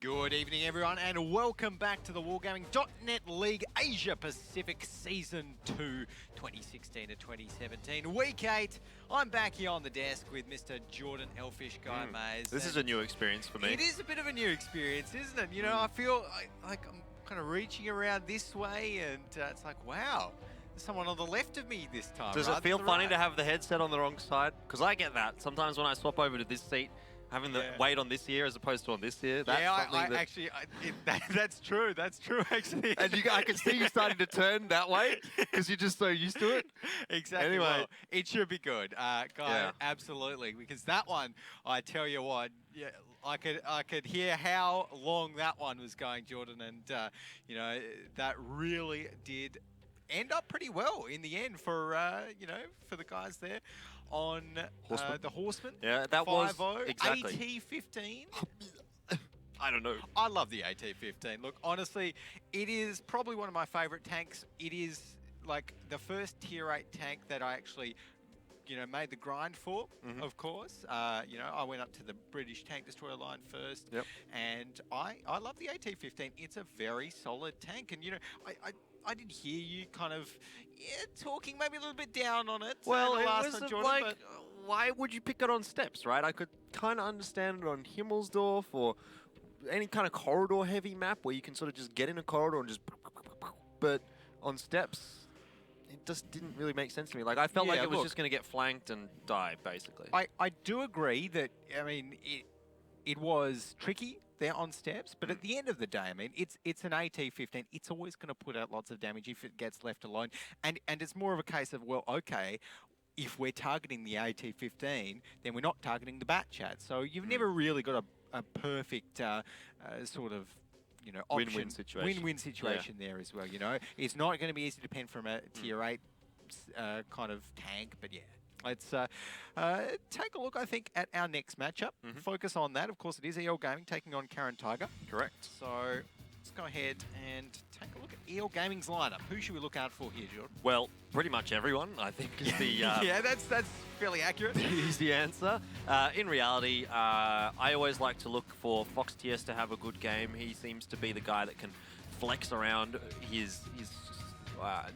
Good evening, everyone, and welcome back to the Wargaming.net League Asia Pacific Season 2, 2016 to 2017. Week 8, I'm back here on the desk with Mr. Jordan Elfish Guy Mays. This is a new experience for me. It is a bit of a new experience, isn't it? You know, I feel like I'm kind of reaching around this way, and it's like, wow, there's someone on the left of me this time. Does it feel funny to have the headset on the wrong side? Because I get that. Sometimes when I swap over to this seat, having the weight on this ear as opposed to on this ear. That's that's true. That's true, actually. And I can see you starting to turn that way because you're just so used to it. Exactly. Anyway. Well, it should be good, Guy. Absolutely, because that one, I tell you what, I could hear how long that one was going, Jordan, and you know, that really did end up pretty well in the end for you know, for the guys there on the Horseman. Yeah, that was exactly. AT-15. I don't know. I love the AT-15. Look, honestly, it is probably one of my favorite tanks. It is like the first tier 8 tank that I actually, you know, made the grind for, of course. You know, I went up to the British Tank Destroyer line first, and I love the AT-15. It's a very solid tank, and you know, I did hear you kind of talking maybe a little bit down on it. Well, it was Jordan, like, why would you pick it on steps, right? I could kind of understand it on Himmelsdorf or any kind of corridor-heavy map where you can sort of just get in a corridor and just... But on steps, it just didn't really make sense to me. Like, I felt like it was just going to get flanked and die, basically. I do agree that, I mean, it was tricky there on steps, but at the end of the day, I mean, it's an AT-15. It's always going to put out lots of damage if it gets left alone. And it's more of a case of, well, okay, if we're targeting the AT-15, then we're not targeting the Bat Chat. So you've never really got a perfect sort of, you know, win-win situation. Win-win situation there as well, you know. It's not going to be easy to pen from a tier 8 kind of tank, but yeah. Let's take a look, I think, at our next matchup. Focus on that. Of course, it is EL Gaming taking on Caren Tiger. Correct. So let's go ahead and take a look at EL Gaming's lineup. Who should we look out for here, Jordan? Well, pretty much everyone, I think, is the... yeah, that's fairly accurate. is the answer. In reality, I always like to look for Fox TS to have a good game. He seems to be the guy that can flex around his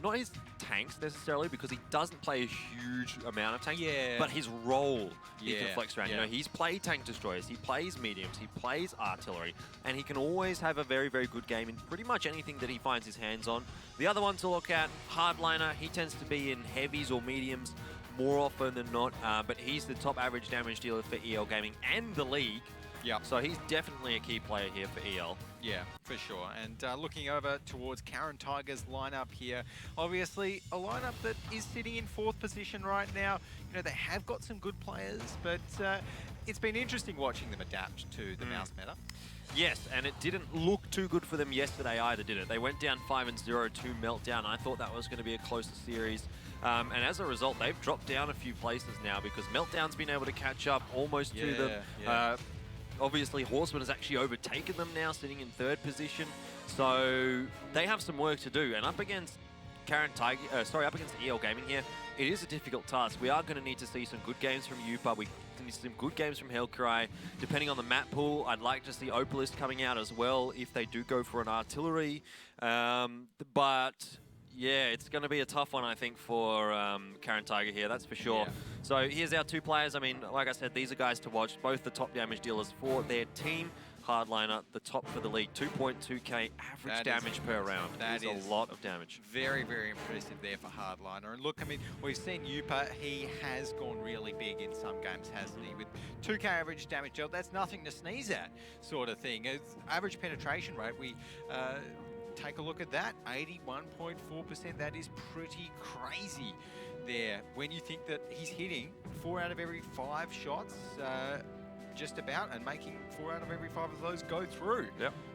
not his tanks necessarily, because he doesn't play a huge amount of tanks, but his role he can flex around. You know, he's played tank destroyers, he plays mediums, he plays artillery, and he can always have a very, very good game in pretty much anything that he finds his hands on. The other one to look at, Hardliner, he tends to be in heavies or mediums more often than not, but he's the top average damage dealer for EL Gaming and the league. So he's definitely a key player here for EL. Yeah, for sure. And looking over towards Caren Tiger's lineup here, obviously a lineup that is sitting in 4th position right now. You know, they have got some good players, but it's been interesting watching them adapt to the mouse meta. Yes, and it didn't look too good for them yesterday either, did it? They went down 5-0 to Meltdown. I thought that was going to be a closer series. And as a result, they've dropped down a few places now because Meltdown's been able to catch up almost to them. Obviously, Horseman has actually overtaken them now, sitting in 3rd position. So they have some work to do. And up against up against EL Gaming here, it is a difficult task. We are going to need to see some good games from UPA. We need some good games from Hellcry. Depending on the map pool, I'd like to see Opalist coming out as well if they do go for an artillery. But yeah, it's going to be a tough one, I think, for Caren Tiger here, that's for sure. So here's our 2 players. I mean, like I said, these are guys to watch. Both the top damage dealers for their team. Hardliner, the top for the league, 2.2k average damage per round. That is a lot of damage. Very, very impressive there for Hardliner. And look, I mean, we've seen Yupa, he has gone really big in some games, hasn't he? With 2k average damage dealt, that's nothing to sneeze at, sort of thing. It's average penetration rate, we take a look at that, 81.4%. That is pretty crazy there when you think that he's hitting 4 out of every 5 shots, just about, and making 4 out of every 5 of those go through.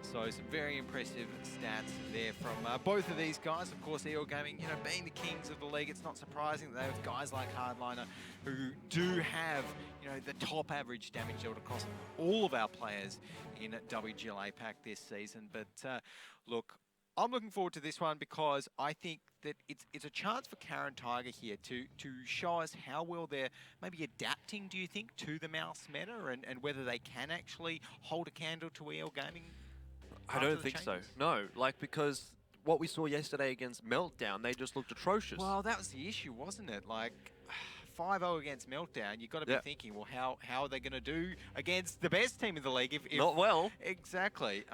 So some very impressive stats there from both of these guys. Of course, EL Gaming, you know, being the kings of the league, it's not surprising that they have guys like Hardliner who do have, you know, the top average damage dealt across all of our players in WGL APAC this season. But look, I'm looking forward to this one because I think that it's a chance for Caren Tiger here to show us how well they're maybe adapting, do you think, to the mouse meta and whether they can actually hold a candle to EL Gaming I don't think so. No, like, because what we saw yesterday against Meltdown, they just looked atrocious. Well, that was the issue, wasn't it? Like 5-0 against Meltdown, you've got to be thinking, well, how are they going to do against the best team in the league? If not well. Exactly.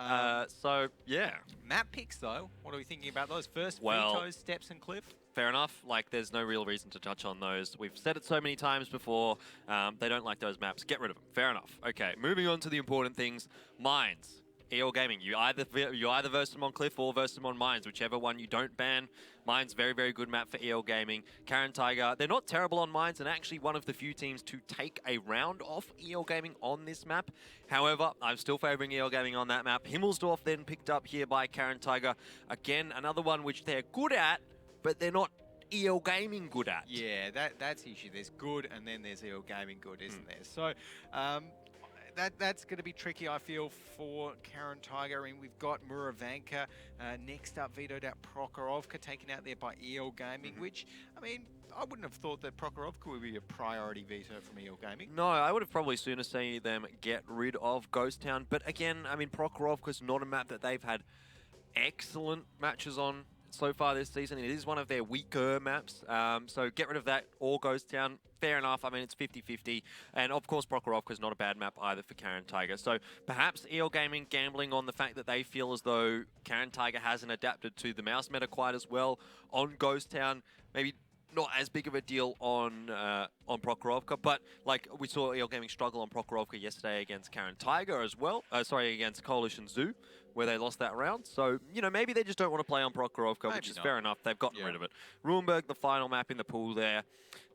So, yeah. Map picks, though. What are we thinking about those? First, well, Vetoes, Steps, and Cliff? Fair enough. Like, there's no real reason to touch on those. We've said it so many times before. They don't like those maps. Get rid of them. Fair enough. Okay, moving on to the important things. Mines. EL Gaming, you either verse them on Cliff or verse them on Mines, whichever one you don't ban. Mines, very, very good map for EL Gaming. Caren Tiger, they're not terrible on Mines and actually one of the few teams to take a round off EL Gaming on this map. However, I'm still favouring EL Gaming on that map. Himmelsdorf then picked up here by Caren Tiger. Again, another one which they're good at, but they're not EL Gaming good at. Yeah, that's the issue. There's good and then there's EL Gaming good, isn't there? So, that's going to be tricky, I feel, for Caren Tiger. I mean, we've got Muravanka. Next up, vetoed out Prokhorovka, taken out there by EL Gaming, which, I mean, I wouldn't have thought that Prokhorovka would be a priority veto from EL Gaming. No, I would have probably sooner seen them get rid of Ghost Town. But again, I mean, Prokhorovka's not a map that they've had excellent matches on so far this season. It is one of their weaker maps, so get rid of that or Ghost Town. Fair enough. I mean, it's 50-50. And of course, Prokhorovka is not a bad map either for Caren Tiger. So perhaps EL Gaming gambling on the fact that they feel as though Caren Tiger hasn't adapted to the mouse meta quite as well on Ghost Town. Maybe not as big of a deal on Prokhorovka, but like we saw EL Gaming struggle on Prokhorovka yesterday against Caren Tiger as well. Against Coalition Zoo, where they lost that round. So, you know, maybe they just don't want to play on Prokhorovka, which is fair enough. They've gotten rid of it. Ruinberg, the final map in the pool there.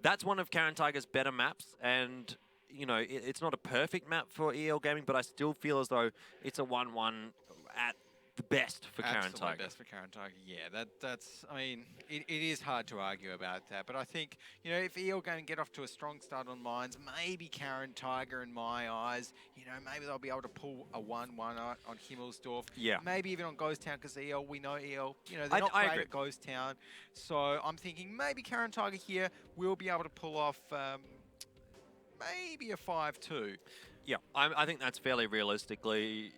That's one of Caren Tiger's better maps, and, you know, it's not a perfect map for EL Gaming, but I still feel as though it's a 1-1 at the best for Caren Tiger. Best for Caren Tiger, yeah. That's. I mean, it is hard to argue about that. But I think, you know, if EL Gaming get off to a strong start on Mines, maybe Caren Tiger, in my eyes, you know, maybe they'll be able to pull a 1-1 on Himmelsdorf. Yeah. Maybe even on Ghost Town, because EL, we know EL, you know, they're not great at Ghost Town. So I'm thinking maybe Caren Tiger here will be able to pull off maybe a 5-2. Yeah, I think that's fairly realistically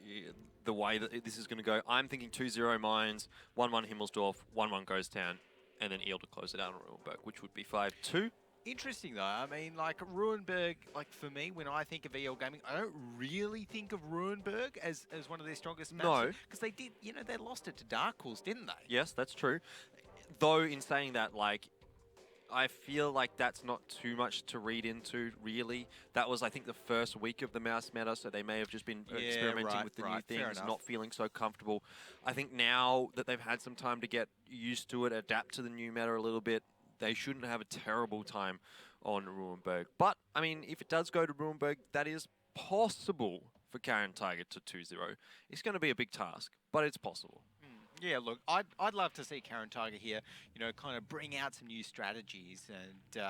the way that this is going to go. I'm thinking 2-0 Mines, 1-1 Himmelsdorf, 1-1 Ghost Town, and then EL to close it out on Ruinberg, which would be 5-2. Interesting though. I mean, like Ruinberg, like for me, when I think of EL Gaming, I don't really think of Ruinberg as one of their strongest maps. No. Because they did, you know, they lost it to Dark Horse, didn't they? Yes, that's true. Though, in saying that, like, I feel like that's not too much to read into, really. That was, I think, the first week of the mouse meta, so they may have just been experimenting with the new things, not feeling so comfortable. I think now that they've had some time to get used to it, adapt to the new meta a little bit, they shouldn't have a terrible time on Ruinberg. But, I mean, if it does go to Ruinberg, that is possible for Caren Tiger to 2-0. It's going to be a big task, but it's possible. Yeah, look, I'd love to see Caren Tiger here, you know, kind of bring out some new strategies and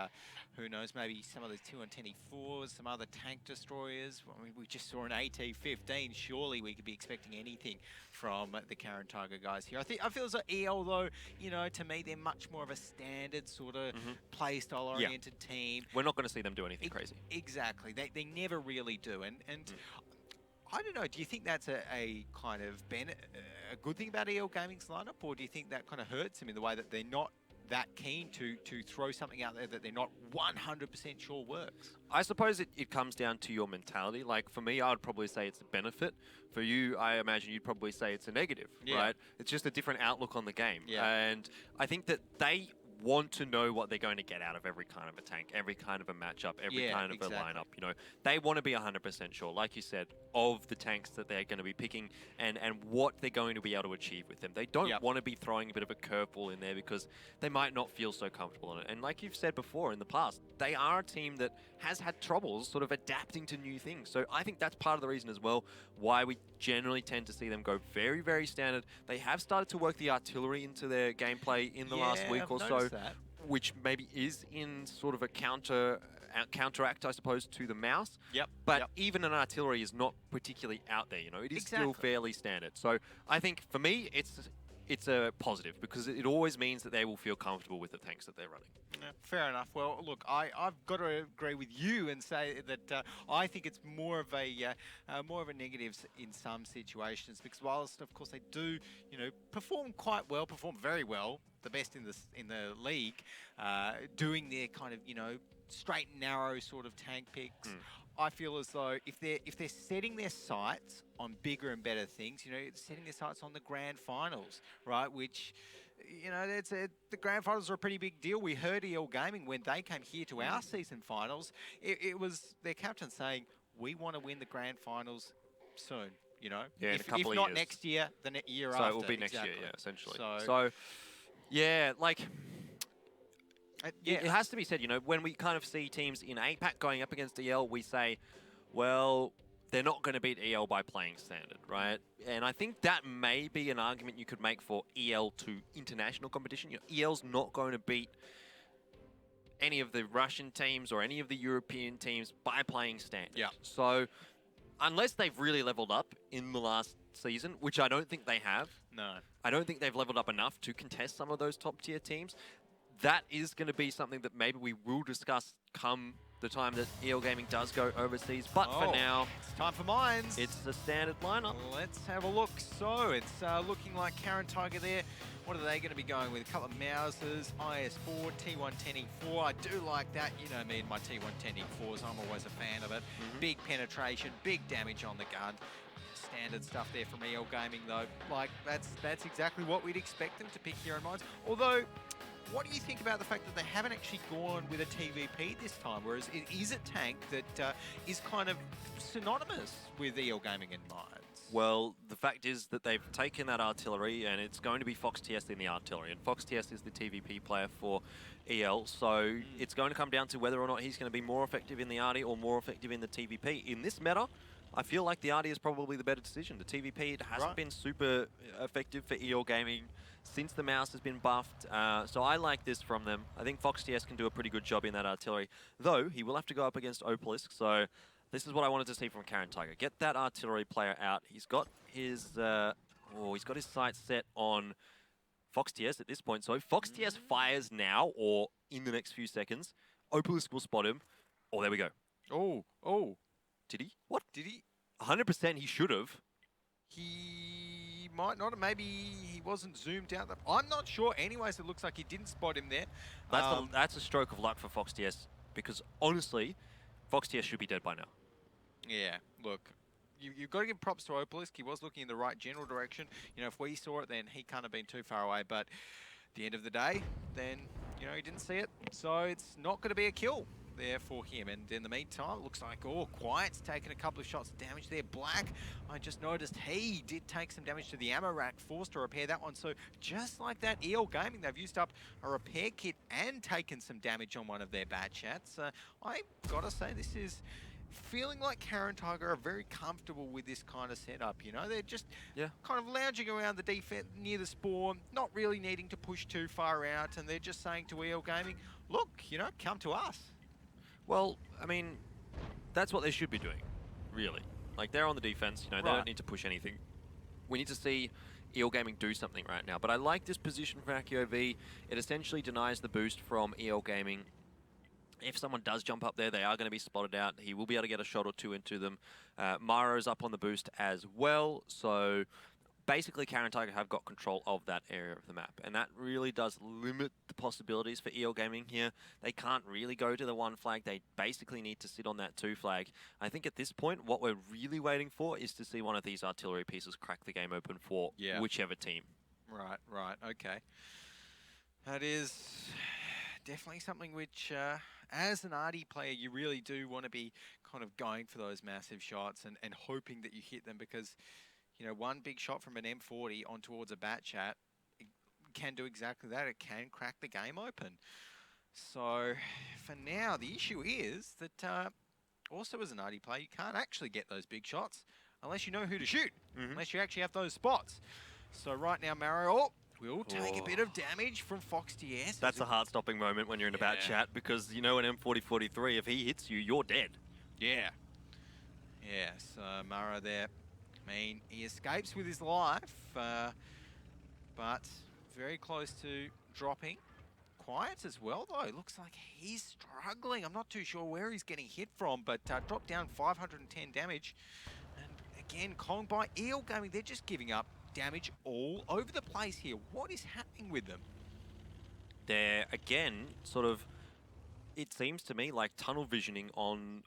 who knows, maybe some of the 2-10-4s, some other tank destroyers. I mean, we just saw an AT-15. Surely we could be expecting anything from the Caren Tiger guys here. I feel as though EL, though, you know, to me, they're much more of a standard sort of play style oriented team. We're not going to see them do anything crazy. Exactly. They never really do. And I don't know, do you think that's a kind of a good thing about EL Gaming's lineup, or do you think that kind of hurts them in the way that they're not that keen to throw something out there that they're not 100% sure works? I suppose it comes down to your mentality. Like, for me, I would probably say it's a benefit. For you, I imagine you'd probably say it's a negative, right? It's just a different outlook on the game. And I think that they want to know what they're going to get out of every kind of a tank, every kind of a matchup, every kind of a lineup. You know, they want to be 100% sure, like you said, of the tanks that they're going to be picking and what they're going to be able to achieve with them. They don't want to be throwing a bit of a curveball in there because they might not feel so comfortable in it. And like you've said before in the past, they are a team that has had troubles sort of adapting to new things. So I think that's part of the reason as well why we generally tend to see them go very, very standard. They have started to work the artillery into their gameplay in the last week or so, which maybe is in sort of a counteract, I suppose, to the mouse. But even an artillery is not particularly out there, you know. It is still fairly standard. So I think for me, it's it's a positive because it always means that they will feel comfortable with the tanks that they're running. Yeah, fair enough. Well, look, I've got to agree with you and say that I think it's more of a negative in some situations because whilst of course they do, perform quite well, perform very well, the best in the league, doing their kind of straight and narrow sort of tank picks. I feel as though if they're setting their sights on bigger and better things, setting their sights on the grand finals, right? Which, the grand finals are a pretty big deal. We heard EL Gaming when they came here to our season finals, it was their captain saying, "We want to win the grand finals soon." Yeah, in a couple if of not years. next year, the year So after. it will be next exactly. year, yeah, essentially. So yeah, like. yeah. It has to be said, when we kind of see teams in APAC going up against EL, we say, well, they're not going to beat EL by playing standard, right? And I think that may be an argument you could make for EL to international competition. EL's not going to beat any of the Russian teams or any of the European teams by playing standard. Yeah. So unless they've really leveled up in the last season, which I don't think they have. No. I don't think they've leveled up enough to contest some of those top tier teams. That is going to be something that maybe we will discuss come the time that EL Gaming does go overseas. But for now, it's time for mines. it's the standard lineup. Let's have a look. So it's looking like Caren Tiger there. What are they going to be going with? A couple of Mausers, IS-4, T110E4. I do like that. You know me and my T110E4s. I'm always a fan of it. Big penetration, big damage on the gun. Standard stuff there from EL Gaming though. Like that's exactly what we'd expect them to pick here in mines. Although, what do you think about the fact that they haven't actually gone with a TVP this time, whereas it is a tank that is kind of synonymous with EL Gaming and mines? Well, the fact is that they've taken that artillery and it's going to be Fox TS in the artillery. And Fox TS is the TVP player for EL, so it's going to come down to whether or not he's going to be more effective in the arty or more effective in the TVP. In this meta, I feel like the arty is probably the better decision. The TVP, it hasn't been super effective for EL Gaming since the mouse has been buffed, so I like this from them. I think Fox TS can do a pretty good job in that artillery, though he will have to go up against Opalisk, so this is what I wanted to see from Caren Tiger. Get that artillery player out. He's got his sights set on Fox TS at this point, so if Fox TS fires now or in the next few seconds, Opalisk will spot him. Oh, there we go. Oh. Did he? What? Did he? 100% he should have. He might not have. Maybe he wasn't zoomed out. I'm not sure. Anyways, it looks like he didn't spot him there. That's a stroke of luck for Fox TS because honestly, Fox TS should be dead by now. Yeah, look, you've got to give props to Opalisk. He was looking in the right general direction. If we saw it, then he can't have been too far away. But at the end of the day, then, he didn't see it. So it's not going to be a kill there for him. And in the meantime, it looks like, Quiet's taken a couple of shots of damage there. Black, I just noticed he did take some damage to the ammo rack, forced to repair that one. So just like that, EL Gaming, they've used up a repair kit and taken some damage on one of their bad chats. I've got to say, this is feeling like Caren Tiger are very comfortable with this kind of setup, They're just kind of lounging around the defense near the spawn, not really needing to push too far out, and they're just saying to EL Gaming, look, come to us. Well, I mean, that's what they should be doing, really. Like, they're on the defense, they don't need to push anything. We need to see EL Gaming do something right now. But I like this position for AccuOV. It essentially denies the boost from EL Gaming. If someone does jump up there, they are going to be spotted out. He will be able to get a shot or two into them. Maro's up on the boost as well, so basically Caren Tiger have got control of that area of the map, and that really does limit the possibilities for EL Gaming here. They can't really go to the 1 flag. They basically need to sit on that 2 flag. I think at this point, what we're really waiting for is to see one of these artillery pieces crack the game open for whichever team. Right, okay. That is definitely something which, as an arty player, you really do want to be kind of going for those massive shots and hoping that you hit them because, one big shot from an M40 on towards a bat chat can do exactly that. It can crack the game open. So for now, the issue is that also as an arty player, you can't actually get those big shots unless you know who to shoot, unless you actually have those spots. So right now, Maro, will take a bit of damage from Fox TS. That's a heart-stopping moment when you're in a bat chat because an M40-43, if he hits you, you're dead. Yeah. So Maro there, I mean, he escapes with his life, but very close to dropping. Quiet as well, though. Looks like he's struggling. I'm not too sure where he's getting hit from, but dropped down 510 damage. And again, Kong by Wargaming, they're just giving up damage all over the place here. What is happening with them? They're, again, sort of, it seems to me like tunnel visioning on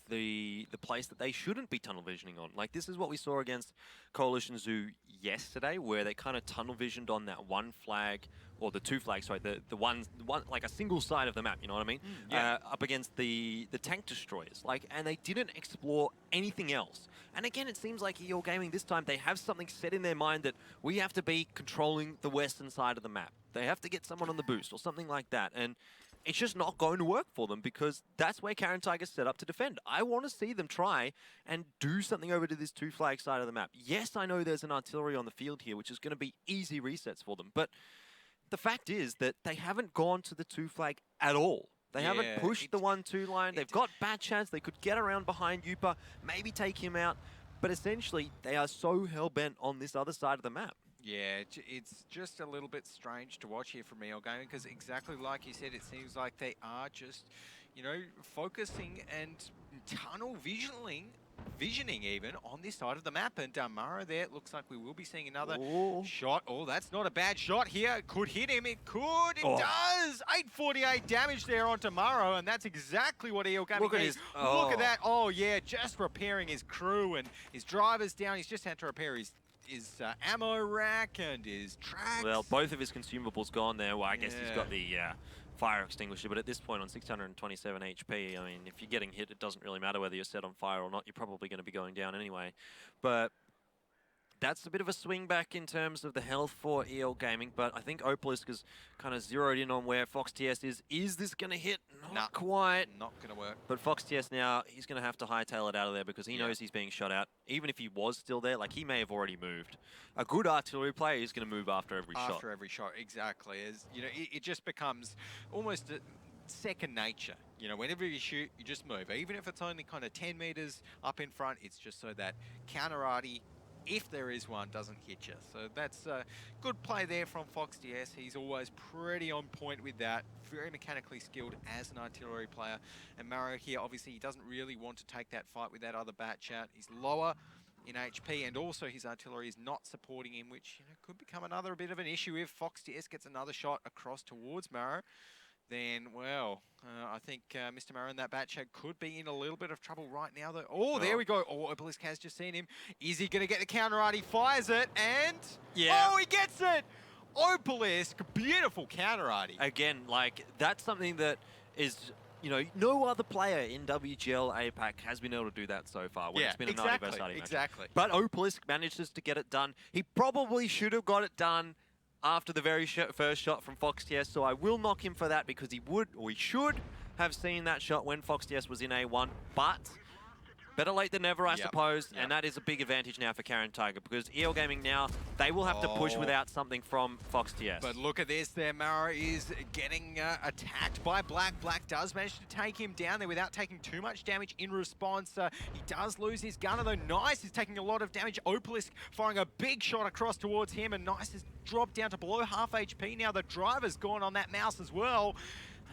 the place that they shouldn't be tunnel visioning on. Like, this is what we saw against Coalition Zoo yesterday, where they kind of tunnel visioned on that one flag, or the two flags, sorry, the one like a single side of the map, you know what I mean? Yeah. Up against the tank destroyers, like, and they didn't explore anything else. And again, it seems like Wargaming this time, they have something set in their mind that we have to be controlling the western side of the map. They have to get someone on the boost or something like that. And it's just not going to work for them because that's where Caren Tiger's set up to defend. I want to see them try and do something over to this two flag side of the map. Yes, I know there's an artillery on the field here, which is going to be easy resets for them. But the fact is that they haven't gone to the two flag at all. They haven't pushed the 1-2 line. They've got bad chance. They could get around behind Yupa, maybe take him out. But essentially, they are so hell-bent on this other side of the map. Yeah, it's just a little bit strange to watch here from Wargaming because exactly like you said, it seems like they are just, you know, focusing and tunnel visioning even on this side of the map. And Mara there, it looks like we will be seeing another shot. Oh, that's not a bad shot here. It could hit him. It could. It does. 848 damage there onto Mara, and that's exactly what Wargaming needs. Look at that. Oh, yeah, just repairing his crew and his drivers down. He's just had to repair his ammo rack and his tracks. Well, both of his consumables gone there. Well, I guess he's got the fire extinguisher, but at this point on 627 HP, I mean, if you're getting hit, it doesn't really matter whether you're set on fire or not. You're probably going to be going down anyway. But that's a bit of a swing back in terms of the health for Wargaming, but I think Opalisk has kind of zeroed in on where Fox TS is. Is this going to hit? Not quite. Not going to work. But Fox TS now, he's going to have to hightail it out of there because he knows he's being shot at. Even if he was still there, like, he may have already moved. A good artillery player is going to move after every shot. After every shot, exactly. As you know, it just becomes almost second nature. You know, whenever you shoot, you just move. Even if it's only kind of 10 meters up in front, it's just so that counter-arty, if there is one, doesn't hit you. So that's a good play there from Fox DS. He's always pretty on point with that. Very mechanically skilled as an artillery player. And Maro here, obviously, he doesn't really want to take that fight with that other Batchat. He's lower in HP, and also his artillery is not supporting him, which, you know, could become another bit of an issue if Fox DS gets another shot across towards Maro. Then, well, I think Mr. Maro and that Batchat could be in a little bit of trouble right now, though. Oh, there we go. Oh, Obelisk has just seen him. Is he going to get the counter art? He fires it, and... oh, he gets it! Opalisk, beautiful counter arty. Again, like, that's something that is, you know, no other player in WGL APAC has been able to do that so far when it's been a 90 versus 90 match. Exactly. But Opalisk manages to get it done. He probably should have got it done after the very first shot from Fox TS, so I will knock him for that because he would, or he should, have seen that shot when Fox TS was in A1, but better late than never, I suppose, and that is a big advantage now for Caren Tiger because Wargaming now, they will have to push without something from Fox TS. But look at this there, Mara is getting attacked by Black. Black does manage to take him down there without taking too much damage in response. He does lose his gunner though. Nice is taking a lot of damage. Opalisk firing a big shot across towards him, and Nice is dropped down to below half HP now. The driver's gone on that mouse as well,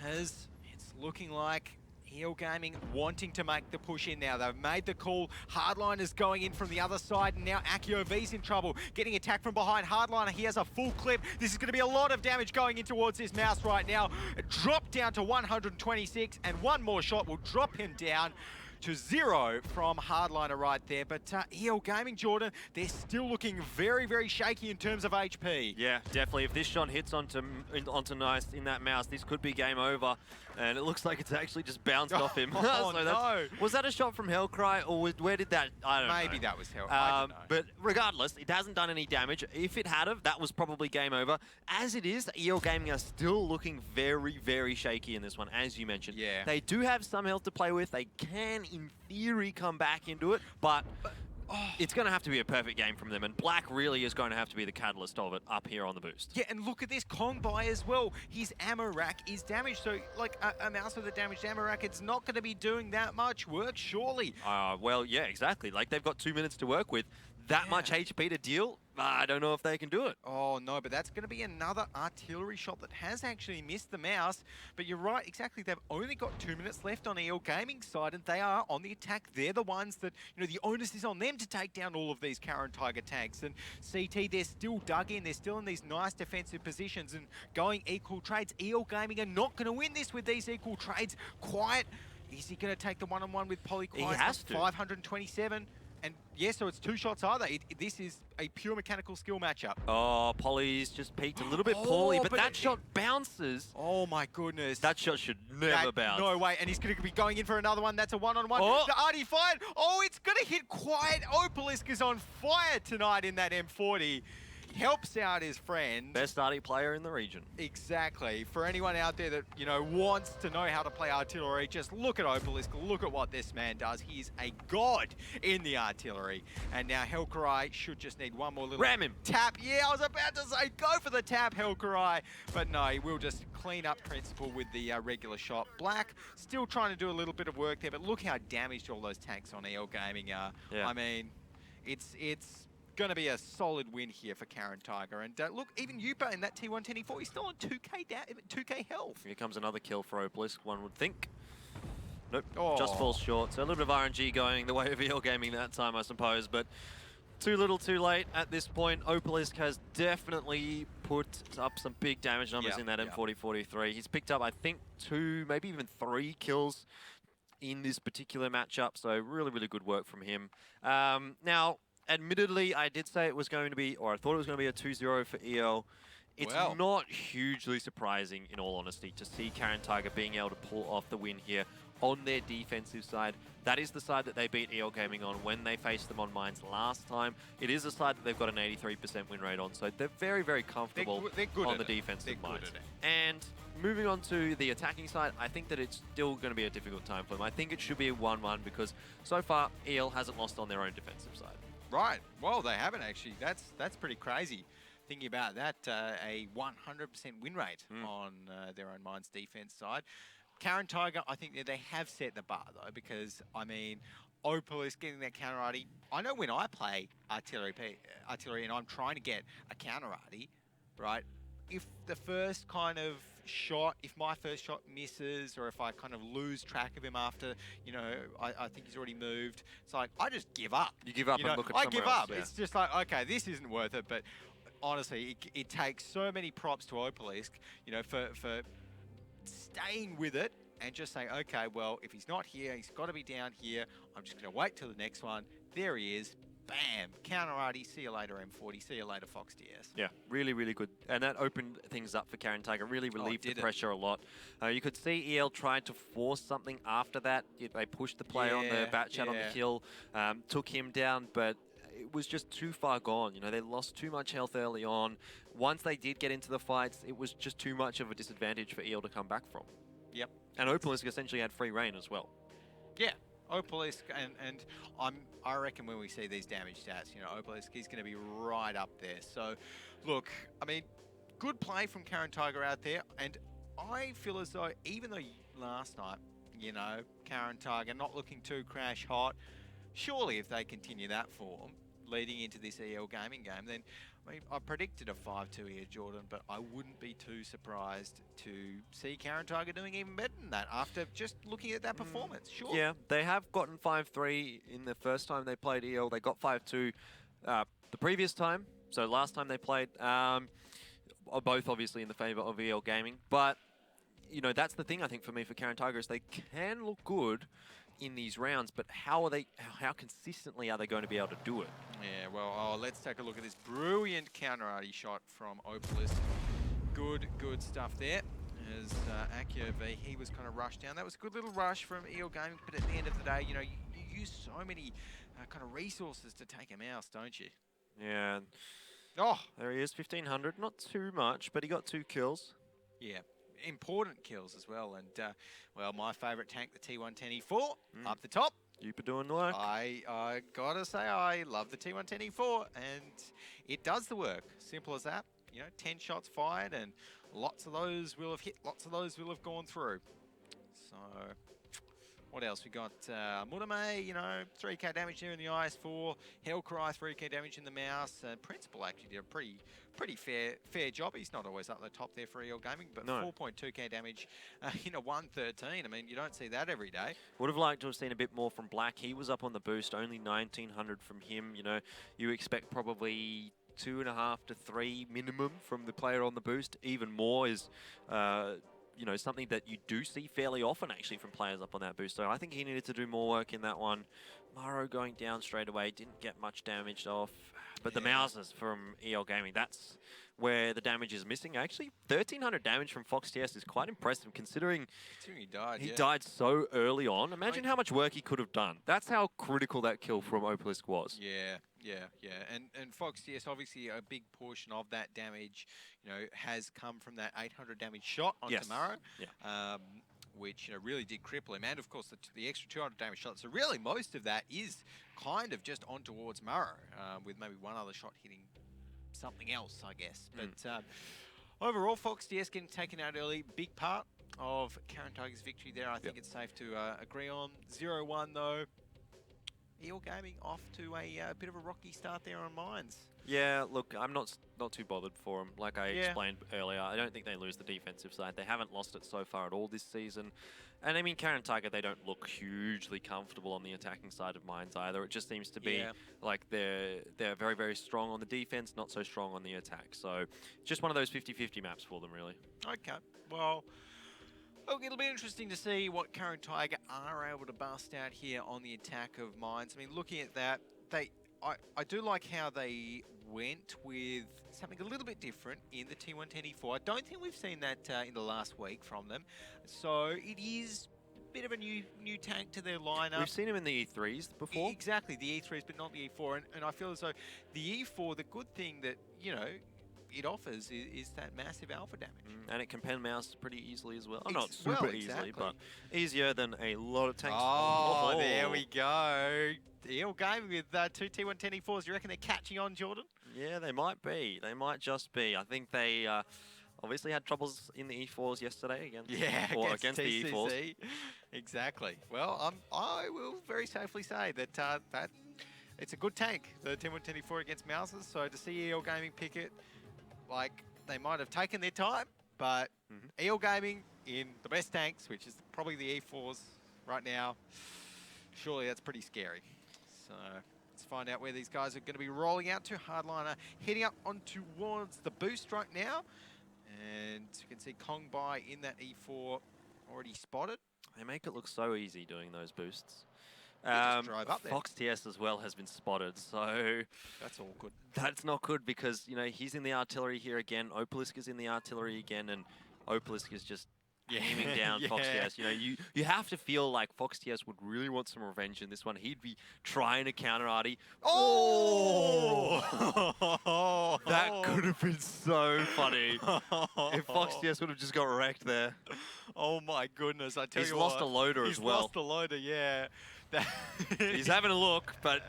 as it's looking like Wargaming wanting to make the push in now. They've made the call. Hardliner's going in from the other side, and now Akio V's in trouble. Getting attacked from behind. Hardliner, he has a full clip. This is going to be a lot of damage going in towards this mouse right now. Drop down to 126, and one more shot will drop him down to 0 from Hardliner right there. But Wargaming, Jordan, they're still looking very, very shaky in terms of HP. Yeah, definitely. If this shot hits onto Nice in that mouse, this could be game over. And it looks like it's actually just bounced off him. Oh, so no. Was that a shot from Hellcry, or where did that... I don't know. Maybe that was Hellcry. I don't know. But regardless, it hasn't done any damage. If it had have, that was probably game over. As it is, Wargaming are still looking very, very shaky in this one, as you mentioned. Yeah. They do have some health to play with. They can, in theory, come back into it, but it's going to have to be a perfect game from them, and Black really is going to have to be the catalyst of it up here on the boost. Yeah, and look at this Kong buy as well. His ammo rack is damaged, so like a mouse with a damaged ammo rack, it's not going to be doing that much work, surely. Well, yeah, exactly. Like, they've got 2 minutes to work with. That much HP to deal, I don't know if they can do it. Oh, no, but that's going to be another artillery shot that has actually missed the mouse. But you're right, exactly. They've only got 2 minutes left on EL Gaming's side, and they are on the attack. They're the ones that, the onus is on them to take down all of these Caren Tiger tanks. And CT, they're still dug in. They're still in these nice defensive positions and going equal trades. EL Gaming are not going to win this with these equal trades. Quiet. Is he going to take the one-on-one with Polly? He has to. 527. And yeah, so it's 2 shots either. This is a pure mechanical skill matchup. Oh, Polly's just peaked a little bit poorly, but that shot bounces. Oh my goodness. That shot should never bounce. No way, and he's going to be going in for another one. That's a one-on-one. Oh. The Artie fired. Oh, it's going to hit quiet. Opalisk is on fire tonight in that M40. Helps out his friend. Best Artie player in the region. Exactly. For anyone out there that, wants to know how to play artillery, just look at Opalisk. Look at what this man does. He's a god in the artillery. And now Helkarai should just need one more little ram him. Tap. Yeah, I was about to say, go for the tap, Helkarai. But no, he will just clean up principle with the regular shot. Black still trying to do a little bit of work there, but look how damaged all those tanks on EL Gaming are. Yeah. I mean, it's going to be a solid win here for Caren Tiger. And look, even Yupa in that T124, he's still on 2k health. Here comes another kill for Opalisk, one would think. Nope, Oh. just falls short. So a little bit of RNG going the way of EL Gaming that time, I suppose. But too little, too late at this point. Opalisk has definitely put up some big damage numbers in that M40-43. He's picked up, I think, 2, maybe even 3 kills in this particular matchup. So really, really good work from him. Now, admittedly, I did say it was going to be, or I thought it was going to be a 2-0 for EL. It's not hugely surprising, in all honesty, to see Caren Tiger being able to pull off the win here on their defensive side. That is the side that they beat EL Gaming on when they faced them on mines last time. It is a side that they've got an 83% win rate on, so they're very, very comfortable they're good on at the it. defensive They're mines. good at it. And moving on to the attacking side, I think that it's still going to be a difficult time for them. I think it should be a 1-1 because so far EL hasn't lost on their own defensive side. Right. Well, they haven't actually. That's pretty crazy. Thinking about that, a 100% win rate on their own mines defense side. Caren Tiger, I think that they have set the bar though, because I mean, Opalisk getting that counter arty. I know when I play artillery and I'm trying to get a counter arty, right? If the first kind of shot, if my first shot misses, or if I kind of lose track of him after, I think he's already moved, it's like, I just give up. You give up and look at somewhere else. I give up. Yeah. It's just like, okay, this isn't worth it. But honestly, it takes so many props to Opalisk, for staying with it and just saying, okay, well, if he's not here, he's got to be down here. I'm just going to wait till the next one. There he is. Bam. Counter arty. See you later, M40. See you later, Fox DS. Yeah, really, really good. And that opened things up for Caren Tiger, really relieved the pressure a lot. You could see EL tried to force something after that. They pushed the player on the bat chat on the kill, took him down, but it was just too far gone. They lost too much health early on. Once they did get into the fights, it was just too much of a disadvantage for EL to come back from. Yep. And Opalisk essentially had free reign as well. Yeah. Opalisk, and I reckon when we see these damage stats, Opalisk, he's going to be right up there. So, look, I mean, good play from Caren Tiger out there, and I feel as though even though last night, Caren Tiger not looking too crash hot, surely if they continue that form leading into this EL Gaming game, then I predicted a 5-2 here, Jordan, but I wouldn't be too surprised to see Caren Tiger doing even better than that after just looking at that performance. Sure. Yeah, they have gotten 5-3 in the first time they played EL. They got 5-2 the previous time. So last time they played, both obviously in the favour of EL Gaming. But, that's the thing I think for me for Caren Tiger is they can look good in these rounds, but how consistently are they going to be able to do it? Yeah, well, let's take a look at this brilliant counter-arty shot from Opalisk. Good stuff there. As Akio V, he was kind of rushed down. That was a good little rush from EL Gaming, but at the end of the day, you use so many kind of resources to take him out, don't you? Yeah. Oh! There he is, 1,500. Not too much, but he got 2 kills. Yeah. Important kills as well, and well, my favourite tank, the T110E4, up the top. Yupa doing the work. I gotta say, I love the T110E4, and it does the work. Simple as that. 10 shots fired, and lots of those will have hit, lots of those will have gone through. So, What else? We got Murame, you know, 3k damage there in the IS4. Hellcry, 3k damage in the mouse. Principal actually did a pretty fair job. He's not always up the top there for EL Gaming, but No. 4.2k damage in a 113. I mean, you don't see that every day. Would have liked to have seen a bit more from Black. He was up on the boost, only 1900 from him. You know, you expect probably 2.5 to 3 minimum from the player on the boost. Even more is, you know, something that you do see fairly often actually from players up on that boost. So I think he needed to do more work in that one. Maro going down straight away, didn't get much damage off. But the Mousers from EL Gaming, that's where the damage is missing. Actually, 1300 damage from Fox TS is quite impressive considering He died. he died so early on. Imagine how much work he could have done. That's how critical that kill from Opalisk was. Yeah. And Fox, yes, obviously a big portion of that damage, you know, has come from that 800 damage shot on Tomorrow, which, you know, really did cripple him. And of course, the extra 200 damage shot. So really, most of that is kind of just on towards Murrow, with maybe one other shot hitting something else, I guess. But overall, Fox DS getting taken out early, big part of Caren Tiger's victory there. I think it's safe to agree on. 0-1 though. EL Gaming off to a bit of a rocky start there on Mines. Yeah, look, I'm not too bothered for them. Like I explained earlier, I don't think they lose the defensive side. They haven't lost it so far at all this season. And I mean, Caren Tiger, they don't look hugely comfortable on the attacking side of Mines either. It just seems to be like they're very, very strong on the defense, not so strong on the attack. So just one of those 50-50 maps for them, really. Okay, well, look, it'll be interesting to see what Caren Tiger are able to bust out here on the attack of Mines. I mean, looking at that, I do like how they went with something a little bit different in the T110E4. I don't think we've seen that in the last week from them. So it is a bit of a new tank to their lineup. We've seen him in the E3s before. Exactly, the E3s, but not the E4. And I feel as though the E4, the good thing that, you know, it offers is that massive alpha damage. And it can pen mouse pretty easily as well. Not Well, super easily, but easier than a lot of tanks. Oh, there we go. EL Gaming with 2 T110E4s. You reckon they're catching on, Jordan? Yeah, they might be. They might just be. I think they obviously had troubles in the E4s yesterday against the E4s. Exactly. Well, I will very safely say that that it's a good tank, the T110E4 against Mousers. So to see EL Gaming pick it, like, they might have taken their time, but EL Gaming in the best tanks, which is probably the E4s right now, surely that's pretty scary. So let's find out where these guys are going to be rolling out to. Hardliner heading up on towards the boost right now. And you can see Kong Bai in that E4 already spotted. They make it look so easy doing those boosts. Just drive up there. Fox TS as well has been spotted, so that's all good. That's not good because, you know, he's in the artillery here again. Opalisk is in the artillery again, and Opalisk is just aiming down Fox TS. You know, you have to feel like Fox TS would really want some revenge in this one. He'd be trying to counter Artie. Oh! That could have been so funny if Fox TS would have just got wrecked there. Oh my goodness! I tell you what, he's lost a loader as well. He's lost a loader, yeah. He's having a look, but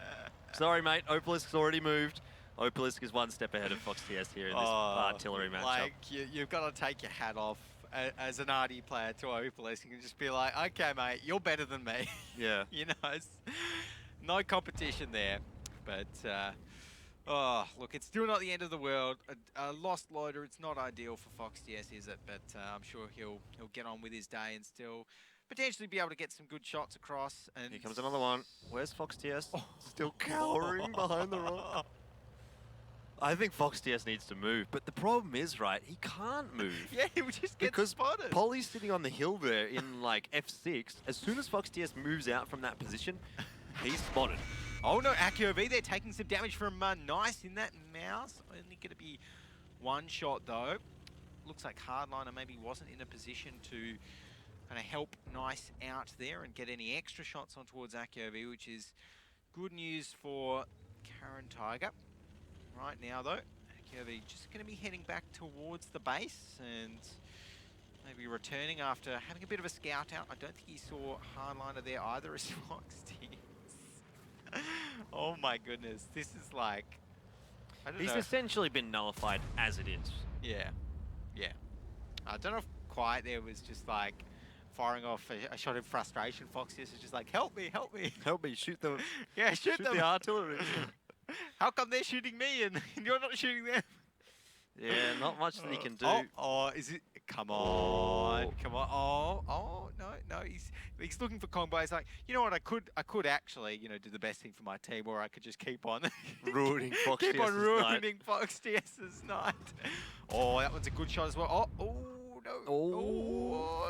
sorry, mate. Opalisk's already moved. Opalisk is one step ahead of Fox TS here in this artillery matchup. Like, you've got to take your hat off as an RD player to Opalisk and just be like, okay, mate, you're better than me. Yeah. You know, it's no competition there. But, look, it's still not the end of the world. A lost loader, it's not ideal for Fox TS, is it? But I'm sure he'll get on with his day and still potentially be able to get some good shots across. And here comes another one. Where's Fox TS? Still cowering behind the rock. I think Fox TS needs to move, but the problem is, right, he can't move. Yeah, he would just get spotted. Because Polly's sitting on the hill there in, like, F6. As soon as Fox TS moves out from that position, he's spotted. Oh, no, AccuV, they're taking some damage from Nice in that mouse. Only going to be one shot, though. Looks like Hardliner maybe wasn't in a position to kind of help Nice out there and get any extra shots on towards AccuV, which is good news for Caren Tiger. Right now, though, AccuV just going to be heading back towards the base and maybe returning after having a bit of a scout out. I don't think he saw Hardliner there either as Fox TS. Oh my goodness, this is like, I don't know. He's essentially been nullified as it is. Yeah. I don't know if quite there was just like firing off a shot in frustration. Foxius is just like, help me, help me. Help me, shoot them. Yeah, shoot them. the artillery. How come they're shooting me and you're not shooting them? Yeah, not much that he can do. Is it? Come on, Oh. come on. No. He's looking for Kongbai. He's like, you know what? I could actually, do the best thing for my team, or I could just keep on Ruining Fox keep on TS's ruining Fox TS's night. Oh, that one's a good shot as well. Oh no.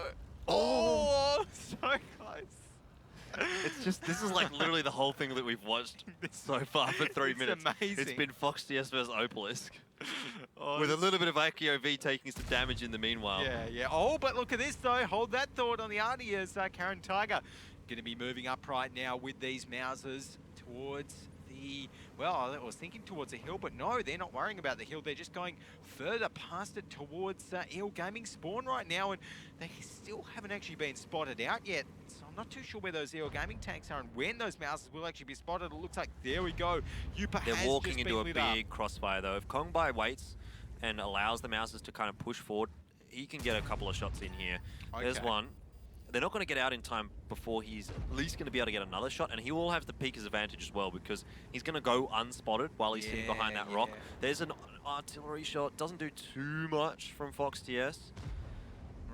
Oh, so close. It's just, this is like literally the whole thing that we've watched so far for 3 minutes. Amazing. It's been Fox TS versus Opalisk. Oh, With a little bit of AKOV taking some damage in the meanwhile. Yeah. Oh, but look at this though. Hold that thought on the Arnie as Caren Tiger going to be moving up right now with these Mousers towards the, well, I was thinking towards the hill, but no, they're not worrying about the hill. They're just going further past it towards EL Gaming spawn right now, and they still haven't actually been spotted out yet. So I'm not too sure where those EL Gaming tanks are and when those Mousers will actually be spotted. It looks like, there we go. Yupa They're has walking just into a been lit up. big crossfire though. If Kongbai waits and allows the Mousers to kind of push forward, he can get a couple of shots in here. Okay. There's one. They're not going to get out in time before he's at least going to be able to get another shot, and he will have the Peeker's advantage as well because he's going to go unspotted while he's sitting behind that rock. There's an artillery shot. Doesn't do too much from Fox TS.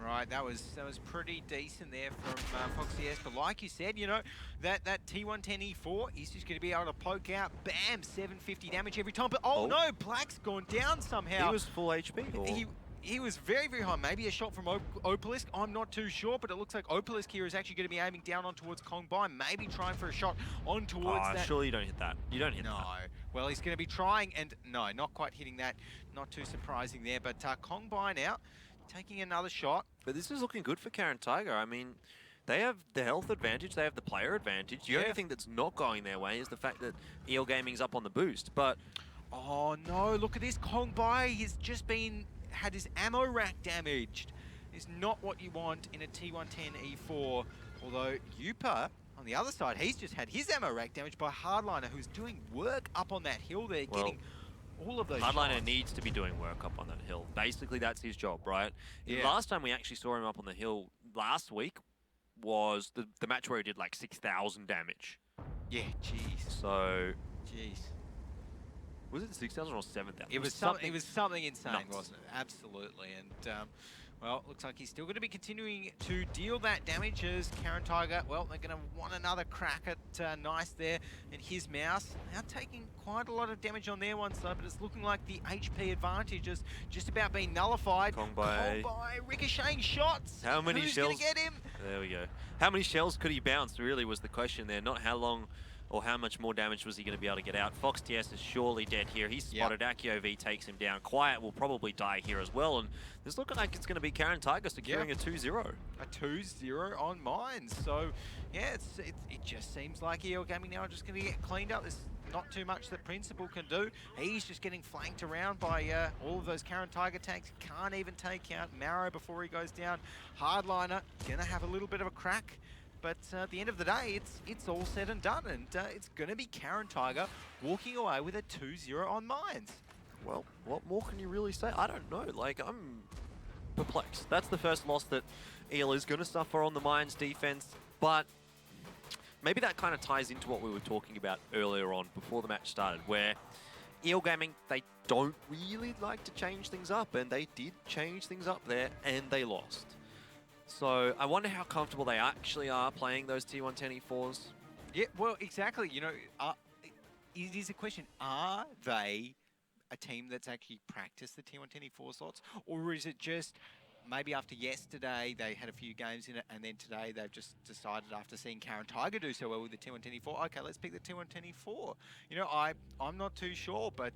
Right, that was pretty decent there from Fox TS, but like you said, that T110E4, he's just going to be able to poke out, bam, 750 damage every time. But oh no, Black's gone down somehow. He was full HP. Or? He was very, very high. Maybe a shot from Opalisk. I'm not too sure, but it looks like Opalisk here is actually going to be aiming down on towards Kongbai. Maybe trying for a shot on towards that. Surely you don't hit that. You don't hit that. No. Well, he's going to be trying, and no, not quite hitting that. Not too surprising there, but Kongbai now taking another shot. But this is looking good for Caren Tiger. I mean, they have the health advantage, they have the player advantage. The only thing that's not going their way is the fact that EL Gaming's up on the boost. But oh no, look at this. Kongbai, he's just had his ammo rack damaged. It's not what you want in a T110E4. Although Yupa, on the other side, he's just had his ammo rack damaged by Hardliner, who's doing work up on that hill there, getting all of those Hardliner shots. needs to be doing work up on that hill. Basically, that's his job, right? Yeah. Last time we actually saw him up on the hill last week was the match where he did like 6,000 damage. Yeah, jeez. So, Jeez. was it 6,000 or 7,000? It was something insane, nuts. wasn't it? Absolutely. And well, looks like he's still going to be continuing to deal that damage as Caren Tiger, well, they're going to want another crack at Nice there and his mouse. Now taking quite a lot of damage on their one side, but it's looking like the HP advantage is just about being nullified. Kongbai ricocheting shots. How many Who's shells? Gonna get him? There we go. How many shells could he bounce, really, was the question there. Not how long or how much more damage was he going to be able to get out. Fox TS is surely dead here. He's spotted. AKOV takes him down. Quiet will probably die here as well. And it's looking like it's going to be Caren Tiger securing a 2-0. A 2-0 on mine. So, yeah, it just seems like EL Gaming now are just going to get cleaned up. There's not too much that Principal can do. He's just getting flanked around by all of those Caren Tiger tanks. Can't even take out Marrow before he goes down. Hardliner going to have a little bit of a crack. But at the end of the day, it's all said and done, and it's going to be Caren Tiger walking away with a 2-0 on mines. Well, what more can you really say? I don't know. Like, I'm perplexed. That's the first loss that EL is going to suffer on the Mines defense, but maybe that kind of ties into what we were talking about earlier on before the match started, where EL Gaming, they don't really like to change things up, and they did change things up there, and they lost. So I wonder how comfortable they actually are playing those T110E4s. Yeah, well, exactly. It is a question. Are they a team that's actually practiced the T110E4 slots? Or is it just maybe after yesterday they had a few games in it and then today they've just decided after seeing Caren Tiger do so well with the T110E4, okay, let's pick the T110E4. I'm not too sure, but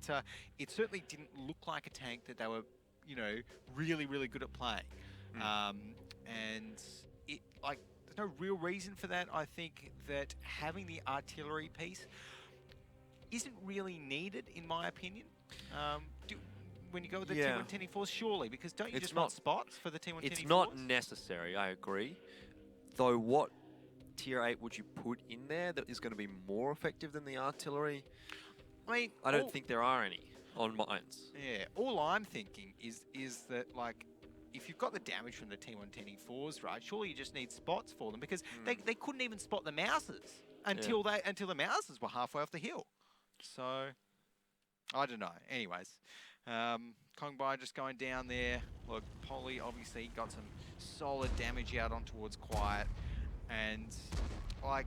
it certainly didn't look like a tank that they were, really, really good at playing. And there's no real reason for that. I think that having the artillery piece isn't really needed, in my opinion. When you go with the T110E4, surely, because don't you just want spots for the T110E4s? It's not necessary, I agree. Though what tier 8 would you put in there that is going to be more effective than the artillery? I mean, I don't think there are any on Mines. Yeah, all I'm thinking is that, like, if you've got the damage from the T110E4s, right, surely you just need spots for them, because they couldn't even spot the Mouses until the Mouses were halfway off the hill. So, I don't know. Anyways, Kongbai just going down there. Look, Polly obviously got some solid damage out on towards Quiet, and like,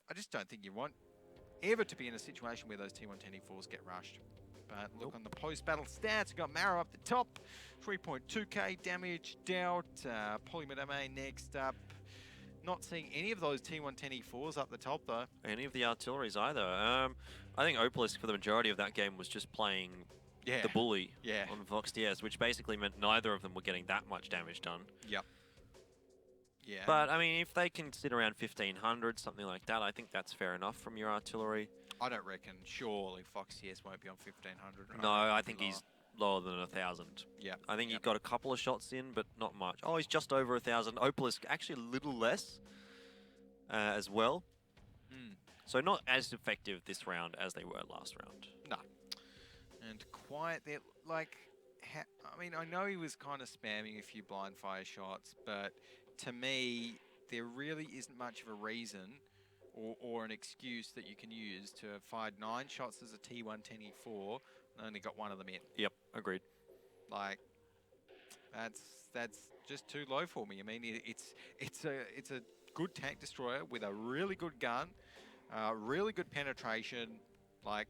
I just don't think you want ever to be in a situation where those T110E4s get rushed. But look on the post-battle stats, we've got Mara up the top, 3.2k damage dealt, Polymadame next up. Not seeing any of those T110E4s up the top though. Any of the artilleries either. I think Opalisk for the majority of that game was just playing the bully on Vox DS, which basically meant neither of them were getting that much damage done. Yep. Yeah. But, I mean, if they can sit around 1,500, something like that, I think that's fair enough from your artillery. I don't reckon. Surely Fox CS won't be on 1,500. No, I think he's lower than 1,000. Yeah. I think he got a couple of shots in, but not much. Oh, he's just over 1,000. Opalisk actually a little less as well. So not as effective this round as they were last round. No. And Quiet there, like, I mean, I know he was kind of spamming a few blind fire shots, but to me, there really isn't much of a reason or an excuse that you can use to have fired 9 shots as a T110E4 and only got 1 of them in. Yep, agreed. Like, that's just too low for me. I mean, it's a good tank destroyer with a really good gun, really good penetration. Like,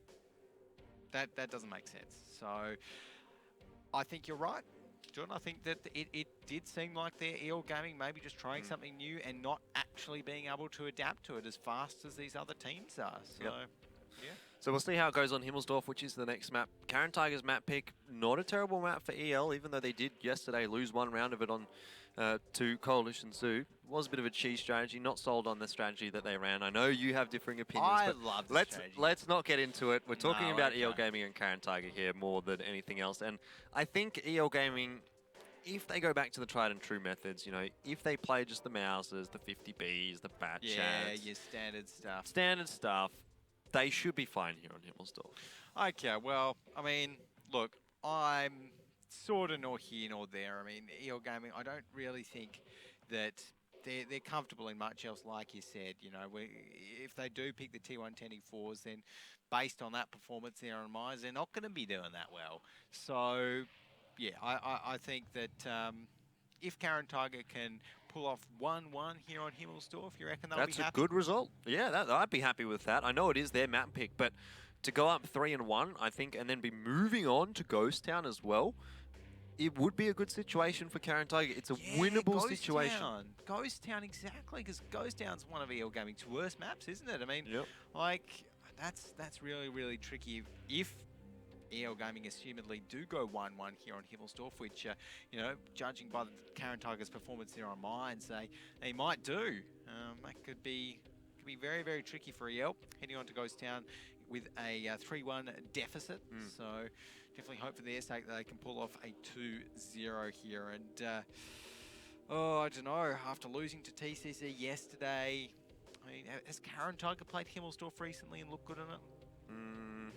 that doesn't make sense. So I think you're right, John. I think that it did seem like their EL Gaming maybe just trying something new and not actually being able to adapt to it as fast as these other teams are. So, yeah. So we'll see how it goes on Himmelsdorf, which is the next map. Caren Tiger's map pick, not a terrible map for EL, even though they did yesterday lose 1 round of it on to Coalition Zoo. Was a bit of a cheese strategy, not sold on the strategy that they ran. I know you have differing opinions, but love the strategy. Let's not get into it. We're talking about EL Gaming and Caren Tiger here more than anything else. And I think EL Gaming, if they go back to the tried and true methods, you know, if they play just the Mouses, the 50Bs, the Bat Chats. Yeah, your standard stuff. Standard stuff. They should be fine here on Himmelsdorf. Okay, well, I mean, look, I'm sort of nor here nor there. I mean, EL Gaming, I don't really think that they're comfortable in much else, like you said. You know, if they do pick the T110E4s, then based on that performance there on Myers, they're not going to be doing that well. So, yeah, I think that if Caren Tiger can pull off 1-1 here on Himmelsdorf, you reckon they'll be happy? That's a good result. Yeah, I'd be happy with that. I know it is their map pick, but to go up 3-1, I think, and then be moving on to Ghost Town as well, it would be a good situation for Caren Tiger. It's a winnable situation. Ghost Town, exactly, because Ghost Town's one of EL Gaming's worst maps, isn't it? I mean, like, that's really, really tricky if EL Gaming assumedly do go 1-1 here on Himmelsdorf, which, you know, judging by the Caren Tiger's performance there on Mines, they might do. That could be very, very tricky for EL, heading on to Ghost Town with a 3-1 deficit. So definitely hope for their sake that they can pull off a 2-0 here. And, oh, I don't know, after losing to TCC yesterday, I mean, has Caren Tiger played Himmelsdorf recently and looked good in it? I'm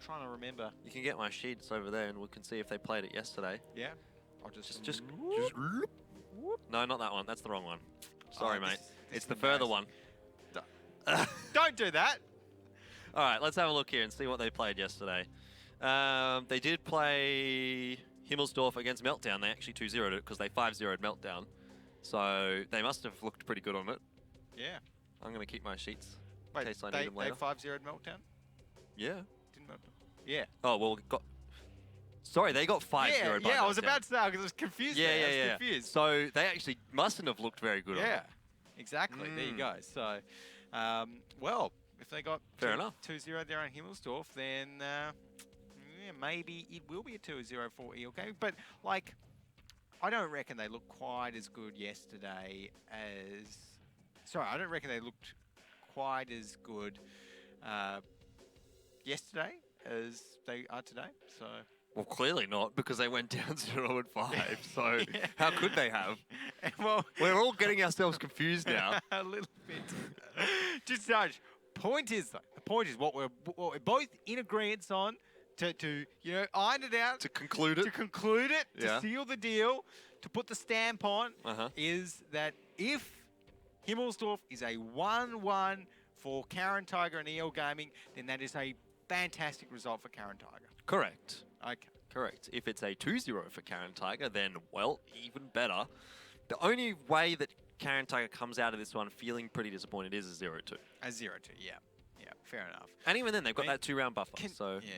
trying to remember. You can get my sheets over there and we can see if they played it yesterday. Yeah? I'll just No, not that one. That's the wrong one. Sorry, mate. It's the further one. Don't do that! All right, let's have a look here and see what they played yesterday. They did play Himmelsdorf against Meltdown. They actually 2-0'd it because they 5-0'd Meltdown. So they must have looked pretty good on it. Yeah. I'm going to keep my sheets in case I need them later. They 5-0'd Meltdown? Yeah. Didn't Meltdown? Yeah. Oh, well, sorry, they got 5-0 by Meltdown. Yeah, I was about to say, because I was confused there. I was confused. So they actually mustn't have looked very good on it. Yeah, exactly. There you go. So, well, if they got 2-0 there on Himmelsdorf, then maybe it will be a 2-0 for EL Gaming. But, like, I don't reckon they looked quite as good yesterday as... Sorry, I don't reckon they looked quite as good yesterday as they are today. So... Well, clearly not, because they went down 0-5. So how could they have? Well, we're all getting ourselves confused now. A little bit. Just Sarge, the point is what we're both in agreement on. to iron it out, To conclude it. to seal the deal, to put the stamp on, is that if Himmelsdorf is a 1-1 for Caren Tiger and EL Gaming, then that is a fantastic result for Caren Tiger. Correct. Okay. Correct. If it's a 2-0 for Caren Tiger, then, well, even better. The only way that Caren Tiger comes out of this one feeling pretty disappointed is a 0-2. A 0-2, yeah. Yeah, fair enough. And even then, they've got that 2-round buffer, so... Yeah.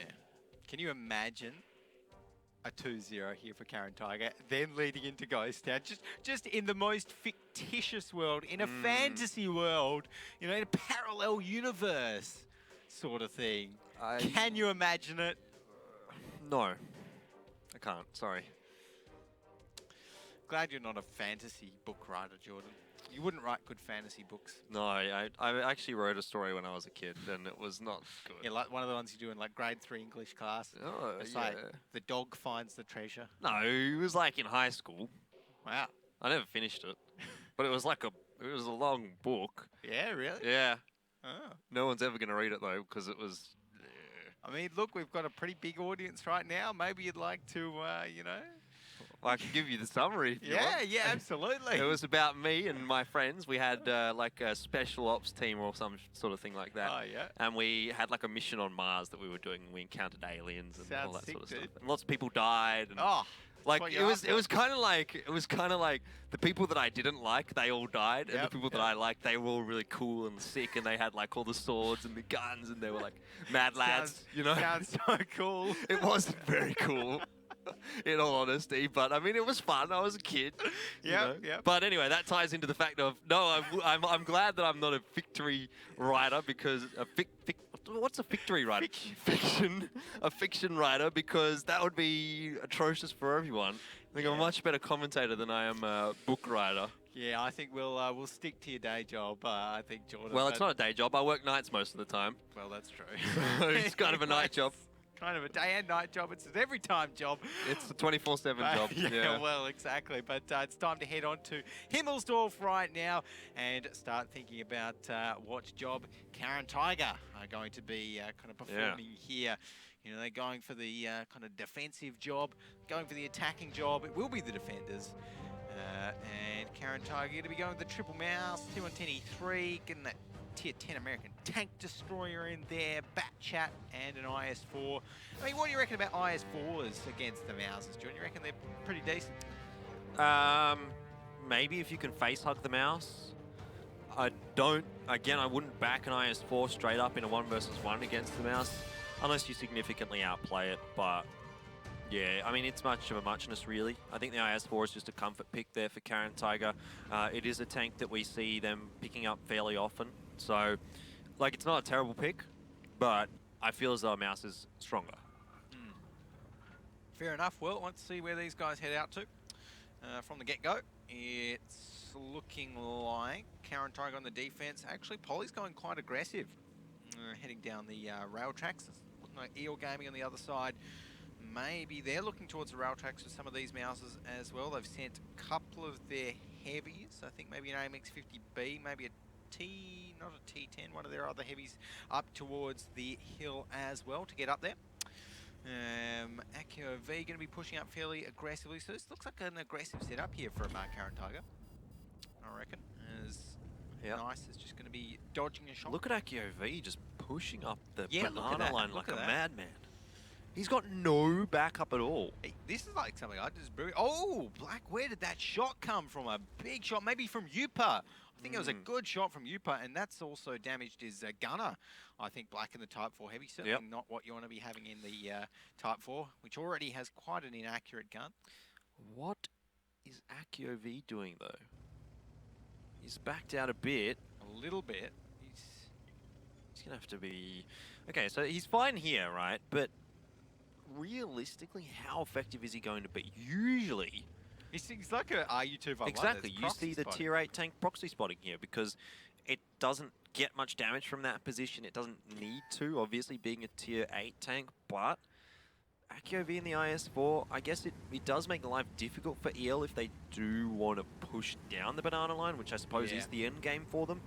Can you imagine a 2-0 here for Caren Tiger, then leading into Ghost Town, just in the most fictitious world, in a fantasy world, in a parallel universe sort of thing. Can you imagine it? No. I can't, sorry. Glad you're not a fantasy book writer, Jordan. You wouldn't write good fantasy books. No, I actually wrote a story when I was a kid, and it was not good. Yeah, like one of the ones you do in like grade 3 English class. Oh, it's like the dog finds the treasure. No, it was like in high school. Wow. I never finished it, but it was a long book. Yeah, really? Yeah. Oh. No one's ever gonna read it though, because it was. I mean, look, we've got a pretty big audience right now. Maybe you'd like to, I can give you the summary if you want. Yeah, absolutely. It was about me and my friends. We had like a special ops team or some sort of thing like that. Oh, yeah. And we had like a mission on Mars that we were doing. We encountered aliens and all that sick, sort of dude. stuff. And lots of people died. And Oh, like it was kind of like the people that I didn't like, they all died, and the people that I liked, they were all really cool and sick, and they had like all the swords and the guns, and they were like mad lads. Sounds so cool. It wasn't very cool. In all honesty, but I mean, it was fun. I was a kid. Yeah. But anyway, that ties into the fact of I'm glad that I'm not a victory writer because what's a victory writer? A fiction writer, because that would be atrocious for everyone. I think I'm a much better commentator than I am a book writer. Yeah, I think we'll stick to your day job. I think, Jordan. Well, it's not a day job. I work nights most of the time. Well, that's true. It's kind of a night job. Kind of a day and night job. It's an every time job. It's a 24/7 job. Yeah, well, exactly. But it's time to head on to Himmelsdorf right now and start thinking about what job Caren Tiger are going to be kind of performing here. They're going for the kind of defensive job, going for the attacking job. It will be the defenders. And Caren Tiger going to be going with the triple mouse, T110E3, getting that Tier 10 American tank destroyer in there, Bat Chat, and an IS-4. I mean, what do you reckon about IS-4s against the Mouses, John? You reckon they're pretty decent? Maybe if you can face hug the mouse. I wouldn't back an IS-4 straight up in a 1-versus-1 against the mouse, unless you significantly outplay it, but yeah, I mean, it's much of a muchness, really. I think the IS-4 is just a comfort pick there for Caren Tiger. It is a tank that we see them picking up fairly often. So, like, it's not a terrible pick, but I feel as though a mouse is stronger. Fair enough. Well, let's see where these guys head out to. From the get-go, it's looking like Caren Tiger on the defense. Actually, Polly's going quite aggressive, heading down the rail tracks. It's looking like EL Gaming on the other side. Maybe they're looking towards the rail tracks with some of these mouses as well. They've sent a couple of their heavies. I think maybe an AMX-50B, maybe a not a T10, one of their other heavies up towards the hill as well to get up there. Accio V going to be pushing up fairly aggressively, so this looks like an aggressive setup here for a Caren Tiger, I reckon. As Nice is just going to be dodging a shot. Look at Accio V just pushing up the banana line like a madman. He's got no backup at all. Hey, this is like something I just brew. Oh, Black, where did that shot come from? A big shot, maybe from Yupa. I think it was a good shot from Yupa, and that's also damaged his gunner. I think Black in the Type 4 Heavy, certainly not what you want to be having in the Type 4, which already has quite an inaccurate gun. What is Accio V doing, though? He's backed out a bit. A little bit. He's going to have to be... Okay, so he's fine here, right? But realistically, how effective is he going to be? Usually... He's like a RU-251. Exactly, you see the Tier 8 tank proxy spotting here because it doesn't get much damage from that position. It doesn't need to, obviously, being a Tier 8 tank, but Accio V in the IS-4, I guess it does make life difficult for EL if they do want to push down the banana line, which I suppose is the end game for them.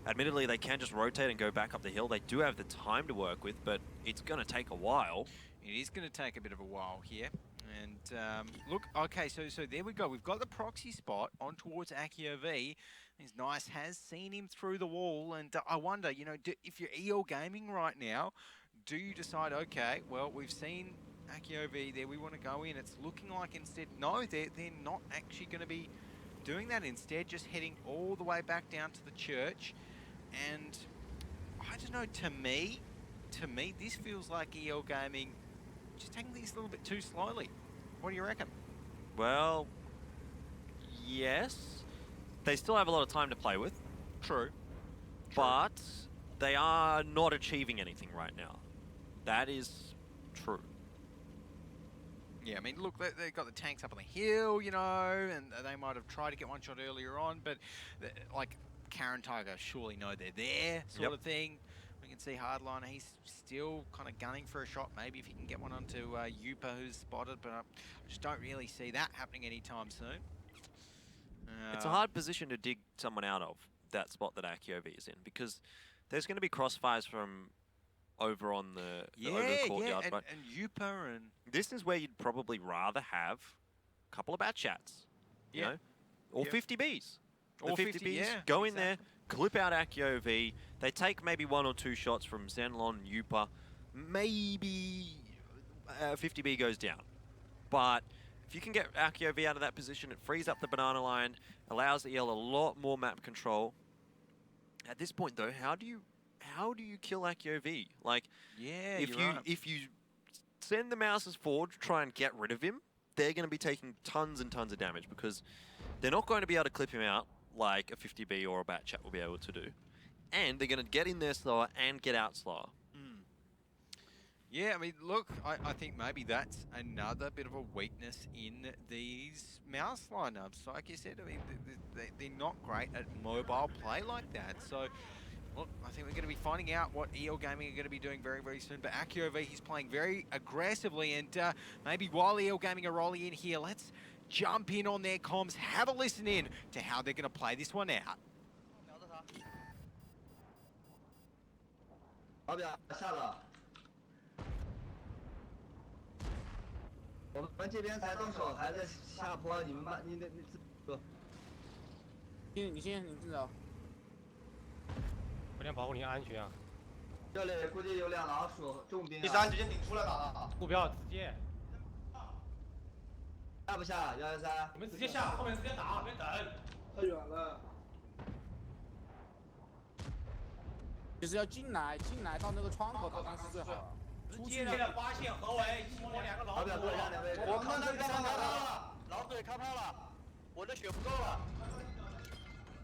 Admittedly, they can just rotate and go back up the hill. They do have the time to work with, but it's going to take a while. It is going to take a bit of a while here. And look, okay, so there we go. We've got the proxy spot on towards Akio V. He's nice, has seen him through the wall. And I wonder, you know, if you're EL Gaming right now, do you decide, okay, well, we've seen Akio V there, we want to go in. It's looking like instead, no, they're not actually going to be doing that. Instead, just heading all the way back down to the church. And I don't know, to me, this feels like EL Gaming just taking these a little bit too slowly. What do you reckon? Well, yes. They still have a lot of time to play with. True. But they are not achieving anything right now. That is true. Yeah, I mean, look, they've got the tanks up on the hill, you know, and they might have tried to get one shot earlier on, but like Caren Tiger surely know they're there, sort of thing. We can see Hardliner, he's still kind of gunning for a shot, maybe if he can get one onto Yupa, who's spotted, but I just don't really see that happening anytime soon. It's a hard position to dig someone out of, that spot that Akio V is in, because there's going to be crossfires from over on the over the courtyard. And Yupa and... This is where you'd probably rather have a couple of bat chats, you know? Or 50Bs. Or 50Bs, 50, go in there, clip out Akio V. They take maybe 1 or 2 shots from Zenlon, Yupa. Maybe 50B goes down. But if you can get Akio V out of that position, it frees up the banana line, allows EL a lot more map control. At this point, though, how do you kill Akio V? Like, if you send the mouses forward to try and get rid of him, they're going to be taking tons and tons of damage because they're not going to be able to clip him out like a 50B or a bat chat will be able to do. And they're going to get in there slower and get out slower. Yeah, I mean, look, I think maybe that's another bit of a weakness in these mouse lineups. Like you said, I mean, they're not great at mobile play like that. So, look, I think we're going to be finding out what EL Gaming are going to be doing very, very soon. But Akio V, he's playing very aggressively. And maybe while EL Gaming are rolling in here, let's jump in on their comms, have a listen in to how they're going to play this one out. 老表下了，我们这边才动手，还在下坡，你们把你走。你先走。我想保护你安全啊！这里估计有2老鼠重兵、啊。第3直接顶出来打了，目标直接。下不下113？我们直接下，后面直接打，别等。太远了。 就是要进来到那个窗口，当时最好了。直接的发现何为，一摸2个老鼠。我们那边开炮了，老鼠也开炮了，我的血不够了，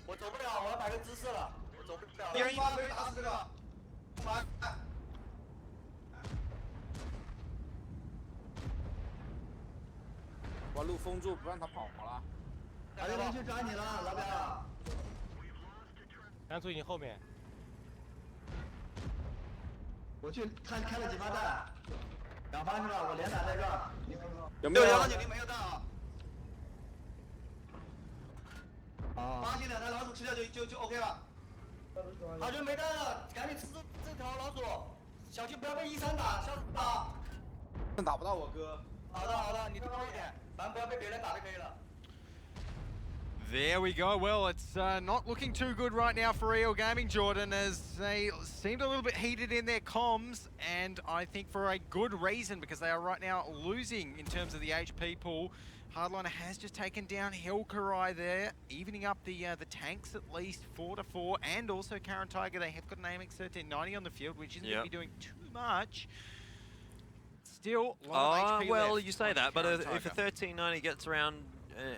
我走不了，我要摆个姿势了，我走不了。一人1发可以打死这个，传。把路封住，不让他跑了。还有人去抓你了，老表。咱注意你后面。 我去开了几发弹，2发是吧？我连打在这儿。有没有610没有弹啊？啊。发现2台老鼠吃掉就 OK 了。好久没弹了，赶紧吃这条老鼠，小心不要被13打，小心打。打不到我哥。好的，你多一点，反正不要被别人打就可以了。 There we go. Well, it's not looking too good right now for EL Gaming, Jordan, as they seemed a little bit heated in their comms, and I think for a good reason, because they are right now losing in terms of the HP pool. Hardliner has just taken down Hellkarai there, evening up the tanks at least 4-4, and also Caren Tiger. They have got an AMX 1390 on the field, which isn't going to be doing too much. Still, a lot of HP well, left you say that, but Caren if a Tiger. 1390 gets around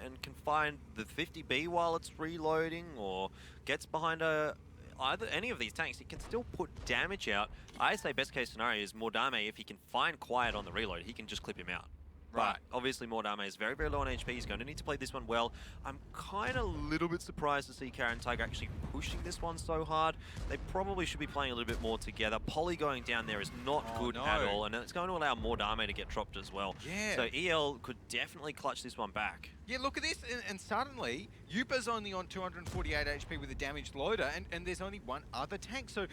and can find the 50B while it's reloading, or gets behind either any of these tanks, it can still put damage out. I say best case scenario is Mordame, if he can find quiet on the reload, he can just clip him out. Right. But obviously Mordame is very, very low on HP. He's going to need to play this one well. I'm kind of a little bit surprised to see Caren Tiger actually pushing this one so hard. They probably should be playing a little bit more together. Poly going down there is not good at all, and it's going to allow Mordame to get dropped as well. Yeah. So EL could definitely clutch this one back. Yeah, look at this, and suddenly, Yupa's only on 248 HP with a damaged loader, and there's only one other tank. So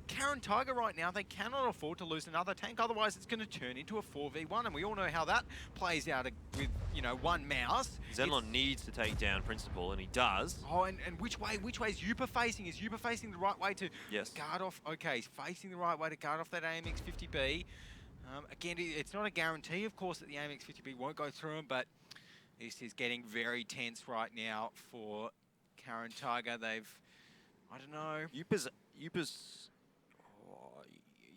Caren Tiger right now, they cannot afford to lose another tank, otherwise it's going to turn into a 4v1, and we all know how that plays out with, you know, one mouse. Zenlon needs to take down Principal, and he does. Oh, and which way is Yupa facing? Is Yupa facing the right way to guard off? Okay, he's facing the right way to guard off that AMX 50B. Again, it's not a guarantee, of course, that the AMX 50B won't go through him, but this is getting very tense right now for Caren Tiger. I don't know. Yupa's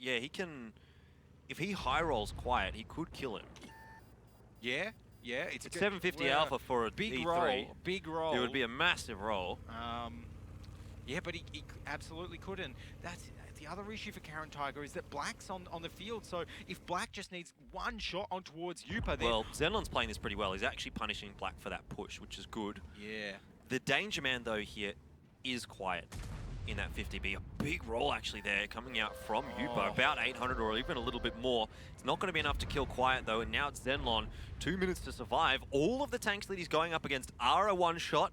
yeah, he can, if he high rolls quiet, he could kill him. Yeah, it's 750 alpha for a big E3. roll, big roll. It would be a massive roll. Yeah, but he absolutely could, and that's the other issue for Caren Tiger is that Black's on the field, so if Black just needs one shot on towards Yupa, then... Well, Zenlon's playing this pretty well. He's actually punishing Black for that push, which is good. Yeah. The danger man, though, here is quiet in that 50B. A big roll, actually, there, coming out from Yupa, about 800 or even a little bit more. It's not going to be enough to kill quiet, though, and now it's Zenlon. 2 minutes to survive. All of the tanks that he's going up against are a one-shot,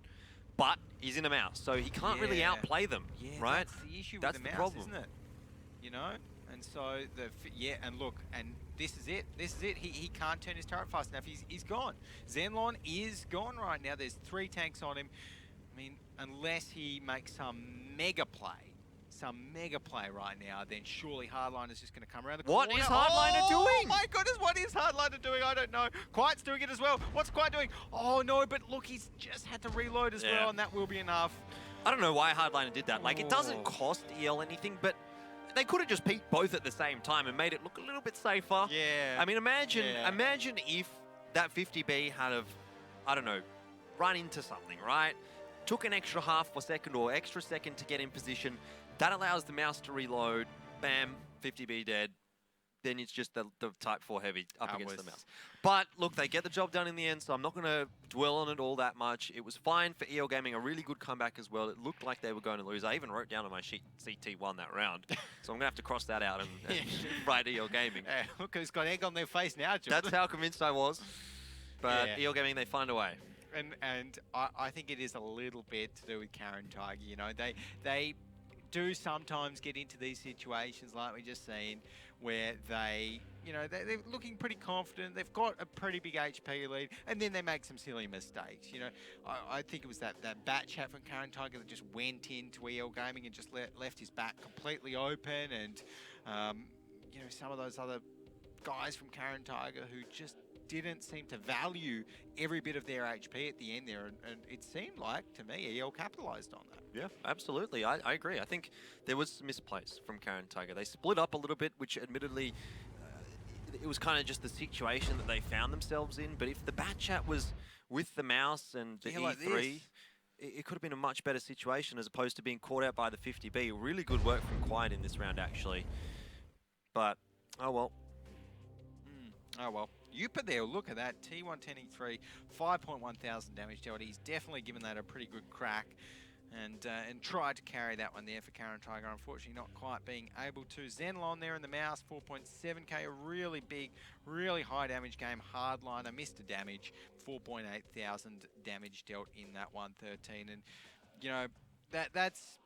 but he's in a mouse, so he can't really outplay them, right? That's the issue That's with the mouse, problem. isn't it? You know? And so, and look, and this is it. He can't turn his turret fast enough. He's gone. Zenlon is gone right now. There's 3 tanks on him. I mean, unless he makes some mega play right now, then surely Hardliner's just going to come around the corner. What is Hardliner doing? Oh my goodness, what is Hardliner doing? I don't know. Quiet's doing it as well. What's Quiet doing? Oh no, but look, he's just had to reload as well, and that will be enough. I don't know why Hardliner did that. Like, it doesn't cost EL anything, but they could have just peaked both at the same time and made it look a little bit safer. Yeah. I mean, imagine if that 50B had have, I don't know, run into something, right? Took an extra half a second or extra second to get in position. That allows the mouse to reload. Bam, 50B dead. Then it's just the Type 4 heavy up against the mouse. But look, they get the job done in the end, so I'm not going to dwell on it all that much. It was fine for EL Gaming, a really good comeback as well. It looked like they were going to lose. I even wrote down on my sheet CT won that round. So I'm going to have to cross that out and write EL Gaming. Look who's got egg on their face now, Jordan. That's how convinced I was. But EL Gaming, they find a way. And I think it is a little bit to do with Caren Tiger. You know, they do sometimes get into these situations like we just seen, where they're looking pretty confident. They've got a pretty big HP lead, and then they make some silly mistakes. You know, I think it was that bat chat from Caren Tiger that just went into EL Gaming and just left his back completely open, and you know, some of those other guys from Caren Tiger who just didn't seem to value every bit of their HP at the end there, and it seemed like, to me, EL capitalized on that. Yeah, absolutely. I agree. I think there was some misplays from Caren Tiger. They split up a little bit, which admittedly, it was kind of just the situation that they found themselves in, but if the bat chat was with the mouse and the E3, like it could have been a much better situation as opposed to being caught out by the 50B. Really good work from Quiet in this round, actually. But, oh well. Oh well. Yupa there, look at that, T110E3, 5.1 thousand damage dealt. He's definitely given that a pretty good crack, and tried to carry that one there for Caren Tiger. Unfortunately, not quite being able to. Zenlon there in the mouse, 4.7k, a really big, really high damage game. Hardliner, missed a damage, 4.8 thousand damage dealt in that 113, and you know, that's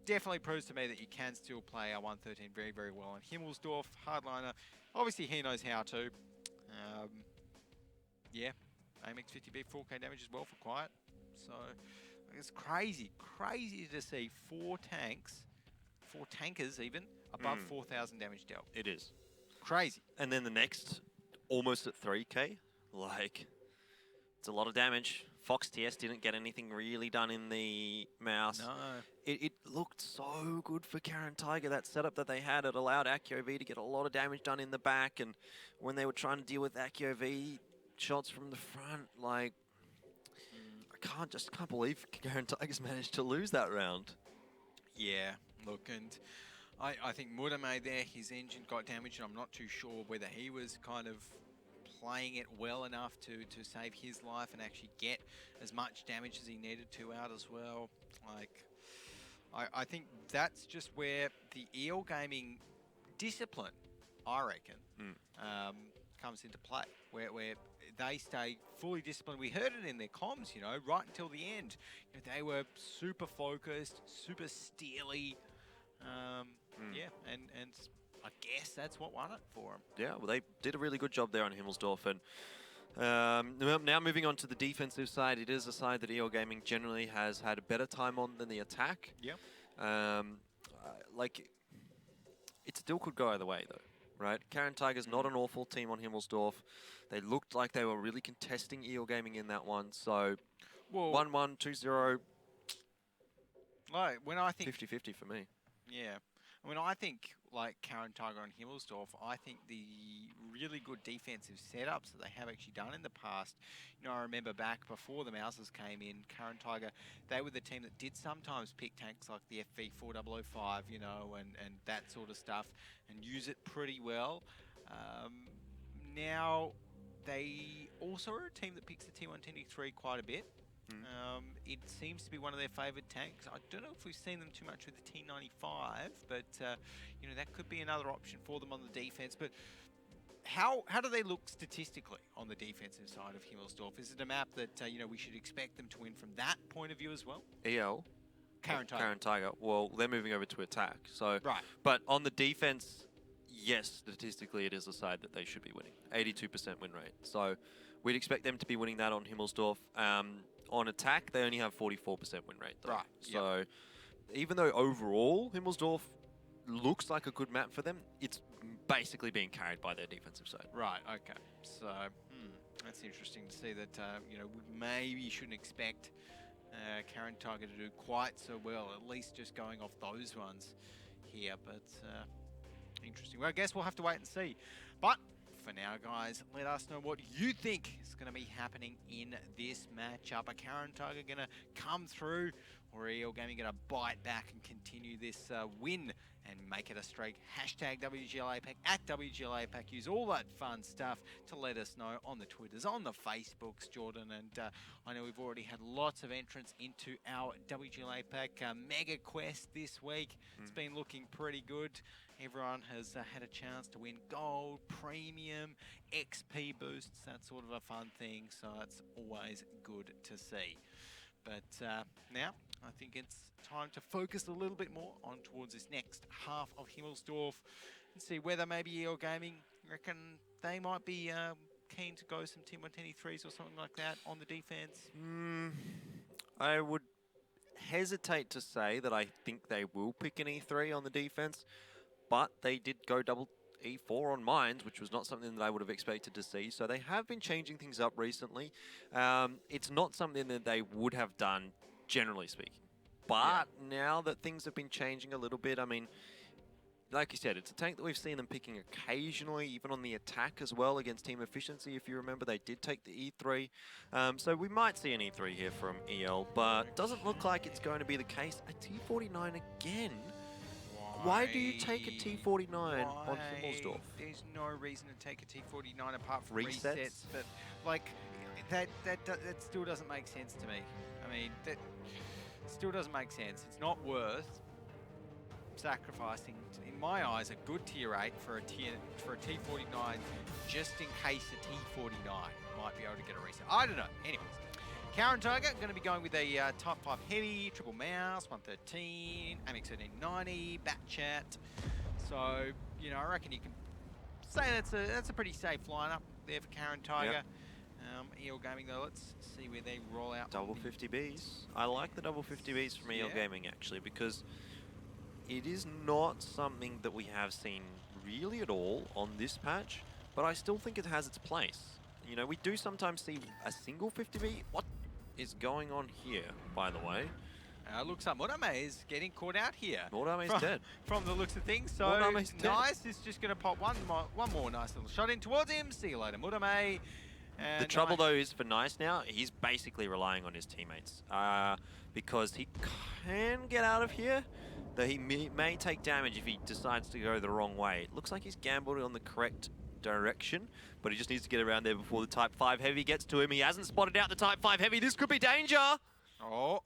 definitely proves to me that you can still play a 113 very, very well. And Himmelsdorf, Hardliner, obviously he knows how to. Yeah, AMX 50B 4k damage as well for Quiet. So it's crazy to see 4 tankers even, above 4,000 damage dealt. It is. Crazy. And then the next, almost at 3k. Like, it's a lot of damage. Fox TS didn't get anything really done in the mouse. No. It looked so good for Caren Tiger. That setup that they had, it allowed Accio V to get a lot of damage done in the back. And when they were trying to deal with Accio V shots from the front, like, I just can't believe Caren Tiger's managed to lose that round. Yeah, look, and I think Mudame there, his engine got damaged, and I'm not too sure whether he was kind of playing it well enough to save his life and actually get as much damage as he needed to out as well. Like, I think that's just where the EL Gaming discipline, I reckon, comes into play, where they stay fully disciplined. We heard it in their comms, you know, right until the end. You know, they were super focused, super steely. Yeah, and I guess that's what won it for them. Yeah, well, they did a really good job there on Himmelsdorf. And now moving on to the defensive side, it is a side that EL Gaming generally has had a better time on than the attack. Yeah. Like, it still could go either way, though, right? Caren Tiger's not an awful team on Himmelsdorf. They looked like they were really contesting EL Gaming in that one. So, 1-1, 2-0, like, when I think 50-50 for me. Yeah. I mean, I think, like, Caren Tiger and Himmelsdorf, I think the really good defensive setups that they have actually done in the past, you know, I remember back before the Mousers came in, Caren Tiger, they were the team that did sometimes pick tanks like the FV4005, you know, and that sort of stuff, and use it pretty well. Now, they also are a team that picks the T123 quite a bit. It seems to be one of their favoured tanks. I don't know if we've seen them too much with the T95, but you know, that could be another option for them on the defence. But how do they look statistically on the defensive side of Himmelsdorf? Is it a map that you know, we should expect them to win from that point of view as well? EL? Caren Tiger. Caren Tiger. Well, they're moving over to attack. So, right. But on the defense, yes, statistically it is a side that they should be winning. 82% win rate. So we'd expect them to be winning that on Himmelsdorf. On attack, they only have 44% win rate, though. Right. So even though overall Himmelsdorf looks like a good map for them, it's basically being carried by their defensive side. Right. Okay. So that's interesting to see that you know, we maybe shouldn't expect Caren Tiger to do quite so well. At least just going off those ones here, but interesting. Well, I guess we'll have to wait and see. But for now, guys, let us know what you think is going to be happening in this matchup. Are Caren Tiger going to come through, or are EL Gaming going to bite back and continue this win and make it a streak? Hashtag WGL APAC, at WGL APAC. Use all that fun stuff to let us know on the Twitters, on the Facebooks, Jordan. And I know we've already had lots of entrants into our WGL APAC Mega Quest this week. It's been looking pretty good. Everyone has had a chance to win gold, premium, XP boosts, that sort of a fun thing. So it's always good to see. But now I think it's time to focus a little bit more on towards this next half of Himmelsdorf and see whether maybe EL Gaming reckon they might be keen to go some T123s or something like that on the defense. I would hesitate to say that I think they will pick an E3 on the defense, but they did go double E4 on mines, which was not something that I would have expected to see. So they have been changing things up recently. It's not something that they would have done, generally speaking. But now that things have been changing a little bit, I mean, like you said, it's a tank that we've seen them picking occasionally, even on the attack as well against team efficiency. If you remember, they did take the E3. So we might see an E3 here from EL, but doesn't look like it's going to be the case. A T49 again? Why do you take a T49 on Himmelsdorf? There's no reason to take a T49 apart from Resets? resets, but like that still doesn't make sense to me. I mean, that still doesn't make sense. It's not worth sacrificing, in my eyes, a good tier 8 for a T49 just in case a T49 might be able to get a reset. I don't know. Anyways. Caren Tiger going to be going with a Type 5 Heavy, Triple Mouse, 113, Amex 1390, Bat Chat. So, you know, I reckon you can say that's a pretty safe lineup there for Caren Tiger. EL Gaming, though, let's see where they roll out. Double 50Bs. I like the double 50Bs from EL Gaming, actually, because it is not something that we have seen really at all on this patch, but I still think it has its place. You know, we do sometimes see a single 50B. What is going on here, by the way? Looks like Murame is getting caught out here. Murame's dead. From the looks of things. So Murame's dead. Nice is just going to pop one more nice little shot in towards him. See you later, Murame. The trouble, though, is for Nice now, he's basically relying on his teammates. Because he can get out of here, though he may take damage if he decides to go the wrong way. It looks like he's gambled on the correct direction, but he just needs to get around there before the Type 5 Heavy gets to him. He hasn't spotted out the Type 5 Heavy. This could be danger. Oh,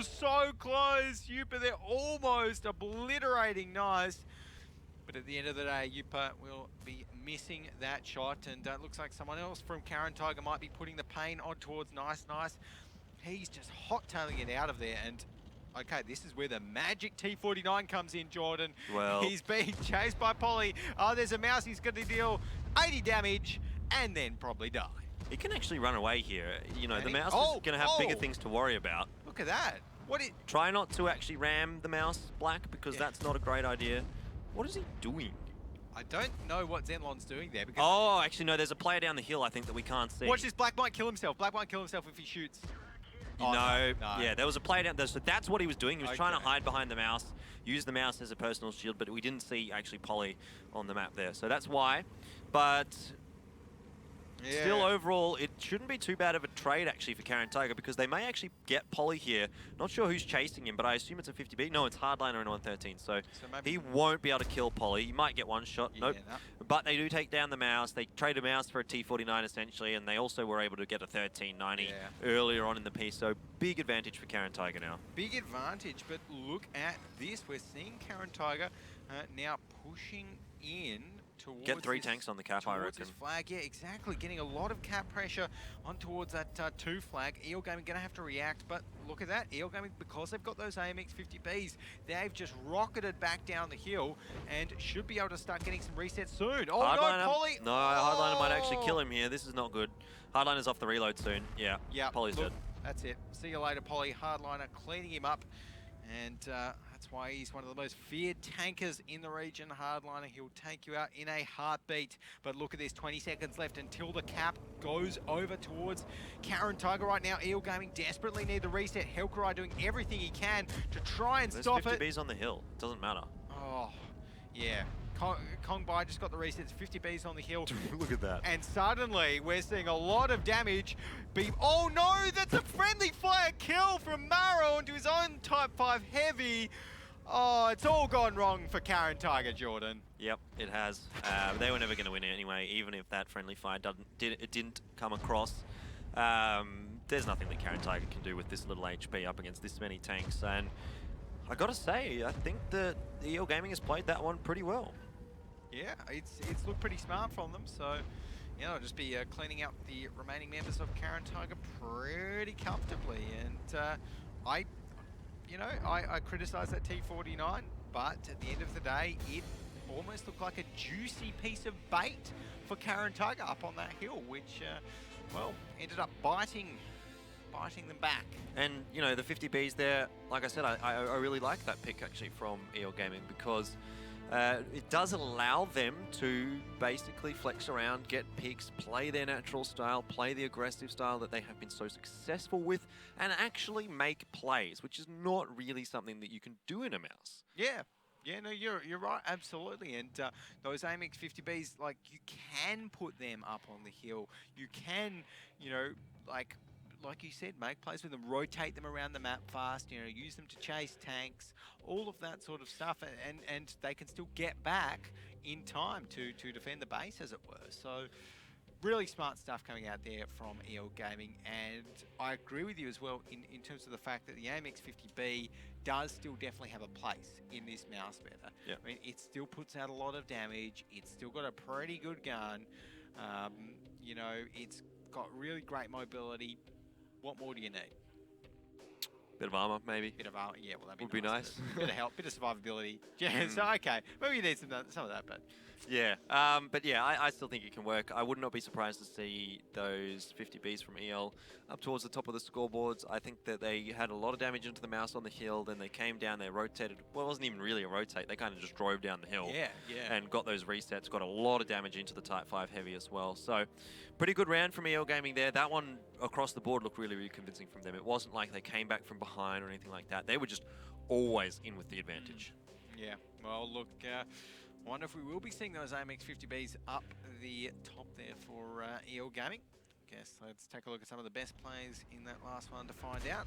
so close. Yupa, they're almost obliterating Nice. But at the end of the day, Yupa will be missing that shot, and it looks like someone else from Caren Tiger might be putting the pain on towards Nice. He's just hot-tailing it out of there, and okay, this is where the magic T49 comes in, Jordan. Well, he's being chased by Polly. Oh, there's a mouse. He's going to deal 80 damage and then probably die. He can actually run away here. You know, And the he- mouse oh, is going to have bigger oh. things to worry about. Look at that. Try not to actually ram the mouse, Black, because that's not a great idea. What is he doing? I don't know what Zenlon's doing there. Because Oh, actually, no, there's a player down the hill, I think, that we can't see. watch this. Black might kill himself. Black might kill himself if he shoots. Oh, no, no. yeah, there was a player down there, so that's what he was doing. He was trying to Okay. hide behind the mouse, use the mouse as a personal shield, but we didn't see actually Polly on the map there, so that's why. But still, overall, it shouldn't be too bad of a trade actually for Caren Tiger, because they may actually get Polly here. Not sure who's chasing him, but I assume it's a 50B. No, it's Hardliner in 113, so maybe he won't be able to kill Polly. He might get one shot. Nope. no. But they do take down the mouse. They trade a mouse for a T49 essentially, and they also were able to get a 1390 earlier on in the piece. So big advantage for Caren Tiger now. Big advantage, but look at this. We're seeing Caren Tiger now pushing in towards Get 3 this- tanks on the cap, I towards reckon. this flag. Yeah, exactly. Getting a lot of cap pressure on towards that 2 flag. EL Gaming going to have to react, but look at that. EL Gaming, because they've got those AMX 50Bs, they've just rocketed back down the hill and should be able to start getting some resets soon. Oh, Hardliner, no, Polly! No, Hardliner might actually kill him here. This is not good. Hardliner's off the reload soon. Yeah, Polly's look, dead. That's it. See you later, Polly. Hardliner cleaning him up. And that's why he's one of the most feared tankers in the region. Hardliner, he'll take you out in a heartbeat. But look at this, 20 seconds left until the cap goes over towards Caren Tiger right now. EL Gaming desperately need the reset. Hellcry doing everything he can to try and There's stop 50 it. Bs on the hill. It doesn't matter. Oh, yeah. Kong Bai just got the resets, 50 Bs on the hill. Look at that. And suddenly, we're seeing a lot of damage. Oh no, that's a friendly fire kill from Maro onto his own Type 5 Heavy. Oh, it's all gone wrong for Caren Tiger, Jordan. Yep, it has. They were never going to win it anyway, even if that friendly fire didn't come across. There's nothing that Caren Tiger can do with this little HP up against this many tanks. And I got to say, I think that EL Gaming has played that one pretty well. Yeah, it's looked pretty smart from them. So, yeah, I'll just be cleaning out the remaining members of Caren Tiger pretty comfortably. And I criticise that T49, but at the end of the day, it almost looked like a juicy piece of bait for Caren Tiger up on that hill, which, well, ended up biting them back. And, you know, the 50 Bs there, like I said, I really like that pick actually from EL Gaming, because it does allow them to basically flex around, get picks, play their natural style, play the aggressive style that they have been so successful with, and actually make plays, which is not really something that you can do in a mouse. Yeah. Yeah, no, you're right, absolutely. And those AMX 50Bs, like, you can put them up on the hill. You can, you know, like you said, make plays with them, rotate them around the map fast, you know, use them to chase tanks, all of that sort of stuff, and they can still get back in time to defend the base, as it were. So, really smart stuff coming out there from EL Gaming, and I agree with you as well in terms of the fact that the AMX 50B does still definitely have a place in this mouse meta. Yeah. I mean, it still puts out a lot of damage, it's still got a pretty good gun, you know, it's got really great mobility. What more do you need? Bit of armor, maybe. Bit of armor, yeah, well, that'd Would be nice. Bit of help, bit of survivability. Yeah, so okay, maybe you need some of that, but Yeah, but yeah, I still think it can work. I would not be surprised to see those 50 Bs from EL up towards the top of the scoreboards. I think that they had a lot of damage into the mouse on the hill, then they came down, they rotated. Well, it wasn't even really a rotate, they kind of just drove down the hill. Yeah. And got those resets, got a lot of damage into the Type 5 Heavy as well. So, pretty good round from EL Gaming there. That one across the board looked really, really convincing from them. It wasn't like they came back from behind or anything like that. They were just always in with the advantage. Yeah, well, look, wonder if we will be seeing those AMX 50Bs up the top there for EL Gaming. Guess let's take a look at some of the best plays in that last one to find out.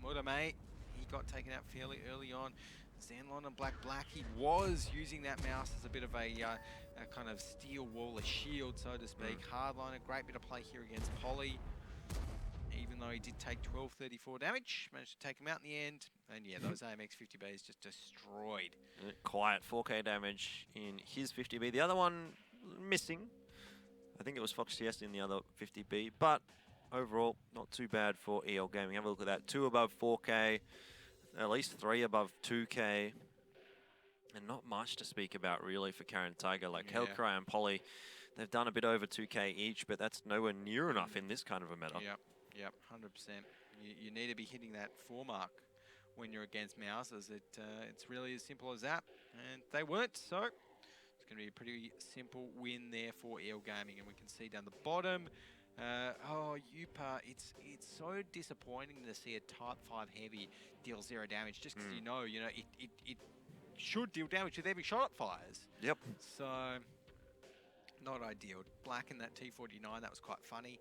Mudame, he got taken out fairly early on. Zenlon and Black, he was using that mouse as a bit of a kind of steel wall, a shield, so to speak. Hardliner, great bit of play here against Polly. Even though he did take 1234 damage, managed to take him out in the end. And yeah, those AMX 50Bs just destroyed. Quiet 4k damage in his 50B. The other one missing. I think it was Fox CS in the other 50B, but overall, not too bad for EL Gaming. Have a look at that. 2 above 4k, at least 3 above 2k. And not much to speak about really for Caren Tiger. Like Hellcry and Polly, they've done a bit over 2k each, but that's nowhere near enough in this kind of a meta. Yep, 100%. You need to be hitting that 4 mark when you're against Mousers. It's really as simple as that. And they weren't, so it's going to be a pretty simple win there for EL Gaming. And we can see down the bottom, Yupa, it's so disappointing to see a Type 5 heavy deal 0 damage, just because you know it should deal damage with every shot it fires. Yep. So, not ideal. Black in that T49, that was quite funny.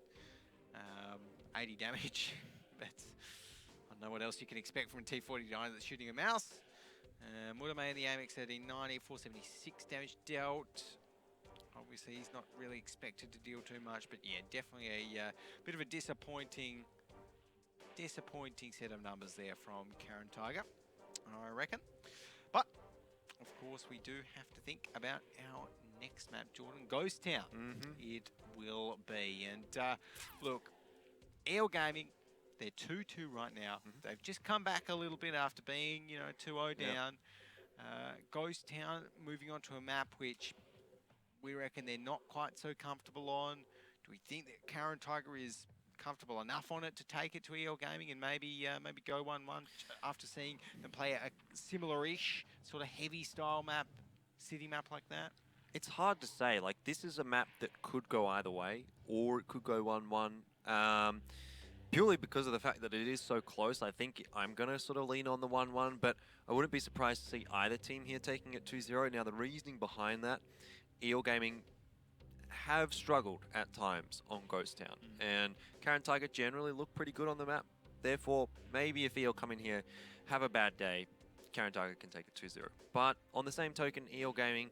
80 damage. That's, I don't know what else you can expect from a T49 that's shooting a mouse. Mudame in the AMX 1390, 476 damage dealt. Obviously, he's not really expected to deal too much, but yeah, definitely a bit of a disappointing set of numbers there from Caren Tiger, I reckon. But of course, we do have to think about our next map, Jordan. Ghost Town. It will be, and look, EL Gaming, they're 2-2 right now. They've just come back a little bit after being, 2-0 down. Ghost Town moving on to a map which we reckon they're not quite so comfortable on. Do we think that Caren Tiger is comfortable enough on it to take it to EL Gaming and maybe go 1-1 after seeing them play a similar-ish sort of heavy style map, city map like that? It's hard to say. Like, this is a map that could go either way, or it could go 1-1. Purely because of the fact that it is so close, I think I'm going to sort of lean on the 1-1, but I wouldn't be surprised to see either team here taking it 2-0. Now, the reasoning behind that, EL Gaming have struggled at times on Ghost Town, and Caren Tiger generally look pretty good on the map. Therefore, maybe if EL come in here, have a bad day, Caren Tiger can take it 2-0. But on the same token, EL Gaming,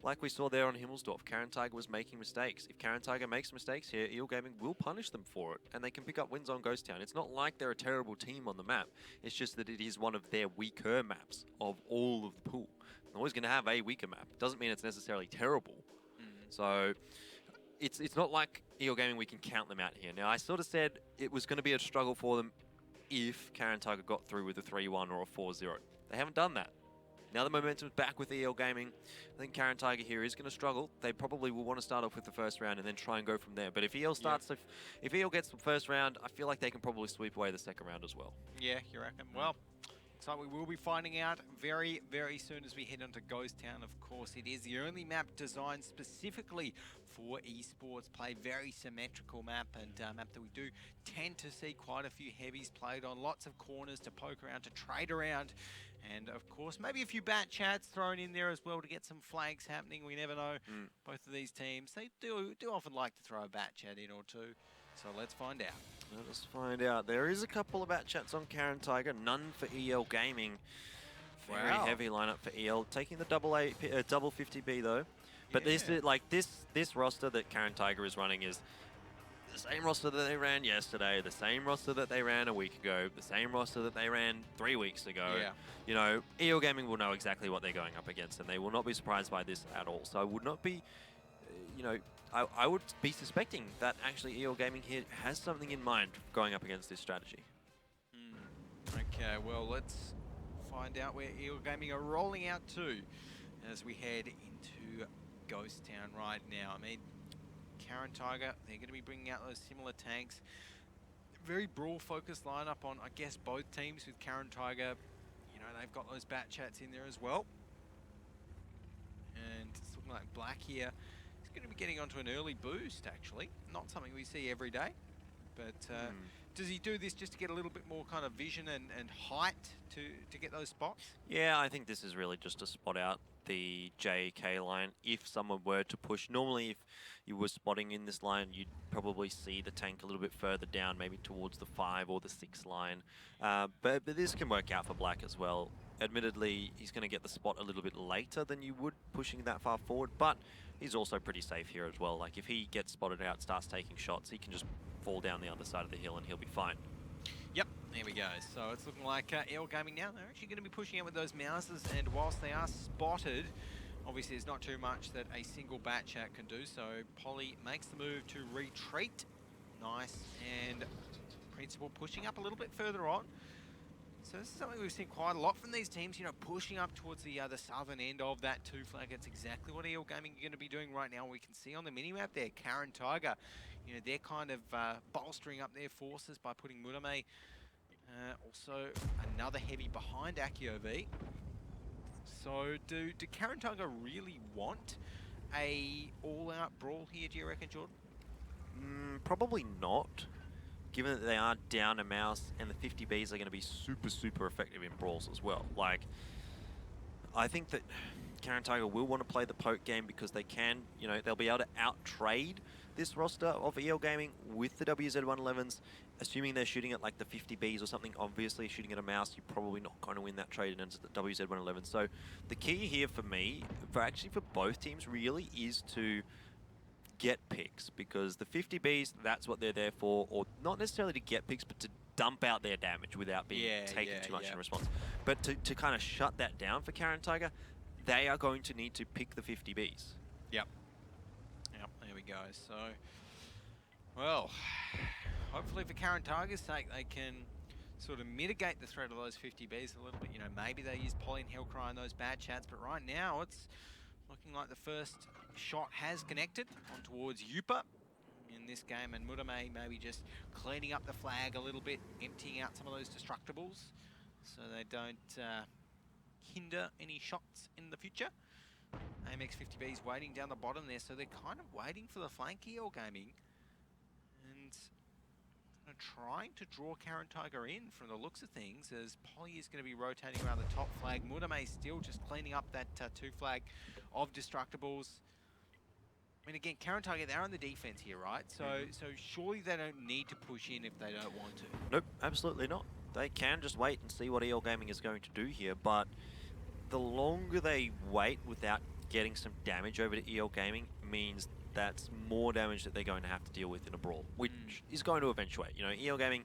like we saw there on Himmelsdorf, Caren Tiger was making mistakes. If Caren Tiger makes mistakes here, EL Gaming will punish them for it, and they can pick up wins on Ghost Town. It's not like they're a terrible team on the map. It's just that it is one of their weaker maps of all of the pool. They're always going to have a weaker map. Doesn't mean it's necessarily terrible. So it's not like EL Gaming we can count them out here. Now, I sort of said it was going to be a struggle for them if Caren Tiger got through with a 3-1 or a 4-0. They haven't done that. Now the momentum's back with EL Gaming. I think Caren Tiger here is going to struggle. They probably will want to start off with the first round and then try and go from there. But if EL starts, if EL gets the first round, I feel like they can probably sweep away the second round as well. Yeah, you reckon? Well, so we will be finding out very, very soon as we head onto Ghost Town. Of course, it is the only map designed specifically for esports play. Very symmetrical map, and map that we do tend to see quite a few heavies played on. Lots of corners to poke around, to trade around. And of course, maybe a few bat chats thrown in there as well to get some flanks happening. We never know. Both of these teams, they do often like to throw a bat chat in or two. So let's find out. Let us find out. There is a couple of bat chats on Caren Tiger, none for EL Gaming. Very heavy lineup for EL, taking the double 50B though. But this is like this roster that Caren Tiger is running is the same roster that they ran yesterday, the same roster that they ran a week ago, the same roster that they ran 3 weeks ago. You know, EL Gaming will know exactly what they're going up against, and they will not be surprised by this at all. So I would not be, I would be suspecting that actually EL Gaming here has something in mind going up against this strategy. Okay, well, let's find out where EL Gaming are rolling out to as we head into Ghost Town right now. I mean, Caren Tiger, they're going to be bringing out those similar tanks. Very brawl-focused lineup on, I guess, both teams with Caren Tiger. You know, they've got those bat chats in there as well. And it's looking like Black here. He's going to be getting onto an early boost, actually. Not something we see every day. But does he do this just to get a little bit more kind of vision and height to get those spots? Yeah, I think this is really just to spot out the JK line. If someone were to push, normally if you were spotting in this line, you'd probably see the tank a little bit further down, maybe towards the 5 or the 6 line. But this can work out for Black as well. Admittedly, he's going to get the spot a little bit later than you would pushing that far forward, but he's also pretty safe here as well. Like, if he gets spotted out, starts taking shots, he can just fall down the other side of the hill and he'll be fine. Yep, there we go. So it's looking like Wargaming now. They're actually going to be pushing out with those Mouses, and whilst they are spotted, obviously there's not too much that a single bat chat can do. So Polly makes the move to retreat. Nice, and Principal pushing up a little bit further on. So this is something we've seen quite a lot from these teams, you know, pushing up towards the southern end of that 2 flag. It's exactly what Wargaming are going to be doing right now. We can see on the minimap there, Caren Tiger, you know, they're kind of bolstering up their forces by putting Murame. Also, another heavy behind AkioV. So do Caren Tiger really want a all-out brawl here, do you reckon, Jordan? Probably not. Given that they are down a mouse and the 50Bs are going to be super, super effective in brawls as well. Like, I think that Caren Tiger will want to play the poke game because they can, you know, they'll be able to out-trade this roster of Wargaming with the WZ111s, assuming they're shooting at like the 50Bs or something. Obviously, shooting at a mouse, you're probably not going to win that trade against the WZ111. So the key here for me, for both teams, really is to get picks, because the 50Bs, that's what they're there for, or not necessarily to get picks, but to dump out their damage without being taken too much in response. But to kind of shut that down for Caren Tiger, they are going to need to pick the 50Bs. Yep. Yep, there we go. So, well, hopefully for Caren Tiger's sake, they can sort of mitigate the threat of those 50Bs a little bit. You know, maybe they use Polly and Hellcry and those bad chats, but right now it's looking like the first shot has connected on towards Yupa in this game, and Murame maybe just cleaning up the flag a little bit, emptying out some of those destructibles so they don't hinder any shots in the future. AMX 50B's waiting down the bottom there, so they're kind of waiting for the flank Wargaming and trying to draw Caren Tiger in from the looks of things, as Polly is going to be rotating around the top flag. Murame still just cleaning up that 2 flag of destructibles. I mean, again, Caren Tiger, they're on the defense here, right? So surely they don't need to push in if they don't want to. Nope, absolutely not. They can just wait and see what Wargaming is going to do here, but the longer they wait without getting some damage over to Wargaming means that's more damage that they're going to have to deal with in a brawl, which is going to eventuate. You know, Wargaming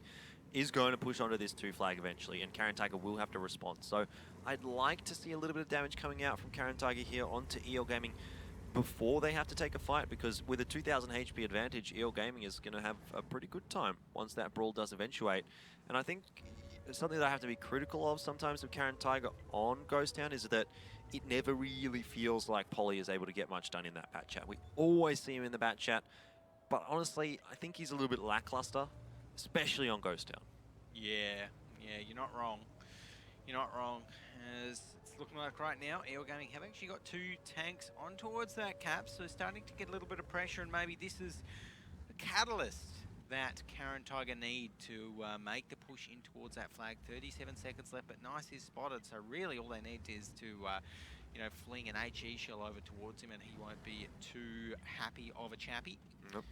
is going to push onto this 2 flag eventually, and Caren Tiger will have to respond. So I'd like to see a little bit of damage coming out from Caren Tiger here onto Wargaming before they have to take a fight, because with a 2000 HP advantage, Wargaming is going to have a pretty good time once that brawl does eventuate. And I think something that I have to be critical of sometimes with Caren Tiger on Ghost Town is that it never really feels like Polly is able to get much done in that bat chat. We always see him in the bat chat, but honestly, I think he's a little bit lackluster, especially on Ghost Town. Yeah, you're not wrong. You're not wrong. As it's looking like right now, Wargaming have actually got 2 tanks on towards that cap, so starting to get a little bit of pressure, and maybe this is a catalyst that Caren Tiger need to make the push in towards that flag. 37 seconds left, but Nice is spotted, so really all they need is to you know, fling an HE shell over towards him, and he won't be too happy of a chappy. Nope.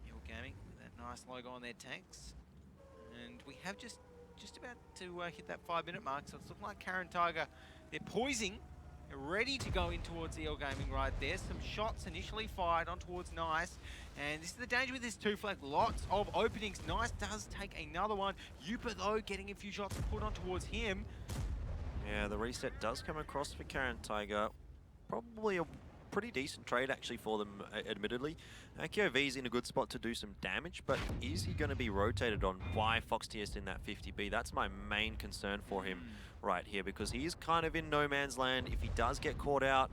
Wargaming with that nice logo on their tanks, and we have just about to hit that 5-minute mark, so it's looking like Caren Tiger, they're poising, they're ready to go in towards Wargaming right there. Some shots initially fired on towards Nice, and this is the danger with this 2 flag. Lots of openings. Nice does take another one. Yupa, though, getting a few shots put on towards him. Yeah, the reset does come across for Caren Tiger. Probably a pretty decent trade actually for them, admittedly. AkioV's in a good spot to do some damage, but is he going to be rotated on by FoxTS in that 50B? That's my main concern for him right here, because he is kind of in no man's land. If he does get caught out,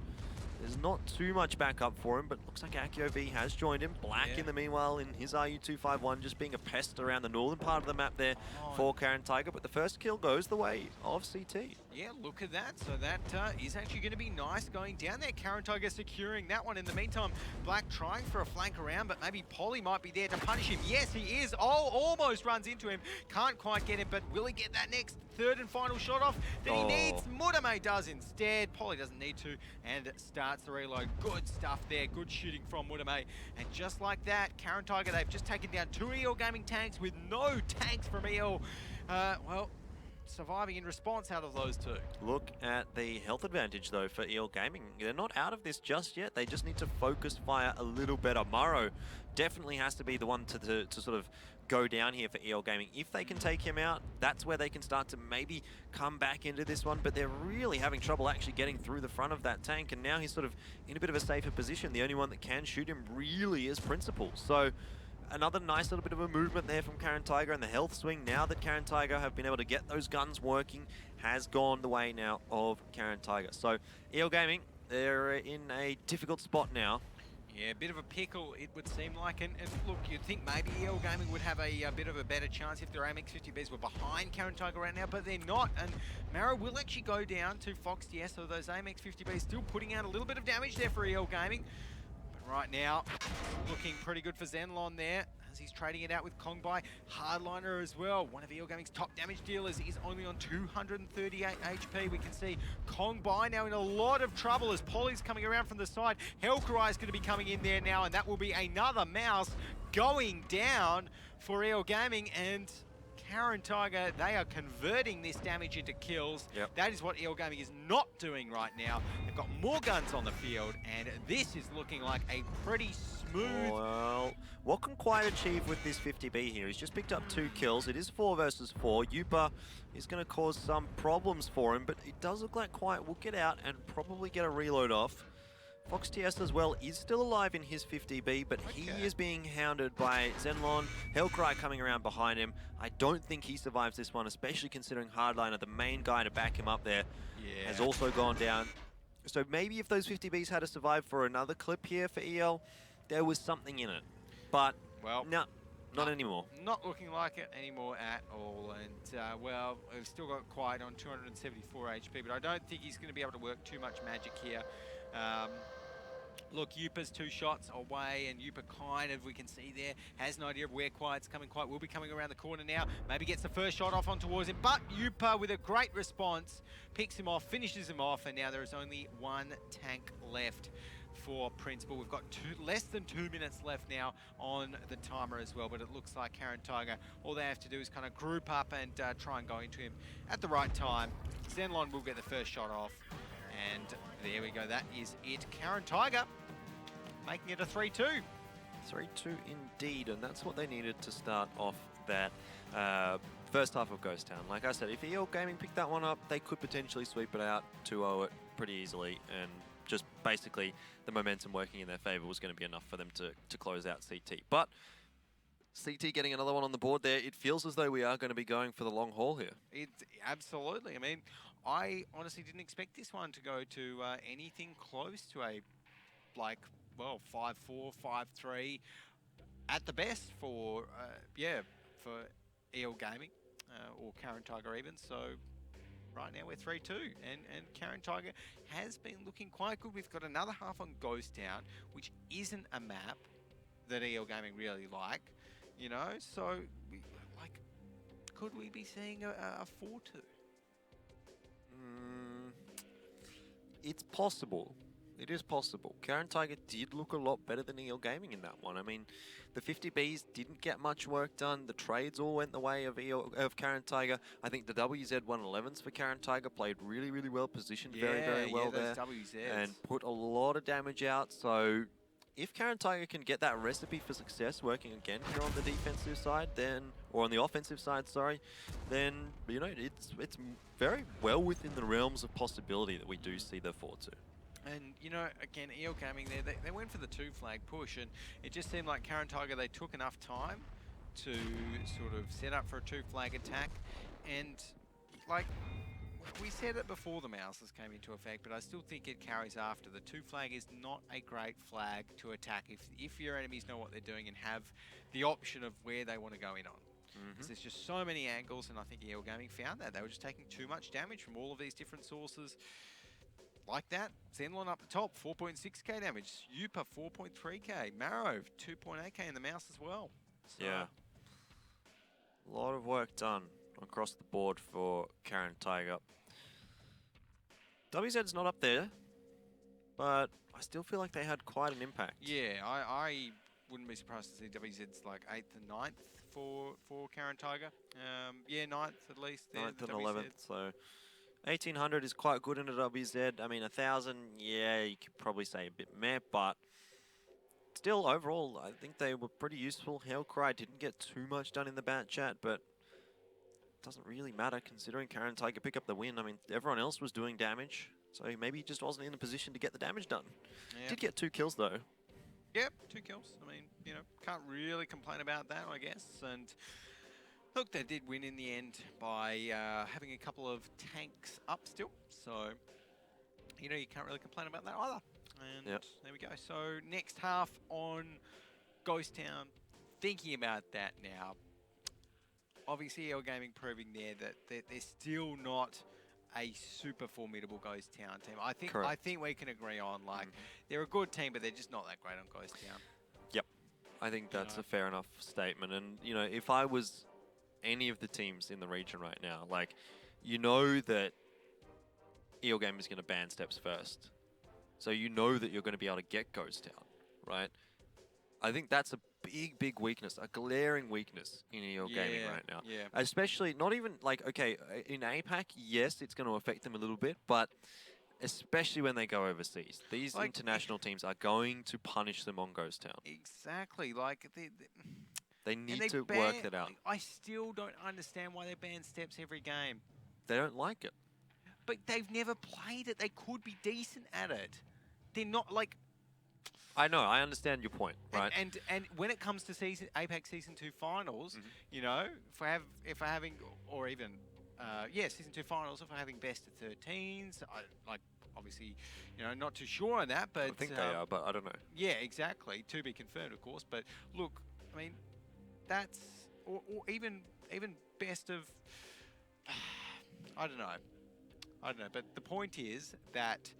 there's not too much backup for him, but looks like AkioV has joined him. Black in the meanwhile in his RU-251, just being a pest around the northern part of the map there for Caren Tiger, but the first kill goes the way of CT. Yeah, look at that. So that is actually going to be Nice going down there. Caren Tiger securing that one. In the meantime, Black trying for a flank around, but maybe Polly might be there to punish him. Yes, he is. Oh, almost runs into him. Can't quite get him, but will he get that next 3rd and final shot off that he needs? Murame does instead. Polly doesn't need to, and starts the reload. Good stuff there. Good shooting from Murame. And just like that, Caren Tiger, they've just taken down 2 Wargaming tanks with no tanks from EL. Well, surviving in response out of those two. Look at the health advantage, though, for EL Gaming. They're not out of this just yet. They just need to focus fire a little better. Maro definitely has to be the one to sort of go down here for EL Gaming. If they can take him out, that's where they can start to maybe come back into this one, but they're really having trouble actually getting through the front of that tank, and now he's sort of in a bit of a safer position. The only one that can shoot him really is Principal. So another nice little bit of a movement there from Caren Tiger, and the health swing, now that Caren Tiger have been able to get those guns working, has gone the way now of Caren Tiger. So EL Gaming, they're in a difficult spot now. Yeah, a bit of a pickle, it would seem like. And look, you'd think maybe EL Gaming would have a bit of a better chance if their AMX 50Bs were behind Caren Tiger right now, but they're not. And Maro will actually go down to Fox DS, so those AMX 50Bs still putting out a little bit of damage there for EL Gaming. But right now, looking pretty good for Zenlon there, as he's trading it out with Kongbai. Hardliner as well, one of EL Gaming's top damage dealers, is only on 238 HP. We can see Kongbai now in a lot of trouble as Polly's coming around from the side. Hellcry is going to be coming in there now, and that will be another mouse going down for EL Gaming. And Caren Tiger, they are converting this damage into kills. Yep. That is what EL Gaming is not doing right now. They've got more guns on the field, and this is looking like a pretty smooth... Well, what can Quiet achieve with this 50B here? He's just picked up 2 kills. It is 4 versus 4. Yupa is going to cause some problems for him, but it does look like Quiet will get out and probably get a reload off. Fox TS as well is still alive in his 50B, but he is being hounded by Zenlon. Hellcry coming around behind him. I don't think he survives this one, especially considering Hardliner, the main guy to back him up there, has also gone down. So maybe if those 50Bs had to survive for another clip here for EL, there was something in it. But, well, no, not anymore. Not looking like it anymore at all. And, well, we've still got Quiet on 274 HP, but I don't think he's going to be able to work too much magic here. Look, Yupa's 2 shots away, and Yupa kind of, we can see there, has an idea of where Quiet's coming. Quiet will be coming around the corner now. Maybe gets the first shot off on towards him, but Yupa with a great response picks him off, finishes him off, and now there is only 1 tank left for Principal. We've got less than 2 minutes left now on the timer as well, but it looks like Caren Tiger, all they have to do is kind of group up and try and go into him at the right time. Zenlon will get the first shot off, and there we go. That is it. Caren Tiger making it a 3-2. 3-2 indeed, and that's what they needed to start off that first half of Ghost Town. Like I said, if EL Gaming picked that one up, they could potentially sweep it out, 2-0 it pretty easily, and just basically the momentum working in their favor was going to be enough for them to close out CT. But CT getting another one on the board there, it feels as though we are going to be going for the long haul here. It's absolutely. I mean, I honestly didn't expect this one to go to anything close to a, like, well, 5-4, 5-3 at the best for, for EL Gaming or Caren Tiger even. So right now we're 3-2, and Caren Tiger has been looking quite good. We've got another half on Ghost Town, which isn't a map that EL Gaming really like, you know. So, could we be seeing a 4-2? It's possible. It is possible. Caren Tiger did look a lot better than EL Gaming in that one. I mean, the 50Bs didn't get much work done. The trades all went the way of Caren Tiger. I think the WZ-111s for Caren Tiger played really, really well, positioned very well there. And put a lot of damage out. So if Caren Tiger can get that recipe for success working again here on the defensive side, then, or on the offensive side, sorry, then, you know, it's very well within the realms of possibility that we do see the 4-2. And, you know, again, EL Gaming there, they went for the 2-flag push, and it just seemed like Caren Tiger, they took enough time to sort of set up for a 2-flag attack. And, like, we said it before the mouses came into effect, but I still think it carries after. The 2-flag is not a great flag to attack if your enemies know what they're doing and have the option of where they want to go in on. Because there's just so many angles, and I think EL Gaming found that. They were just taking too much damage from all of these different sources. Like that, Zenlon up the top, 4.6k damage. Yupa, 4.3k. Maro, 2.8k in the mouse as well. So yeah. A lot of work done across the board for Caren Tiger. WZ's not up there, but I still feel like they had quite an impact. Yeah, I wouldn't be surprised to see WZ's like 8th and 9th for Caren Tiger. Yeah, 9th at least. There, 9th the and WZ. 11th, so 1800 is quite good in a WZ. I mean, 1000, yeah, you could probably say a bit meh, but still, overall, I think they were pretty useful. Hellcry didn't get too much done in the bat chat, but it doesn't really matter considering Caren Tiger pick up the win. I mean, everyone else was doing damage, so maybe he just wasn't in a position to get the damage done. Yeah. Did get 2 kills, though. Yep, 2 kills. I mean, you know, can't really complain about that, I guess. And look, they did win in the end by having a couple of tanks up still. So, you know, you can't really complain about that either. And there we go. So next half on Ghost Town, thinking about that now. Obviously, Wargaming proving there that they're still not a super formidable Ghost Town team. I think we can agree on, like, they're a good team, but they're just not that great on Ghost Town. Yep, I think that's a fair enough statement. And, you know, if I was any of the teams in the region right now, like, you know that Wargaming is going to ban steps first. So you know that you're going to be able to get Ghost Town, right? I think that's a big weakness, a glaring weakness in Wargaming right now. Yeah. Especially, not even like, okay, in APAC, yes, it's going to affect them a little bit, but especially when they go overseas. These Like, international teams are going to punish them on Ghost Town. Exactly. Like, They and need they to ban, work that out. like, I still don't understand why they ban steps every game. They don't like it. But they've never played it. They could be decent at it. They're not like... I know, I understand your point, right? And when it comes to APAC Season 2 finals, you know, if we're having, or even, Season 2 finals, if we're having best of 13s, like, obviously, you know, not too sure on that, but... I think they are, but I don't know. Yeah, exactly. To be confirmed, of course. But look, I mean, that's... Or even best of... I don't know. But the point is that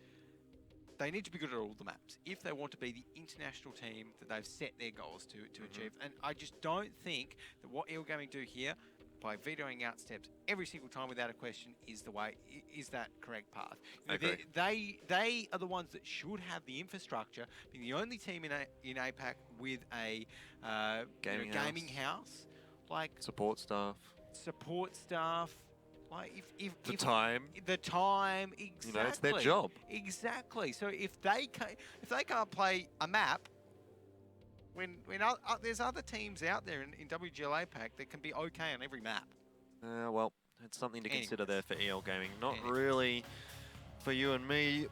they need to be good at all the maps if they want to be the international team that they've set their goals to achieve. And I just don't think that what Wargaming do here, by vetoing out steps every single time without a question, is that correct path. You know, they are the ones that should have the infrastructure, being the only team in APAC with a gaming house, like Support staff. Like The time, exactly. You know, it's their job. Exactly. So if they can't play a map, when there's other teams out there in WGL APAC that can be okay on every map. Well, it's something to consider there for Gaming. Not really for you and me,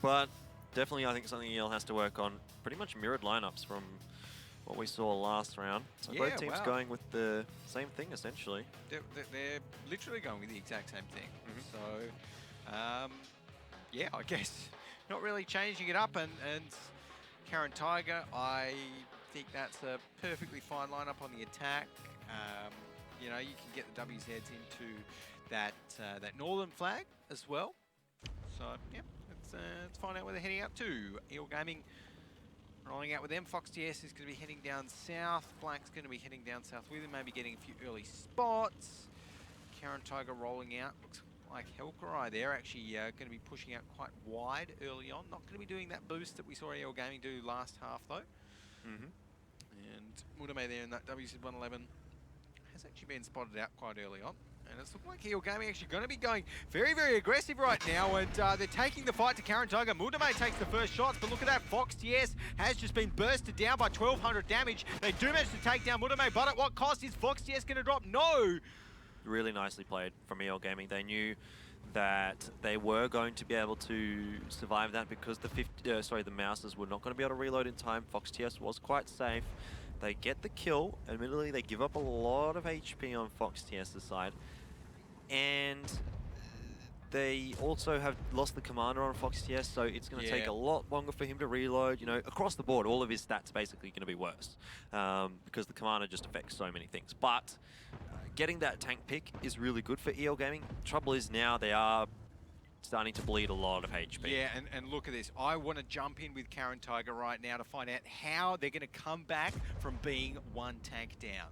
but definitely I think something EL has to work on. Pretty much mirrored lineups from what we saw last round. So both teams going with the same thing, essentially. They're literally going with the exact same thing. So, I guess not really changing it up. And Caren Tiger, I think that's a perfectly fine lineup on the attack. You know, you can get the WZs into that northern flag as well. So, yeah, let's find out where they're heading out to. Wargaming rolling out with them. Fox TS is going to be heading down south. Black's going to be heading down south with him, maybe getting a few early spots. Caren Tiger rolling out. Looks like Hellcry there actually going to be pushing out quite wide early on. Not going to be doing that boost that we saw Wargaming do last half though. And Mudame there in that WZ111 has actually been spotted out quite early on. And it's looking like Wargaming actually going to be going very aggressive right now, and they're taking the fight to Caren Tiger. Mudame takes the first shots, but look at that. Fox TS has just been bursted down by 1200 damage. They do manage to take down Mudame, but at what cost is Fox TS going to drop? No! Really nicely played from Gaming. They knew that they were going to be able to survive that because the Mouses were not going to be able to reload in time. Fox TS was quite safe. They get the kill. Admittedly, they give up a lot of HP on Fox TS's side. And they also have lost the commander on Fox TS, so it's going to take a lot longer for him to reload. You know, across the board, all of his stats basically going to be worse because the commander just affects so many things. But getting that tank pick is really good for Gaming. Trouble is now they are starting to bleed a lot of HP. Yeah, and look at this. I want to jump in with Caren Tiger right now to find out how they're going to come back from being one tank down.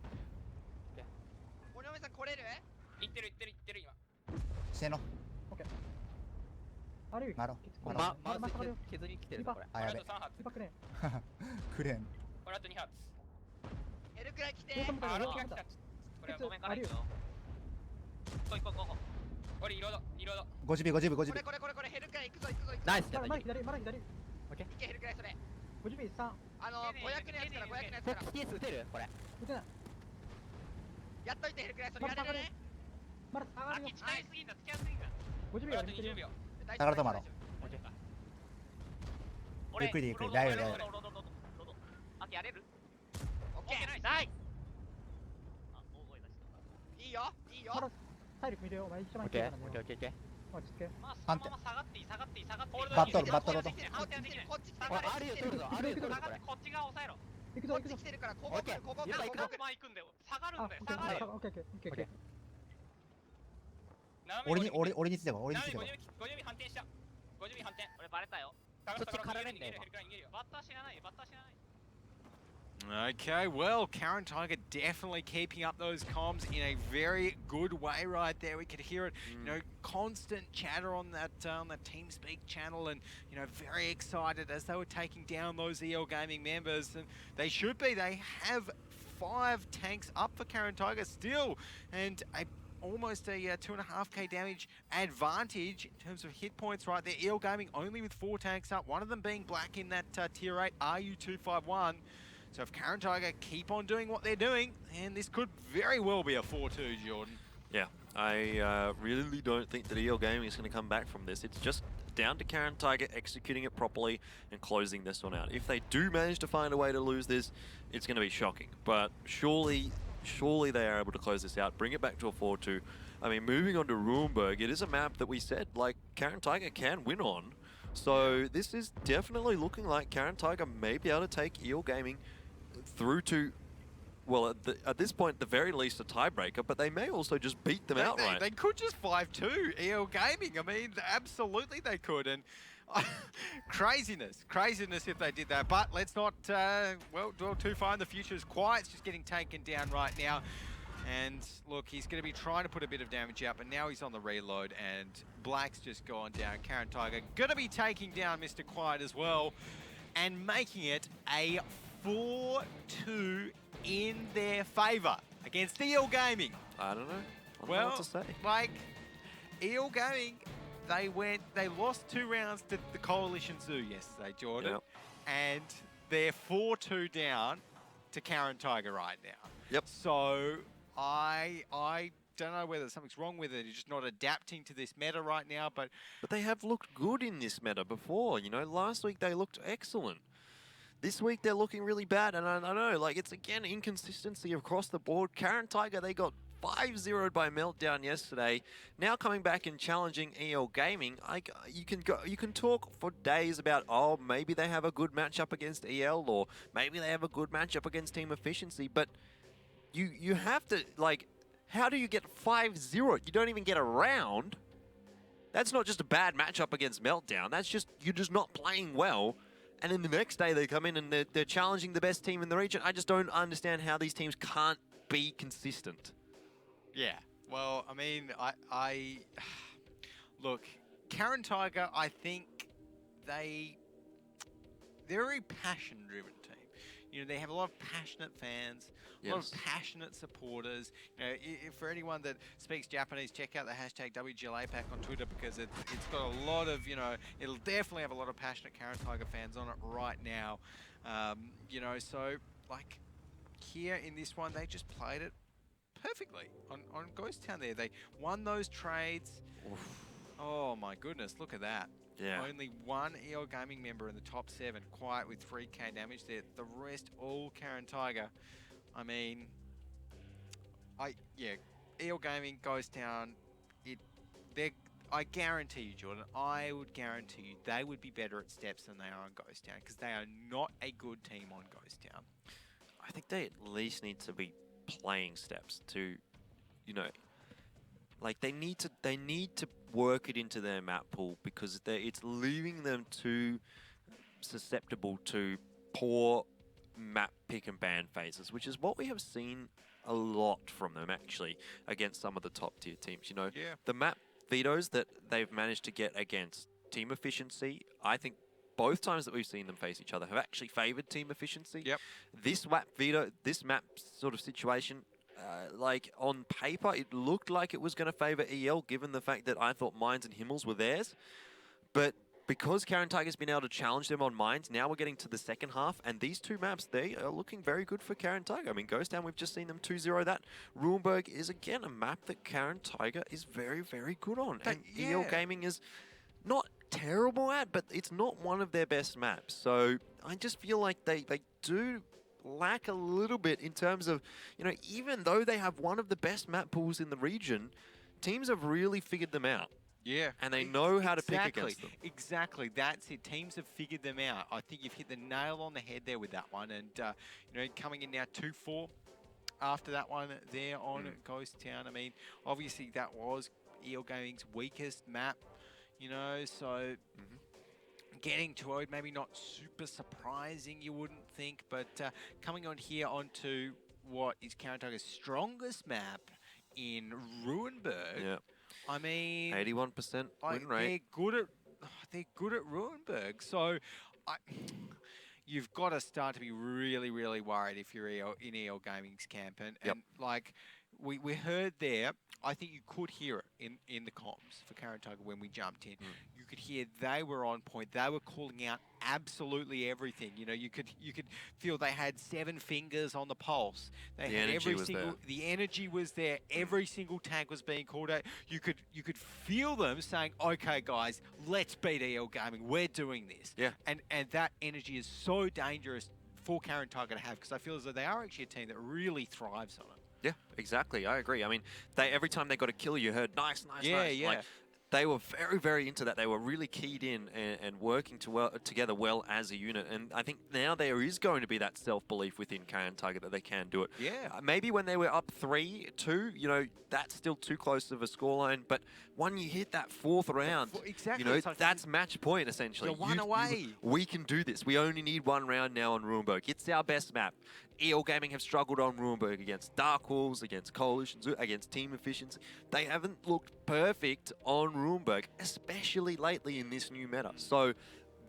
せーの悪いマロマウス削りきてるぞこれあやべ3発クレーンこれあと2発ヘルクラ来てあ、ロキが来た。これはごめんからいいよ。行こう。これリロード。50秒50秒50秒。これヘルクラ行くぞナイス。まだ左まだ左。オッケー。行けヘルクラそれ50秒3。500のやつからフォックスケース打てるこれ。打てない。やっといてヘルクラそれやれるねまだ下がるよ。近いすぎんだ、付き合いすぎんだ。 50秒あと20秒。大下がるとまろ。オッケーか。ゆっくりゆっくり大丈夫大丈ロード。あ、やれる？オッケーナイス。いいよまだ体力見るよ。お前一番オッケー。落ち着け。まあ、そのまま下がっていい。バットルバットルと。こっち来てこれアリを取るぞ。アリを取るぞこれ。こっち側押さえろ。行くぞ行くぞこっち来。てるからここ来るオッケーまあ行くんだよ。下がるんだよ。オッケー下がる。オッケーオッケー。俺についてこい。俺についてこい。 50反転した。50反転。俺バレたよ。そっちからねんだよ。バッター知らない。Okay, well, Caren Tiger definitely keeping up those comms in a very good way right there. We could hear it, you know, constant chatter on that TeamSpeak channel, and you know, very excited as they were taking down those EL Gaming members. And they should be. They have 5 tanks up for Caren Tiger still, and almost a 2.5k damage advantage in terms of hit points right there. EL Gaming only with 4 tanks up, one of them being black in that tier 8 RU251. So if Caren Tiger keep on doing what they're doing, then this could very well be a 4-2, Jordan. Yeah, I really don't think that EL Gaming is going to come back from this. It's just down to Caren Tiger executing it properly and closing this one out. If they do manage to find a way to lose this, it's going to be shocking. But surely they are able to close this out, bring it back to a 4-2. I mean, moving on to Runeberg, it is a map that we said, like, Caren Tiger can win on. So this is definitely looking like Caren Tiger may be able to take EL Gaming through to, well, at this point, at the very least, a tiebreaker, but they may also just beat them outright. They could just 5-2 EL Gaming. I mean, absolutely they could. And craziness if they did that. But let's not, well, dwell too far in the future. As Quiet's just getting taken down right now. And look, he's going to be trying to put a bit of damage out, but now he's on the reload, and Black's just gone down. Caren Tiger going to be taking down Mr. Quiet as well, and making it a 4-2 in their favour against EL Gaming. I don't know. I don't know what to say. Like, EL Gaming, they lost 2 rounds to the Coalition Zoo yesterday, Jordan. Yep. And they're 4-2 down to Caren Tiger right now. Yep. So I don't know whether something's wrong with it. You're just not adapting to this meta right now, but they have looked good in this meta before. You know, last week they looked excellent. This week they're looking really bad, and I know, like, it's again inconsistency across the board. Caren Tiger, they got 5-0'd by Meltdown yesterday. Now coming back and challenging EL Gaming, you can talk for days about, oh, maybe they have a good matchup against EL, or maybe they have a good matchup against Team Efficiency, but you have to, like, how do you get 5-0? You don't even get a round. That's not just a bad matchup against Meltdown. That's just, you're just not playing well. And then the next day they come in and they're challenging the best team in the region. I just don't understand how these teams can't be consistent. yeah. Well, I mean, I look, Caren Tiger, I think they're a very passion-driven team. You know, they have a lot of passionate fans, a lot of passionate supporters. You know, for anyone that speaks Japanese, check out the hashtag WGL APAC on Twitter, because it's got a lot of, you know, it'll definitely have a lot of passionate Caren Tiger fans on it right now. You know, so, like, here in this one, they just played it perfectly on Ghost Town there. They won those trades. Oof. Oh my goodness, look at that. Yeah. Only one EL Gaming member in the top 7, Quiet with 3k damage there. The rest all Caren Tiger. I mean, EL Gaming goes down. I guarantee you, Jordan, I would guarantee you they would be better at steps than they are on Ghost Town, because they are not a good team on Ghost Town. I think they at least need to be playing steps to, you know, like they need to work it into their map pool, because it's leaving them too susceptible to poor map pick and ban phases, which is what we have seen a lot from them actually against some of the top tier teams. You know, the map vetoes that they've managed to get against Team Efficiency, I think both times that we've seen them face each other have actually favoured team efficiency. Yep. This map sort of situation, like on paper, it looked like it was going to favour EL, given the fact that I thought Mines and Himmels were theirs. But because Caren Tiger's been able to challenge them on Mines, now we're getting to the second half, and these two maps, they are looking very good for Caren Tiger. I mean, Ghost Town, we've just seen them 2-0 that. Ruinberg is, again, a map that Caren Tiger is very, very good on. And EL Gaming is not terrible at, but it's not one of their best maps. So I just feel like they do lack a little bit in terms of, you know, even though they have one of the best map pools in the region, teams have really figured them out. Yeah. And they know how to pick against them. Exactly. That's it. Teams have figured them out. I think you've hit the nail on the head there with that one. And, you know, coming in now 2-4 after that one there on Ghost Town. I mean, obviously that was EL Gaming's weakest map, you know, so getting to it, maybe not super surprising, you wouldn't think. But coming on here onto what is Caren Tiger's strongest map in Ruinberg. Yeah. I mean, 81% win rate. They're good at Ruinberg. So you've got to start to be really, really worried if you're in EL Gaming's camp. And like we heard there, I think you could hear it in the comms for Caren Tiger when we jumped in. You could hear they were on point. They were calling out absolutely everything. You know, you could feel they had 7 fingers on the pulse. They had every single. The energy was there. Every single tank was being called out. You could feel them saying, "Okay, guys, let's beat EL Gaming. We're doing this." Yeah. And that energy is so dangerous for Caren Tiger to have, because I feel as though they are actually a team that really thrives on it. Yeah, exactly. I agree. I mean, every time they got a kill, you heard nice. Yeah. Like, they were very, very into that. They were really keyed in and working together well as a unit. And I think now there is going to be that self-belief within Caren Tiger that they can do it. Yeah. Maybe when they were up 3-2, you know, that's still too close of a scoreline. But when you hit that 4th round, exactly, you know, that's match point, essentially. You're one away. We can do this. We only need 1 round now on Ruinberg. It's our best map. EL Gaming have struggled on Ruinberg against Dark Wolves, against Coalitions, against Team Efficiency. They haven't looked perfect on Ruinberg, especially lately in this new meta. So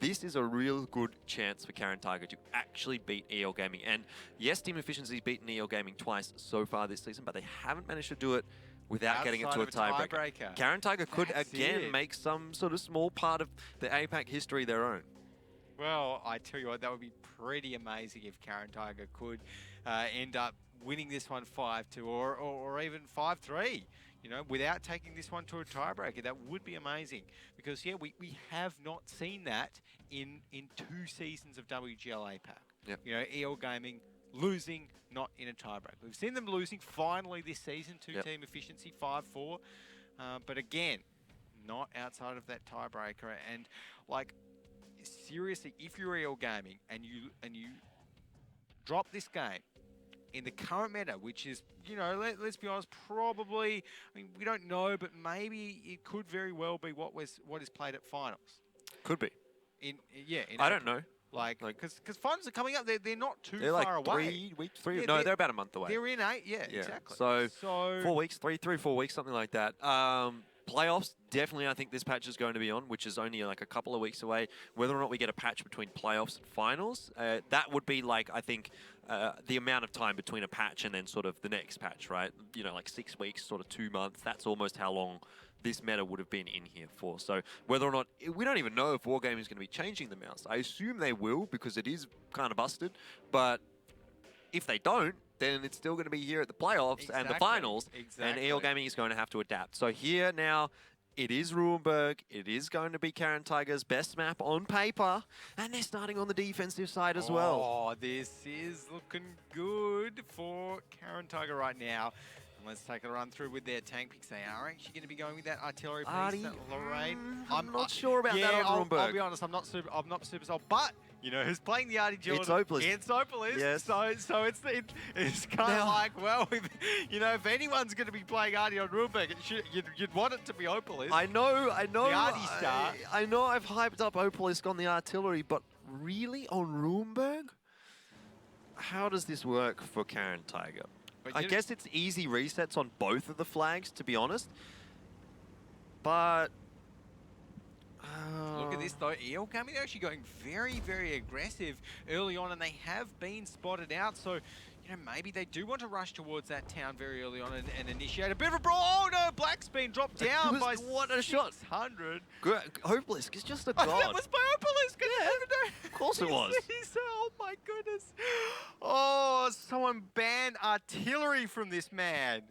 this is a real good chance for Caren Tiger to actually beat EL Gaming. And yes, Team Efficiency's beaten EL Gaming twice so far this season, but they haven't managed to do it without getting it to a tiebreaker. Caren Tiger could again make some sort of small part of the APAC history their own. Well, I tell you what, that would be pretty amazing if Caren Tiger could end up winning this one 5-2 or even 5-3, you know, without taking this one to a tiebreaker. That would be amazing, because, yeah, we have not seen that in 2 seasons of WGL APAC. Yep. You know, EL Gaming losing, not in a tiebreaker. We've seen them losing finally this season to Team Efficiency 5-4, but again, not outside of that tiebreaker. And, like, seriously, if you're EL Gaming and you drop this game in the current meta, which is, you know, let's be honest, probably, I mean, we don't know, but maybe it could very well be what is played at finals. Could be. I don't know. Like, because finals are coming up, they're not too they're far like away. 3 weeks. No, they're about a month away. They're in 8, exactly. So 4 weeks, 3 or 4 weeks, something like that. Playoffs, definitely I think this patch is going to be on, which is only like a couple of weeks away. Whether or not we get a patch between playoffs and finals, that would be like, I think, the amount of time between a patch and then sort of the next patch, right? You know, like 6 weeks, sort of 2 months. That's almost how long this meta would have been in here for. So whether or not, we don't even know if Wargaming is going to be changing the mouse. I assume they will, because it is kind of busted. But if they don't, then it's still going to be here at the playoffs and the finals, and EL Gaming is going to have to adapt. So here now, it is Ruinberg. It is going to be Caren Tiger's best map on paper, and they're starting on the defensive side as well. Oh, this is looking good for Caren Tiger right now. And let's take a run through with their tank picks. They are actually going to be going with that artillery piece, that Lorraine. I'm not sure about that on Ruinberg. I'll be honest, I'm not super sold, but you know who's playing the Artie Jordan? It's Opolis. It's Opolis. Yes. So it's kind of like, well, you know, if anyone's going to be playing Artie on Ruinberg, you'd want it to be Opolis. I know. The Artie star. I know I've hyped up Opolis on the artillery, but really on Ruinberg? How does this work for Caren Tiger? I guess it's easy resets on both of the flags, to be honest. But look at this though, EL Gaming, they're actually going very, very aggressive early on, and they have been spotted out. So, you know, maybe they do want to rush towards that town very early on and initiate a bit of a brawl. Oh no, Black's been dropped down by what a shot. 600. Hopeless is just a Oh, god. that was by Opalisk. Of course it was. Oh my goodness. Oh, someone ban artillery from this man.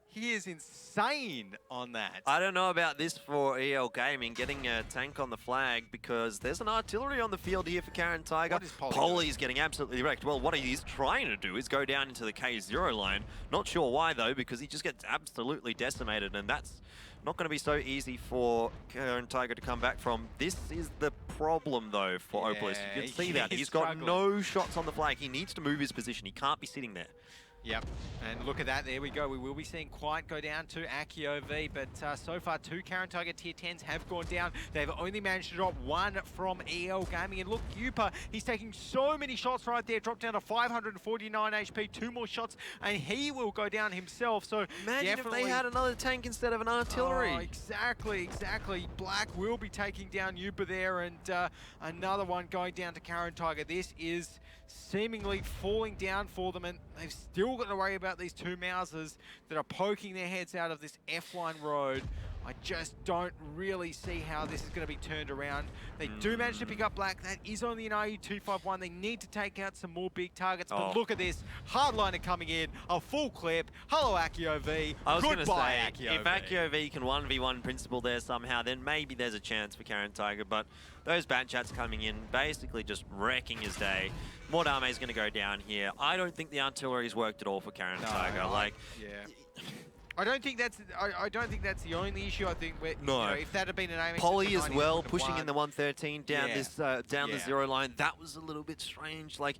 He is insane on that. I don't know about this for EL Gaming, getting a tank on the flag, because there's an artillery on the field here for Caren Tiger. What is Polly Polly's getting absolutely wrecked. Well, what he's trying to do is go down into the K0 line. Not sure why, though, because he just gets absolutely decimated, and that's not going to be so easy for Caren Tiger to come back from. This is the problem, though, for Opalist. You can see that. He's got no shots on the flag. He needs to move his position. He can't be sitting there. Yep, and look at that, there we go. We will be seeing Quiet go down to AkiOV, but so far 2 Caren Tiger tier 10s have gone down. They've only managed to drop 1 from EL Gaming, and look, Yupa, he's taking so many shots right there, dropped down to 549 HP, 2 more shots, and he will go down himself, so imagine if they had another tank instead of an artillery. Oh, exactly. Black will be taking down Yupa there, and another one going down to Caren Tiger. This is seemingly falling down for them, and they've still got to worry about these 2 Mausers that are poking their heads out of this F1 road. I just don't really see how this is going to be turned around. They do manage to pick up Black. That is only an RU-251. They need to take out some more big targets. But look at this. Hardliner coming in. A full clip. Hello, AkiOV. I was going to say, AkiOV. if AkiOV can 1v1 Principal there somehow, then maybe there's a chance for Caren Tiger. But those bat chats coming in, basically just wrecking his day. Mordame is going to go down here. I don't think the artillery's worked at all for Caren Tiger. I don't think that's the only issue. I think you know, if that had been an aim, Polly as well, pushing in the 113 down the 0 line. That was a little bit strange. Like,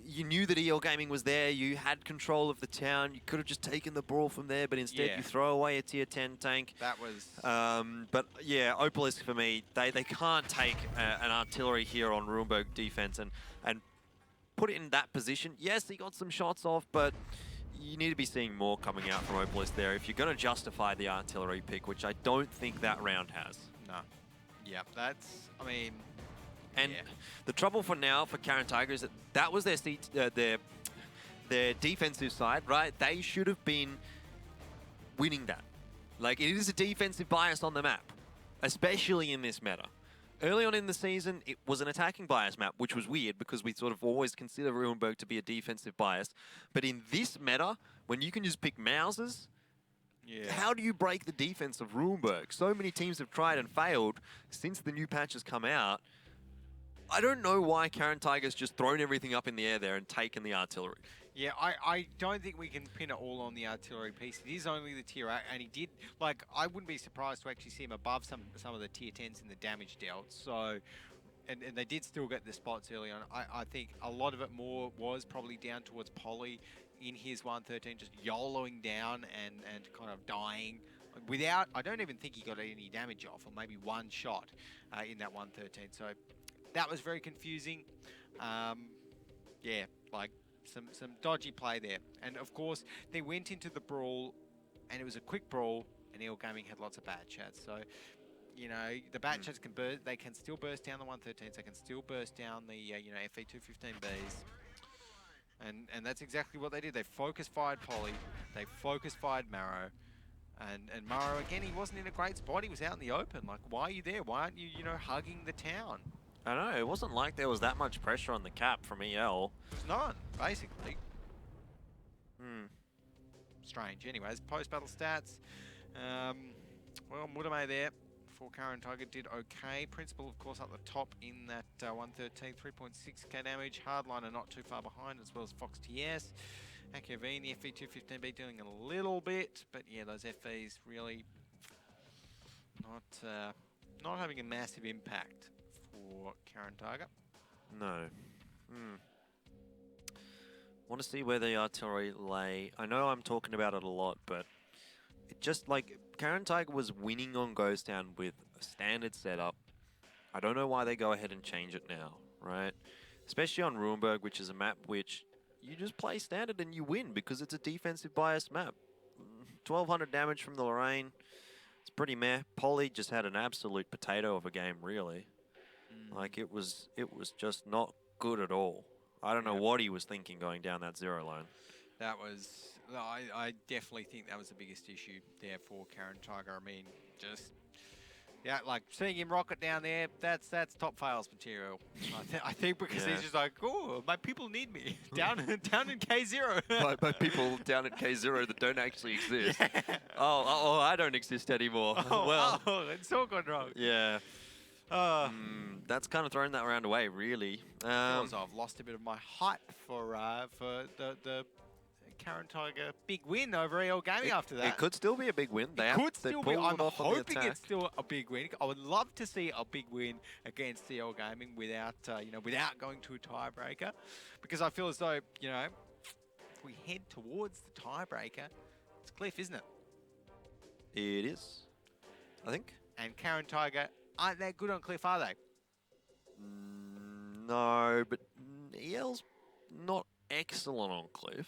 you knew that EL Gaming was there. You had control of the town. You could have just taken the brawl from there, but instead you throw away a tier 10 tank. That was. But yeah, Opalisk for me, they can't take an artillery here on Ruinberg defense and put it in that position. Yes, he got some shots off, but you need to be seeing more coming out from Opalist there if you're going to justify the artillery pick, which I don't think that round has. No. Yeah, that's, I mean... And the trouble for now for Caren Tiger is that was their defensive side, right? They should have been winning that. Like, it is a defensive bias on the map, especially in this meta. Early on in the season, it was an attacking bias map, which was weird because we sort of always consider Ruinberg to be a defensive bias. But in this meta, when you can just pick Mausers, how do you break the defense of Ruinberg? So many teams have tried and failed since the new patch has come out. I don't know why Caren Tiger's just thrown everything up in the air there and taken the artillery. Yeah, I don't think we can pin it all on the artillery piece. It is only the tier 8, and he did, like, I wouldn't be surprised to actually see him above some of the tier 10s in the damage dealt. So, and they did still get the spots early on. I think a lot of it more was probably down towards Polly in his 113, just YOLOing down and kind of dying. Without, I don't even think he got any damage off, or maybe 1 shot in that 113. So, that was very confusing. Yeah, like, some dodgy play there. And of course, they went into the brawl, and it was a quick brawl, and EL Gaming had lots of bat chats. So, you know, the bat chats can burst, they can still burst down the 113s, they can still burst down the, you know, FE215Bs. And that's exactly what they did. They focus-fired Polly, they focus-fired Marrow, and Marrow, again, he wasn't in a great spot, he was out in the open. Like, why are you there? Why aren't you, you know, hugging the town? I don't know, it wasn't like there was that much pressure on the cap from EL. There's none, basically. Strange. Anyways, post-battle stats. Well, Mudame there for Caren Tiger did okay. Principal, of course, up the top in that 113, 3.6k damage. Hardliner not too far behind, as well as Fox TS. AkiOV in the FE215B doing a little bit, but yeah, those FEs really not having a massive impact for Caren Tiger. No. Want to see where the artillery lay. I know I'm talking about it a lot, but it just, like, Caren Tiger was winning on Ghost Town with a standard setup. I don't know why they go ahead and change it now, right? Especially on Ruinberg, which is a map which you just play standard and you win because it's a defensive biased map. 1200 damage from the Lorraine. It's pretty meh. Polly just had an absolute potato of a game, really. Like it was just not good at all. I don't know what he was thinking going down that 0 line. That was, I definitely think that was the biggest issue there for Caren Tiger. I mean, just, yeah, like seeing him rocket down there, that's top fails material. I think because he's just like, oh, my people need me down in K0. by people down at K0 that don't actually exist. Oh, I don't exist anymore. It's all gone wrong. Yeah. That's kind of thrown that round away, really. I've lost a bit of my hype for the Caren Tiger big win over EL Gaming after that. It could still be a big win. I'm hoping it's still a big win. I would love to see a big win against EL Gaming without without going to a tiebreaker, because I feel as though if we head towards the tiebreaker, it's Cliff, isn't it? It is, I think. And Caren Tiger aren't that good on Cliff, are they? No, but EL's not excellent on Cliff.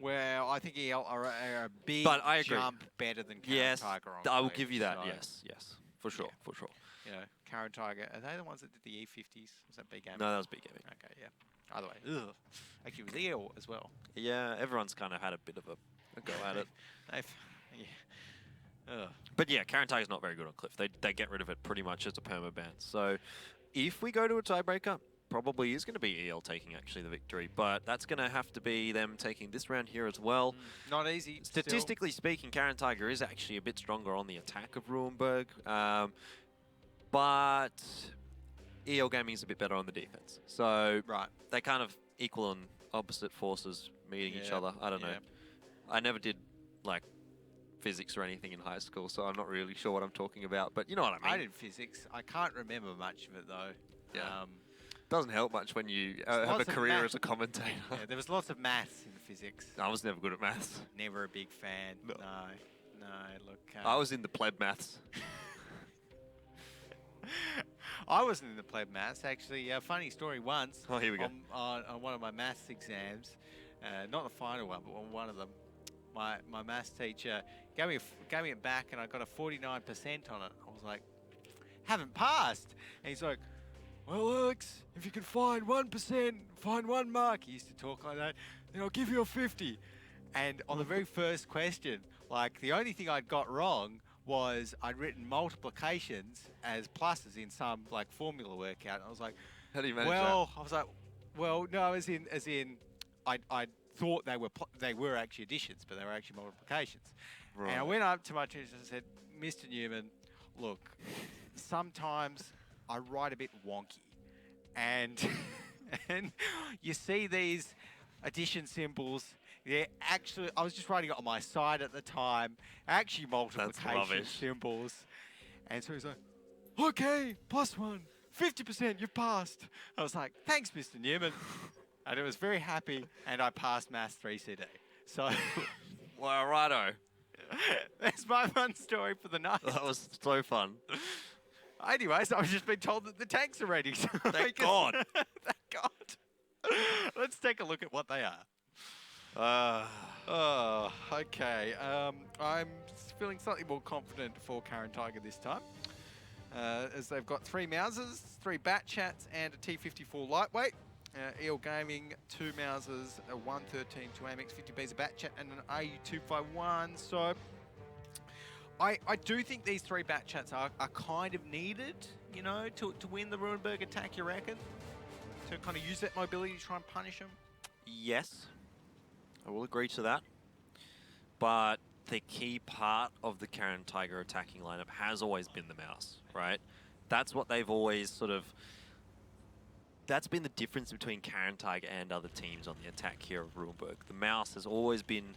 Well, I think EL are a big jump better than Caren Tiger on Cliff. I will give you that. So, yes, for sure, for sure. Caren Tiger, are they the ones that did the E50s? Was that big gaming? No, that was big gaming. Okay, yeah. Either way, actually, it was EL as well. Yeah, everyone's kind of had a bit of a go at it. Yeah. But yeah, Caren Tiger's not very good on Cliff. They get rid of it pretty much as a permaban. So if we go to a tiebreaker, probably is going to be EL taking actually the victory, but that's going to have to be them taking this round here as well. Not easy. Statistically speaking, Caren Tiger is actually a bit stronger on the attack of Ruinberg, but EL Gaming is a bit better on the defense. So they kind of equal on opposite forces meeting each other. I don't know. I never did like physics or anything in high school, so I'm not really sure what I'm talking about, but you know what I mean. I did physics. I can't remember much of it though. Yeah. Doesn't help much when you have a career as a commentator. Yeah, there was lots of maths in physics. I was never good at maths. Never a big fan. No, look. I was in the pleb maths. I wasn't in the pleb maths, actually. Funny story once. Oh, here we go. On one of my maths exams, not the final one, but on one of them, my maths teacher gave me it back, and I got a 49% on it. I was like, haven't passed. And he's like, well, Alex, if you can find 1%, find 1 mark. He used to talk like that. Then I'll give you a 50. And on the very first question, like the only thing I'd got wrong was I'd written multiplications as pluses in some like formula workout. And I was like, how do you manage that? I was like, well, no, as in, I thought they were actually additions, but they were actually multiplications. Right. And I went up to my teacher and said, Mr. Newman, look, sometimes I write a bit wonky, and you see these addition symbols. They're actually, I was just writing it on my side at the time, actually multiplication symbols. And so he's like, okay, +1, 50%, you've passed. I was like, thanks, Mr. Newman. And I was very happy, and I passed Maths 3 CD. So, well, righto. That's my fun story for the night. That was so fun. Anyways, I've just been told that the tanks are ready. So Thank God. Thank God. Let's take a look at what they are. Okay. I'm feeling slightly more confident for Caren Tiger this time, as they've got 3 Mausers, 3 Bat Chats, and a T54 lightweight. EL Gaming, 2 Mausers, a 113, 2 AMX 50Bs, a Bat Chat, and an AU251. So I do think these 3 Bat Chats are kind of needed, you know, to win the Ruinberg attack, you reckon? To kind of use that mobility to try and punish them? Yes, I will agree to that. But the key part of the Caren Tiger attacking lineup has always been the mouse, right? That's what they've always sort of... That's been the difference between Caren Tiger and other teams on the attack here of Ruinberg. The mouse has always been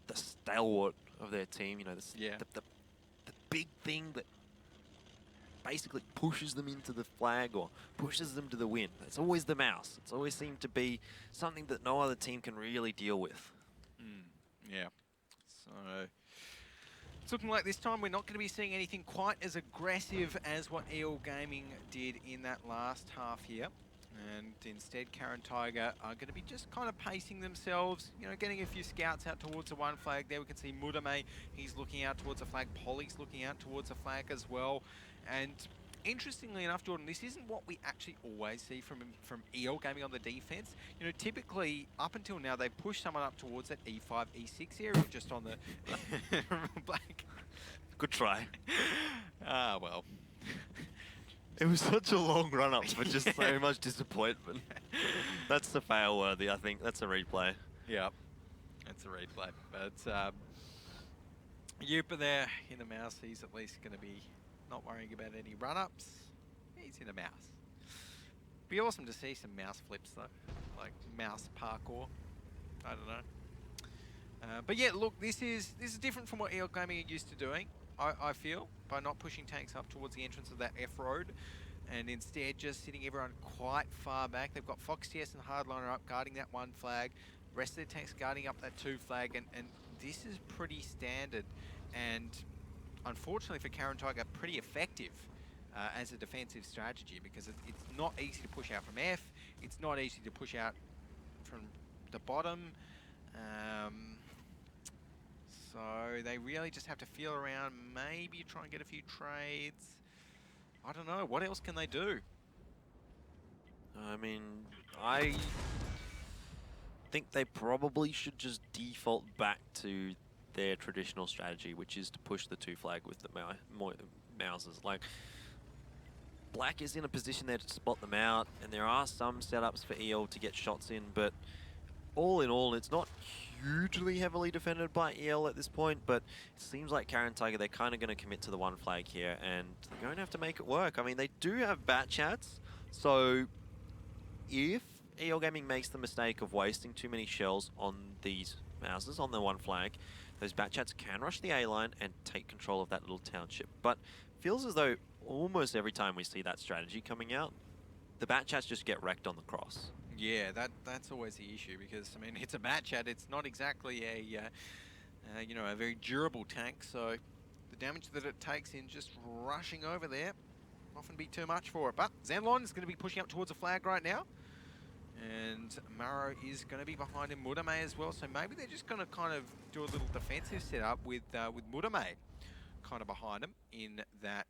the stalwart of their team, you know, the big thing that basically pushes them into the flag or pushes them to the win. It's always the mouse. It's always seemed to be something that no other team can really deal with. Yeah. So it's looking like this time we're not going to be seeing anything quite as aggressive as what EL Gaming did in that last half here. And instead, Caren Tiger are going to be just kind of pacing themselves, you know, getting a few scouts out towards the 1 flag. There we can see Mudame, he's looking out towards a flag. Polly's looking out towards a flag as well. And interestingly enough, Jordan, this isn't what we actually always see from EL Gaming on the defense. You know, typically, up until now, they push someone up towards that E5, E6 area, just on the black. Good try. Ah, well. It was such a long run-up, but just so much disappointment. That's the fail-worthy, I think. That's a replay. Yeah, that's a replay. But Yupa there in the mouse, he's at least going to be not worrying about any run-ups. He's in a mouse. Be awesome to see some mouse flips though, like mouse parkour. I don't know. But yeah, look, this is different from what EL Gaming are used to doing. I feel, by not pushing tanks up towards the entrance of that F road, and instead just sitting everyone quite far back. They've got Fox TS and Hardliner up guarding that 1 flag. Rest of their tanks guarding up that 2 flag, and this is pretty standard, and unfortunately for Caren Tiger, pretty effective as a defensive strategy, because it's not easy to push out from F, it's not easy to push out from the bottom, so they really just have to feel around, maybe try and get a few trades. I don't know, what else can they do? I mean, I think they probably should just default back to their traditional strategy, which is to push the 2 flag with the Mouses. Like, Black is in a position there to spot them out, and there are some setups for EL to get shots in, but all in all, it's not hugely heavily defended by EL at this point, but it seems like Caren Tiger, they're kind of going to commit to the 1 flag here, and they're going to have to make it work. I mean, they do have bat chats, so if EL Gaming makes the mistake of wasting too many shells on these Mouses, on the 1 flag, those bat chats can rush the A line and take control of that little township. But feels as though almost every time we see that strategy coming out, the bat chats just get wrecked on the cross. Yeah, that's always the issue, because I mean, it's a bat chat. It's not exactly a you know, a very durable tank. So the damage that it takes in just rushing over there often be too much for it. But Zenlon is going to be pushing up towards the flag right now, and Maro is going to be behind him, Mudame as well. So maybe they're just going to kind of do a little defensive setup with Mudame kind of behind him in that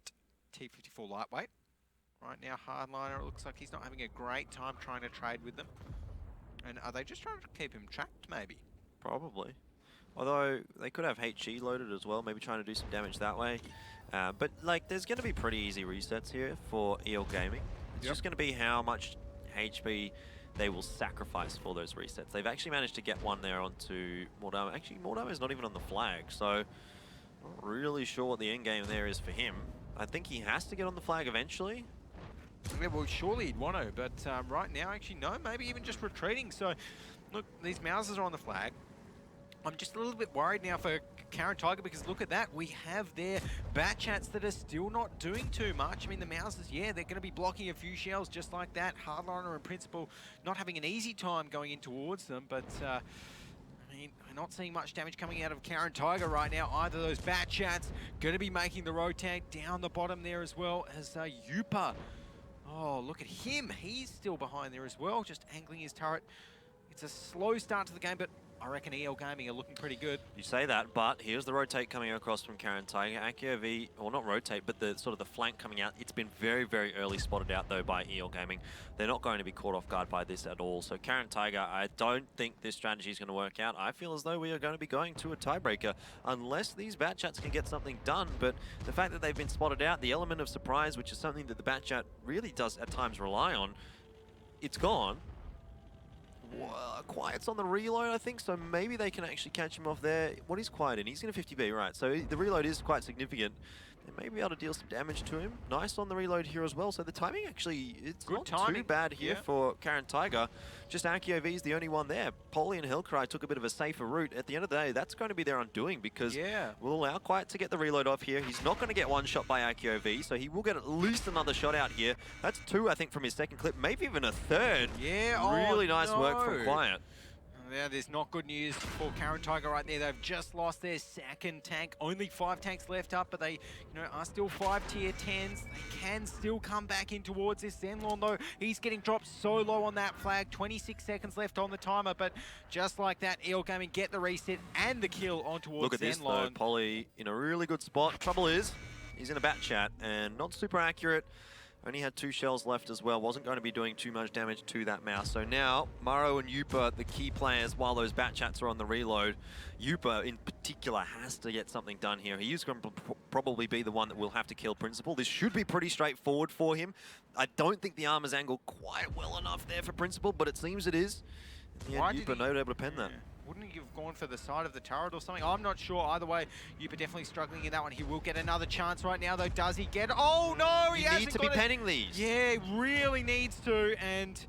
T54 lightweight. Right now, Hardliner, it looks like he's not having a great time trying to trade with them. And are they just trying to keep him trapped, maybe? Probably. Although, they could have HE loaded as well, maybe trying to do some damage that way. But, like, there's going to be pretty easy resets here for EL Gaming. It's just going to be how much HP they will sacrifice for those resets. They've actually managed to get one there onto Mordama. Actually, Mordama is not even on the flag, so not really sure what the end game there is for him. I think he has to get on the flag eventually. Yeah, well, surely he'd want to, but right now, actually, no, maybe even just retreating. So, look, these Mouses are on the flag. I'm just a little bit worried now for Caren Tiger, because look at that. We have their bat chats that are still not doing too much. I mean, the Mouses, yeah, they're going to be blocking a few shells just like that. Hardliner, in principle, not having an easy time going in towards them, but I mean, we're not seeing much damage coming out of Caren Tiger right now. Either those bat chats going to be making the rotate down the bottom there as well as Yupa. Oh, look at him. He's still behind there as well, just angling his turret. It's a slow start to the game, but I reckon EL Gaming are looking pretty good. You say that, but here's the rotate coming across from Caren Tiger. AQOV, or not rotate, but the sort of the flank coming out. It's been very, very early spotted out, though, by EL Gaming. They're not going to be caught off guard by this at all. So Caren Tiger, I don't think this strategy is going to work out. I feel as though we are going to be going to a tiebreaker, unless these bat chats can get something done. But the fact that they've been spotted out, the element of surprise, which is something that the bat chat really does at times rely on, it's gone. Quiet's on the reload, I think, so maybe they can actually catch him off there. What is Quiet in? He's going to 50B, right? So the reload is quite significant. They may be able to deal some damage to him. Nice on the reload here as well. So the timing actually, it's good not timing. too bad here for Caren Tiger. Just AQOV is the only one there. Polly and Hellcry took a bit of a safer route. At the end of the day, that's going to be their undoing, because we'll allow Quiet to get the reload off here. He's not going to get one shot by AQOV, so he will get at least another shot out here. That's 2, I think, from his second clip, maybe even a 3rd. Yeah, really nice work from Quiet. Yeah, there's not good news for Caren Tiger right there. They've just lost their second tank. Only 5 tanks left up, but they, you know, are still 5 tier 10s. They can still come back in towards this. Zenlon, though, he's getting dropped so low on that flag. 26 seconds left on the timer, but just like that, EL Gaming get the reset and the kill on towards Zenlon. Look at this, though. Polly in a really good spot. Trouble is, He's in a bat chat and not super accurate. Only had 2 shells left as well. Wasn't going to be doing too much damage to that mouse. So now, Maro and Yupa, the key players, while those bat chats are on the reload, Yupa in particular has to get something done here. He is going to probably be the one that will have to kill Principal. This should be pretty straightforward for him. I don't think the arm is angled quite well enough there for Principal, but it seems it is. In the end, Yupa not able to pen that. Wouldn't he have gone for the side of the turret or something? I'm not sure. Either way, Yupa definitely struggling in that one. He will get another chance right now, though. Does he get... Oh, no! He need to be penning these. Yeah, he really needs to. And,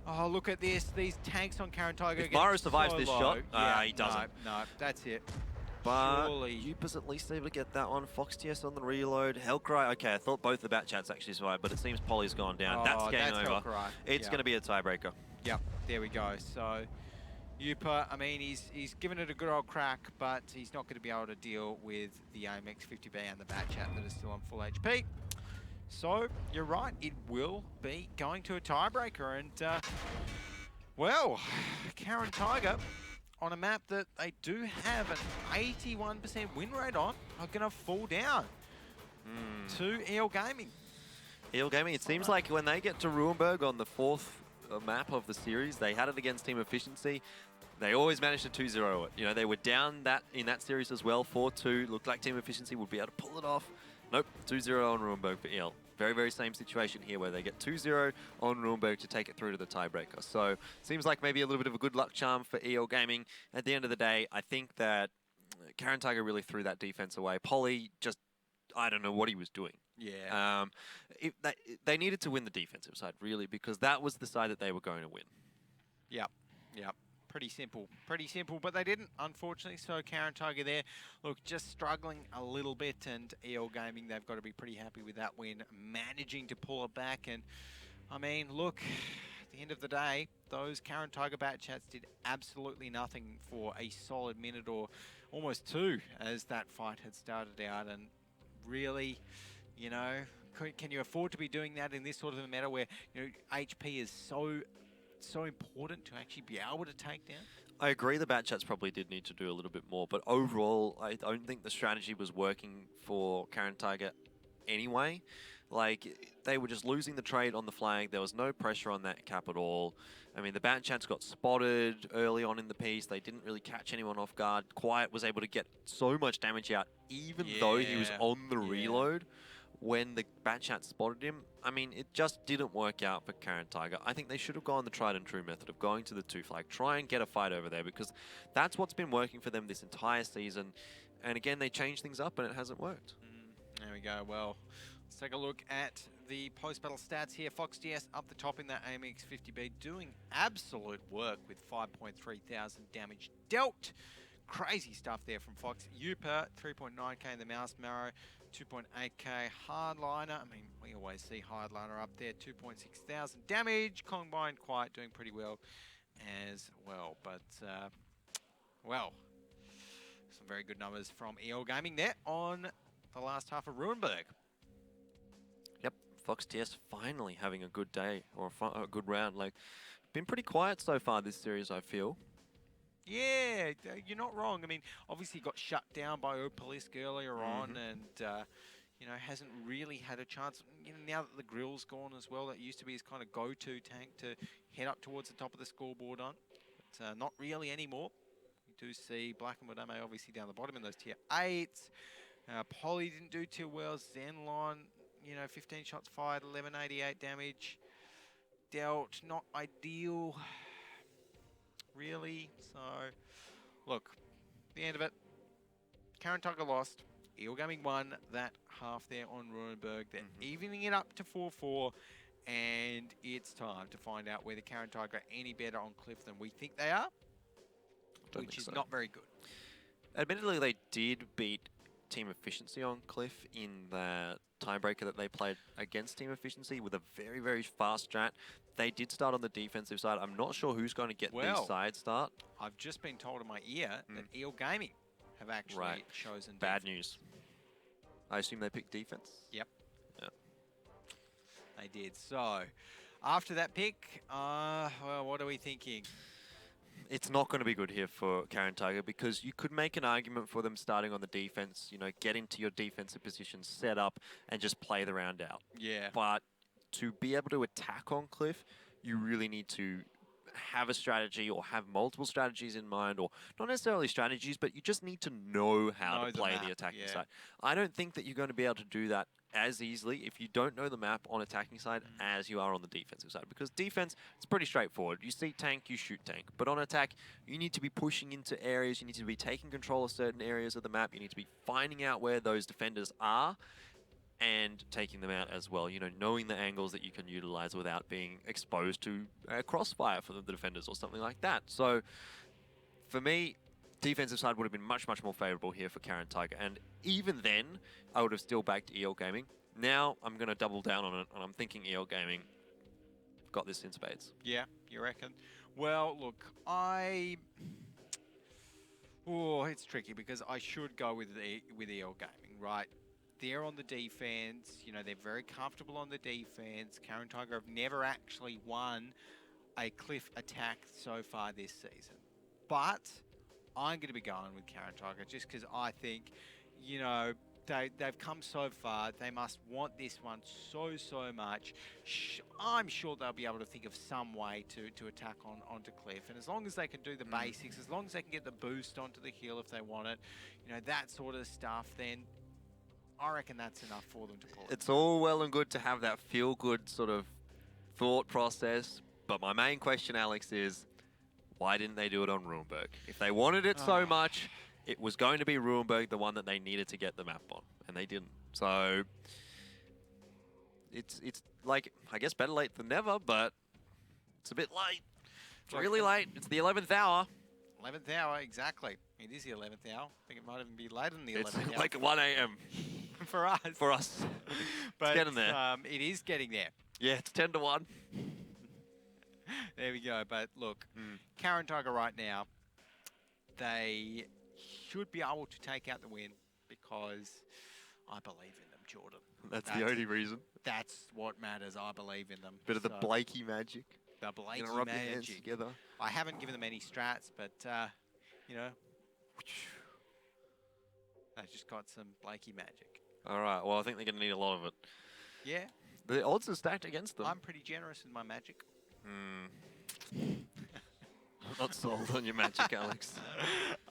oh, look at this. These tanks on Caren Tiger. If Maro survives this shot, he doesn't. No, that's it. But Yupa's at least able to get that one. Fox TS on the reload. Hellcry, okay, I thought both the bat chats actually survived, but it seems Polly's gone down. Oh, that's game over. Hellcry. It's going to be a tiebreaker. Yep, there we go. So... Yupa, I mean, he's given it a good old crack, but he's not going to be able to deal with the AMX 50B and the bat chat that is still on full HP. So, you're right, it will be going to a tiebreaker. And, well, Caren Tiger, on a map that they do have an 81% win rate on, are going to fall down to EL Gaming. EL Gaming, it seems like when they get to Ruinberg on the 4th map of the series, they had it against Team Efficiency. They always managed to 2-0 it. You know, they were down in that series as well, 4-2. Looked like Team Efficiency would be able to pull it off. Nope, 2-0 on Ruinberg for EL. Very, very same situation here where they get 2-0 on Ruinberg to take it through to the tiebreaker. So, seems like maybe a little bit of a good luck charm for EL Gaming. At the end of the day, I think that Caren Tiger really threw that defense away. Polly just, I don't know what he was doing. Yeah. They needed to win the defensive side, really, because that was the side that they were going to win. Yep. Pretty simple, but they didn't, unfortunately. So Caren Tiger there, look, just struggling a little bit, and EL Gaming, they've got to be pretty happy with that win, managing to pull it back. And I mean, look, at the end of the day, those Caren Tiger bat chats did absolutely nothing for a solid minute or almost 2 as that fight had started out. And really, you know, can you afford to be doing that in this sort of a meta where, you know, HP is so important to actually be able to take down? I agree the bat chats probably did need to do a little bit more, but overall, I don't think the strategy was working for Caren Tiger anyway. Like, they were just losing the trade on the flag. There was no pressure on that cap at all. I mean, the bat chats got spotted early on in the piece. They didn't really catch anyone off guard. Quiet was able to get so much damage out, even though he was on the reload when the bat chat spotted him. I mean, it just didn't work out for Caren Tiger. I think they should have gone the tried and true method of going to the 2 flag, try and get a fight over there, because that's what's been working for them this entire season. And again, they changed things up and it hasn't worked. There we go. Well, let's take a look at the post-battle stats here. Fox DS up the top in that AMX 50B, doing absolute work with 5.3 thousand damage dealt. Crazy stuff there from Fox. Yupa, 3.9k in the mouse. Maro, 2.8k. Hardliner, I mean, we always see Hardliner up there. 2.6 thousand damage. Combine Quiet doing pretty well as well. But, well, some very good numbers from EL Gaming there on the last half of Ruinberg. Yep, Fox TS finally having a good day, or a good round. Like, been pretty quiet so far this series, I feel. Yeah, you're not wrong. I mean, obviously got shut down by Opalisk earlier on, and you know, hasn't really had a chance. You know, now that the grill's gone as well, that used to be his kind of go-to tank to head up towards the top of the scoreboard on. But not really anymore. We do see Black and Madame obviously down the bottom in those tier 8s. Polly didn't do too well. Zenlon, you know, 15 shots fired, 1188 damage. Dealt, not ideal. Really? So, look, the end of it, Caren Tiger lost. EL Gaming won that half there on Ruinberg. They're evening it up to 4-4, and it's time to find out whether Caren Tiger are any better on Cliff than we think they are, which is not very good. Admittedly, they did beat Team Efficiency on Cliff in the tiebreaker that they played against Team Efficiency with a very, very fast strat. They did start on the defensive side. I'm not sure who's going to get the side start. I've just been told in my ear that EL Gaming have actually chosen bad news. I assume they picked defense? Yep. Yeah. They did. So, after that pick, well, what are we thinking? it's not going to be good here for Caren Tiger because you could make an argument for them starting on the defense, you know, get into your defensive position, set up, and just play the round out. Yeah. But to be able to attack on Cliff, you really need to have a strategy or have multiple strategies in mind, or not necessarily strategies, but you just need to know how Know to the play map, the attacking yeah. side. I don't think that you're going to be able to do that as easily if you don't know the map on attacking side as you are on the defensive side, because defense, it's pretty straightforward. You see tank, you shoot tank. But on attack, you need to be pushing into areas, you need to be taking control of certain areas of the map, you need to be finding out where those defenders are and taking them out as well, you know, knowing the angles that you can utilize without being exposed to crossfire for the defenders or something like that. So for me, defensive side would have been much, much more favorable here for Caren Tiger. And even then, I would have still backed EL Gaming. Now I'm going to double down on it, and I'm thinking EL Gaming got this in spades. Yeah, you reckon? Well, look, it's tricky because I should go with EL Gaming, right? They're on the defense, you know, they're very comfortable on the defense. Caren Tiger have never actually won a Cliff attack so far this season. But I'm going to be going with Caren Tiger just because I think, you know, they've come so far. They must want this one so much. I'm sure they'll be able to think of some way to attack onto Cliff. And as long as they can do the basics, as long as they can get the boost onto the hill if they want it, you know, that sort of stuff, then I reckon that's enough for them to pull it. It's all well and good to have that feel-good sort of thought process, but my main question, Alex, is why didn't they do it on Ruinberg? If they wanted it so much, it was going to be Ruinberg, the one that they needed to get the map on, and they didn't. So it's like, I guess better late than never, but it's a bit late. It's really late. It's the 11th hour. 11th hour, exactly. It is the 11th hour. I think it might even be later than the 11th It's hour. like 1 a.m. for us. for us. But It's getting there. It is getting there. Yeah, it's 10 to 1. There we go. But look, Caren Tiger right now, they should be able to take out the win because I believe in them, Jordan. That's the only reason. That's what matters. I believe in them. Bit of the Blakey magic. The Blakey Rub your hands magic. together. I haven't given them any strats, but, you know, they've just got some Blakey magic. All right. Well, I think they're going to need a lot of it. Yeah. The odds are stacked against them. I'm pretty generous in my magic. I'm not sold on your magic, Alex.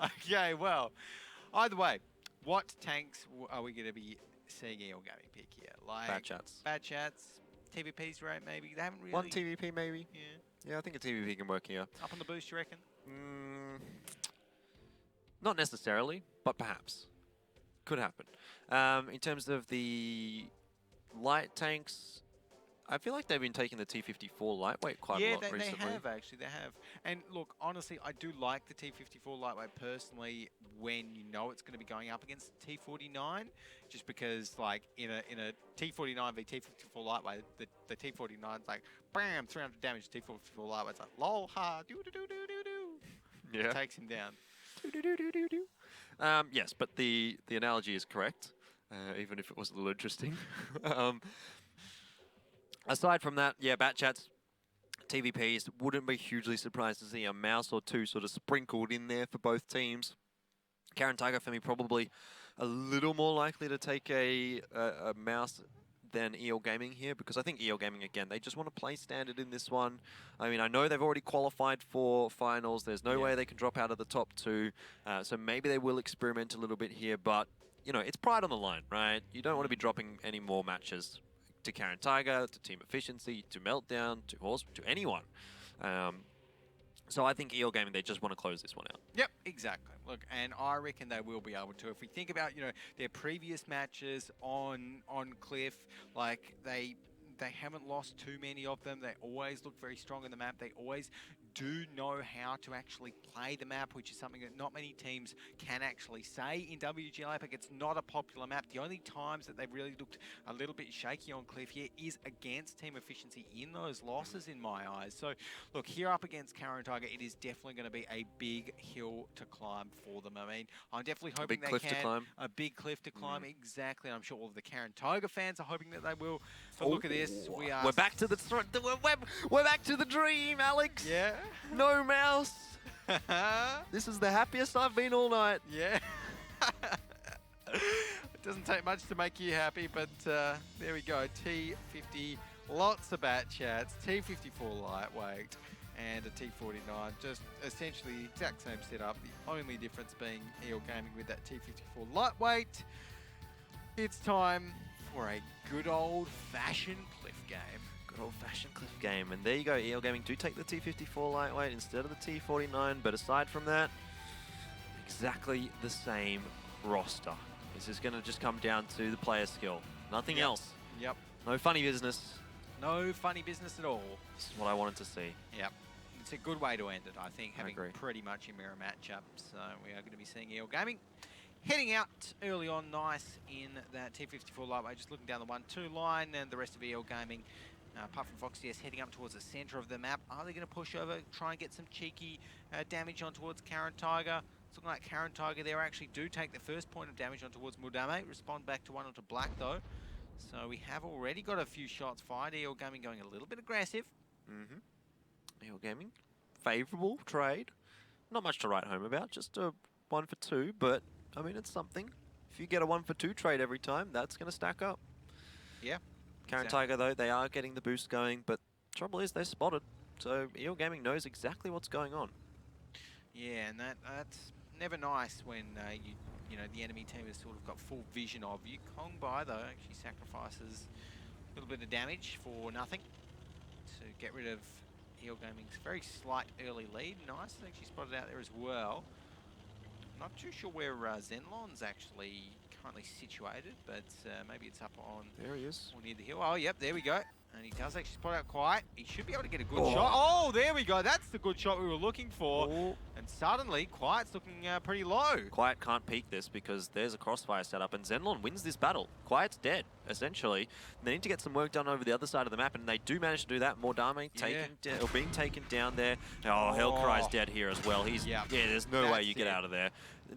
Okay, well, either way, what tanks are we going to be seeing EL Gaming pick here? Like Bad chats. Bad chats, TVPs, right? Maybe they haven't really. One TVP, maybe. Yeah. Yeah, I think a TVP can work here. Up on the boost, you reckon? Not necessarily, but perhaps. Could happen. In terms of the light tanks, I feel like they've been taking the T54 lightweight quite a lot recently. Yeah, they have actually. They have. And look, honestly, I do like the T54 lightweight personally when you know it's going to be going up against the T49, just because like in a T49 v T54 lightweight, the T49's like bam, 300 damage. T54 lightweight's like lol ha do do do do do do. Yeah. Takes him down. Yes, but the analogy is correct, even if it was a little interesting. Aside from that, yeah, bat chats, TVPs, wouldn't be hugely surprised to see a mouse or two sort of sprinkled in there for both teams. Caren Tiger, for me, probably a little more likely to take a mouse than EL Gaming here, because I think EL Gaming, again, they just want to play standard in this one. I mean, I know they've already qualified for finals. There's no way they can drop out of the top two, so maybe they will experiment a little bit here, but, you know, it's pride on the line, right? You don't want to be dropping any more matches to Caren Tiger, to Team Efficiency, to Meltdown, to Horse, to anyone. So I think EL Gaming, they just want to close this one out. Yep, exactly. Look, and I reckon they will be able to. If we think about, you know, their previous matches on Cliff, like they haven't lost too many of them. They always look very strong in the map. They always do know how to actually play the map, which is something that not many teams can actually say in WGL APAC. It's not a popular map. The only times that they've really looked a little bit shaky on Cliff here is against Team Efficiency in those losses, in my eyes. So, look, here up against Caren Tiger, it is definitely going to be a big hill to climb for them. I mean, I'm definitely hoping they can. A big cliff to climb. A big cliff to climb, exactly. I'm sure all of the Caren Tiger fans are hoping that they will. But look at this. We're back to the we're back to the dream, Alex. Yeah. No mouse. This is the happiest I've been all night. Yeah. It doesn't take much to make you happy, but there we go. T50, lots of bat chats. T54 lightweight and a T49. Just essentially the exact same setup. The only difference being EL Gaming with that T54 lightweight. It's time for a good old-fashioned cliff game. Good old-fashioned cliff game. And there you go, EL Gaming do take the T54 lightweight instead of the T49, but aside from that, exactly the same roster. This is going to just come down to the player skill. Nothing else. Yep. No funny business. No funny business at all. This is what I wanted to see. Yep. It's a good way to end it, I think, having agree. pretty much a mirror matchup. So we are going to be seeing EL Gaming heading out early on, nice in that T54 lightweight, just looking down the 1-2 line, and the rest of EL Gaming, apart from FoxDS, heading up towards the center of the map. Are they going to push over, try and get some cheeky damage on towards Caren Tiger? It's looking like Caren Tiger there actually do take the first point of damage on towards Mudame, respond back to one onto Black though. So we have already got a few shots fired. EL Gaming going a little bit aggressive. EL Gaming, favourable trade. Not much to write home about, just a 1 for 2, but I mean, it's something. If you get a 1 for 2 trade every time, that's going to stack up. Yeah. Caren Tiger, though, they are getting the boost going, but trouble is they're spotted. So EL Gaming knows exactly what's going on. Yeah, and that's never nice when you know the enemy team has sort of got full vision of you. Kong Bai, though, actually sacrifices a little bit of damage for nothing to get rid of EL Gaming's very slight early lead. Nice, actually spotted out there as well. Not too sure where Zenlon's actually currently situated, but maybe it's up on... There he is. Or near the hill. Oh, yep, there we go. And he does actually spot out Quiet. He should be able to get a good shot. Oh, there we go. That's the good shot we were looking for. Oh. And suddenly, Quiet's looking pretty low. Quiet can't peek this because there's a crossfire set up, and Zenlon wins this battle. Quiet's dead, essentially. They need to get some work done over the other side of the map, and they do manage to do that. Mordame being taken down there. Oh, Hellcry's dead here as well. He's there's no way you get out of there.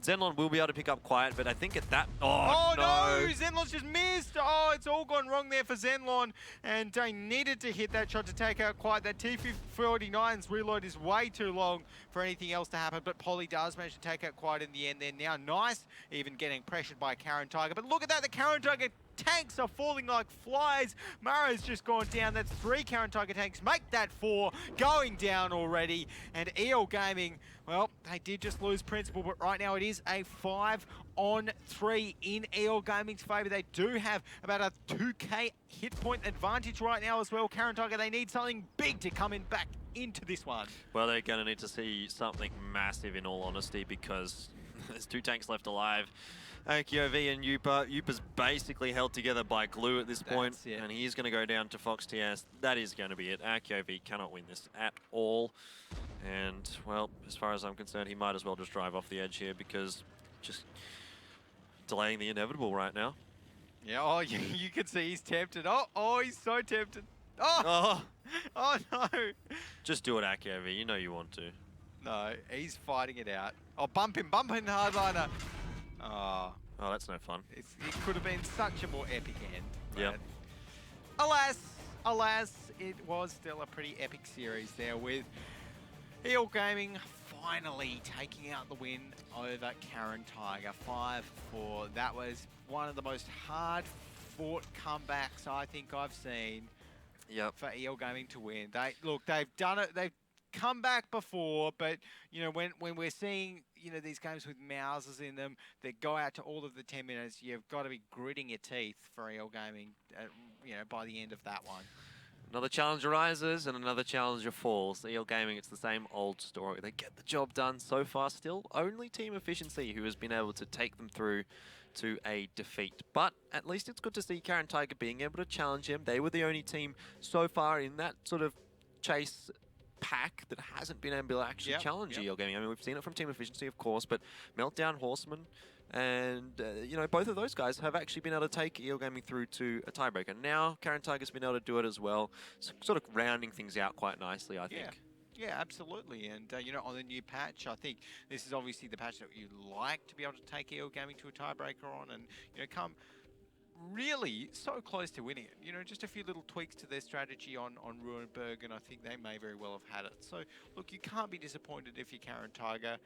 Zenlon will be able to pick up Quiet, but I think at that... Oh, no! Zenlon's just missed! Oh, it's all gone wrong there for Zenlon, and they needed to hit that shot to take out Quiet. That T49's reload is way too long for anything else to happen, but Polly does manage to take out Quiet in the end there. Now, nice, even getting pressured by Caren Tiger, but look at that, the Caren Tiger tanks are falling like flies. Mara's just gone down. That's 3 Caren Tiger tanks. Make that 4. Going down already. And EL Gaming, well, they did just lose principle, but right now it is a 5-on-3 in EL Gaming's favour. They do have about a 2k hit point advantage right now as well. Caren Tiger, they need something big to come in back into this one. Well, they're going to need to see something massive in all honesty, because there's 2 tanks left alive. AQOV and Yupa. Yupa's basically held together by glue at this point, and he's going to go down to FoxTS. That is going to be it. AQOV cannot win this at all. And, well, as far as I'm concerned, he might as well just drive off the edge here, because just delaying the inevitable right now. Yeah, oh, you can see he's tempted. Oh, he's so tempted. Oh no. Just do it, AQOV. You know you want to. No, he's fighting it out. Oh, bump him, hardliner. Oh, that's no fun. It could have been such a more epic end. Yeah. Alas, it was still a pretty epic series there with EL Gaming finally taking out the win over Caren Tiger. 5-4. That was one of the most hard-fought comebacks I think I've seen. Yep. For EL Gaming to win. They've done it. They've come back before, but you know when we're seeing these games with Mausers in them that go out to all of the 10 minutes, you've got to be gritting your teeth for EL Gaming. By the end of that one. Another challenger rises and another challenger falls. EL Gaming, it's the same old story. They get the job done so far. Still, only Team Efficiency who has been able to take them through to a defeat. But at least it's good to see Caren Tiger being able to challenge him. They were the only team so far in that sort of chase pack that hasn't been able to actually challenge EL Gaming. I mean, we've seen it from Team Efficiency, of course, but Meltdown, Horseman, and both of those guys have actually been able to take EL Gaming through to a tiebreaker. Now, Caren Tiger's been able to do it as well, sort of rounding things out quite nicely, I think. Yeah, absolutely. And, on the new patch, I think this is obviously the patch that you like to be able to take EL Gaming to a tiebreaker on and, come really so close to winning it. You know, just a few little tweaks to their strategy on Ruinberg, and I think they may very well have had it. So, look, you can't be disappointed if you're Caren Tiger.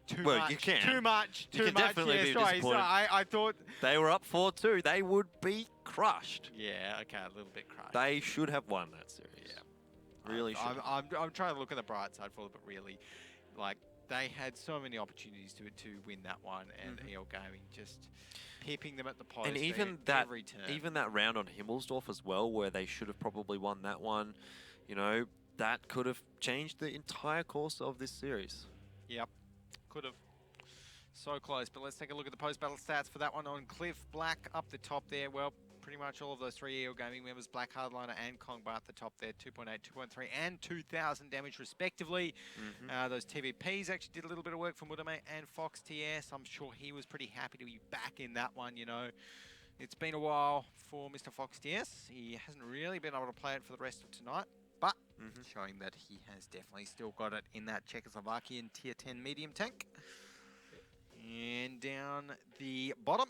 Too Well, much, you can. Too much. You can definitely be sorry, disappointed. I thought... They were up 4-2. They would be crushed. Yeah, okay, a little bit crushed. They should have won that series. Yeah. Really should. I'm trying to look at the bright side for them, but really, like, they had so many opportunities to win that one, and EL Gaming just pipping them at the post. And even that, every turn. even that round on Himmelsdorf as well, where they should have probably won that one, you know, that could have changed the entire course of this series. Yep, could have. So close, but let's take a look at the post-battle stats for that one on Cliff. Black up the top there. Well, pretty much all of those three EL Gaming members, Black Hardliner and Kongba at the top there, 2.8, 2.3, and 2,000 damage respectively. Those TVPs actually did a little bit of work from Mudame and Fox TS. I'm sure he was pretty happy to be back in that one, you know. It's been a while for Mr. Fox TS. He hasn't really been able to play it for the rest of tonight, but showing that he has definitely still got it in that Czechoslovakian tier 10 medium tank. And down the bottom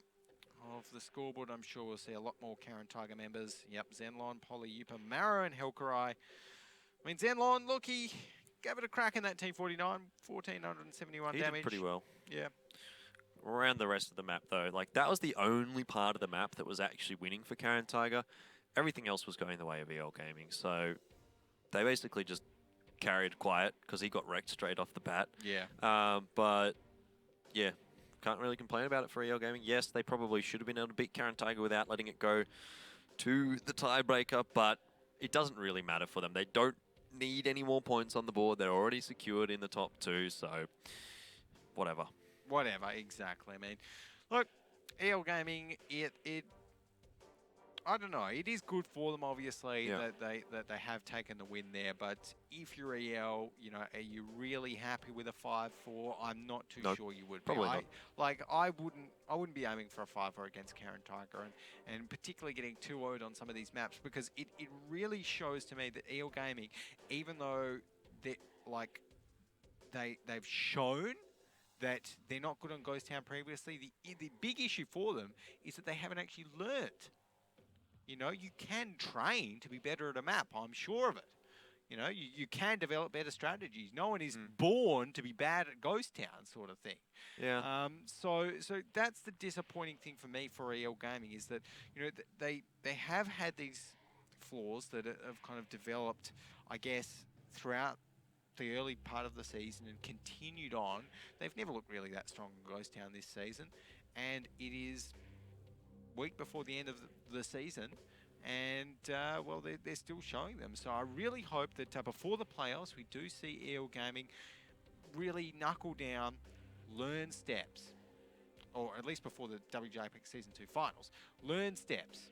of the scoreboard, I'm sure we'll see a lot more Caren Tiger members. Yep, Zenlon, Poly, Yupa, Maro, and Helkarai. I mean, Zenlon, look, he gave it a crack in that T49, 1,471 damage. He did pretty well. Yeah. Around the rest of the map, though, like, that was the only part of the map that was actually winning for Caren Tiger. Everything else was going the way of EL Gaming, so they basically just carried quiet because he got wrecked straight off the bat. Yeah. But yeah, can't really complain about it for EL Gaming. Yes, they probably should have been able to beat Caren Tiger without letting it go to the tiebreaker, but it doesn't really matter for them. They don't need any more points on the board. They're already secured in the top two, so whatever. Whatever, exactly. I mean, look, EL Gaming, I don't know. It is good for them, obviously, that they have taken the win there. But if you're EL, you know, are you really happy with a 5-4? I'm not too sure you would. Probably not. Like, I wouldn't be aiming for a 5-4 against Caren Tiger, and particularly getting 2-0'd on some of these maps, because it really shows to me that EL Gaming, even though they've shown that they're not good on Ghost Town previously, the big issue for them is that they haven't actually learnt. You know, you can train to be better at a map, I'm sure of it. You know, you can develop better strategies. No one is born to be bad at Ghost Town, sort of thing. Yeah. So that's the disappointing thing for me for EL Gaming, is that, you know, they have had these flaws that have kind of developed, I guess, throughout the early part of the season and continued on. They've never looked really that strong in Ghost Town this season, and it is week before the end of the season, and well, they're still showing them. So I really hope that before the playoffs, we do see EL Gaming really knuckle down, learn steps, or at least before the WGL APAC Season 2 finals, learn steps,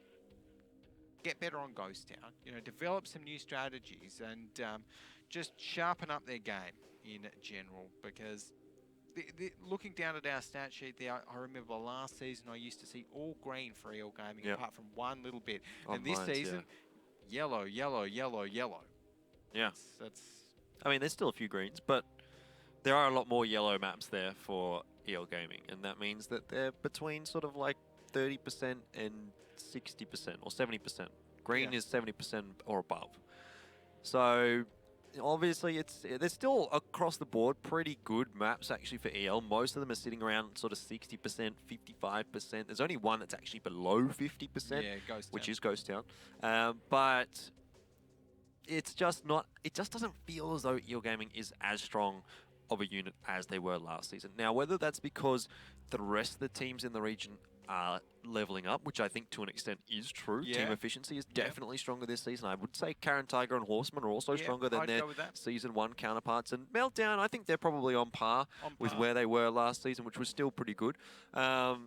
get better on Ghost Town, you know, develop some new strategies, and just sharpen up their game in general, because looking down at our stat sheet there, I remember last season I used to see all green for EL Gaming, apart from one little bit. And this season, yellow, yellow, yellow, yellow. Yeah. That's... I mean, there's still a few greens, but there are a lot more yellow maps there for EL Gaming, and that means that they're between sort of like 30% and 60% or 70%. Green is 70% or above. So obviously, there's still across the board pretty good maps actually for EL. Most of them are sitting around sort of 60%, 55%. There's only one that's actually below 50%, which is Ghost Town. But it's just not. It just doesn't feel as though EL Gaming is as strong of a unit as they were last season. Now, whether that's because the rest of the teams in the region are leveling up, which I think to an extent is true. Team efficiency is definitely stronger this season. I would say Caren Tiger and Horseman are also stronger than their Season 1 counterparts. And Meltdown, I think they're probably on par with where they were last season, which was still pretty good. But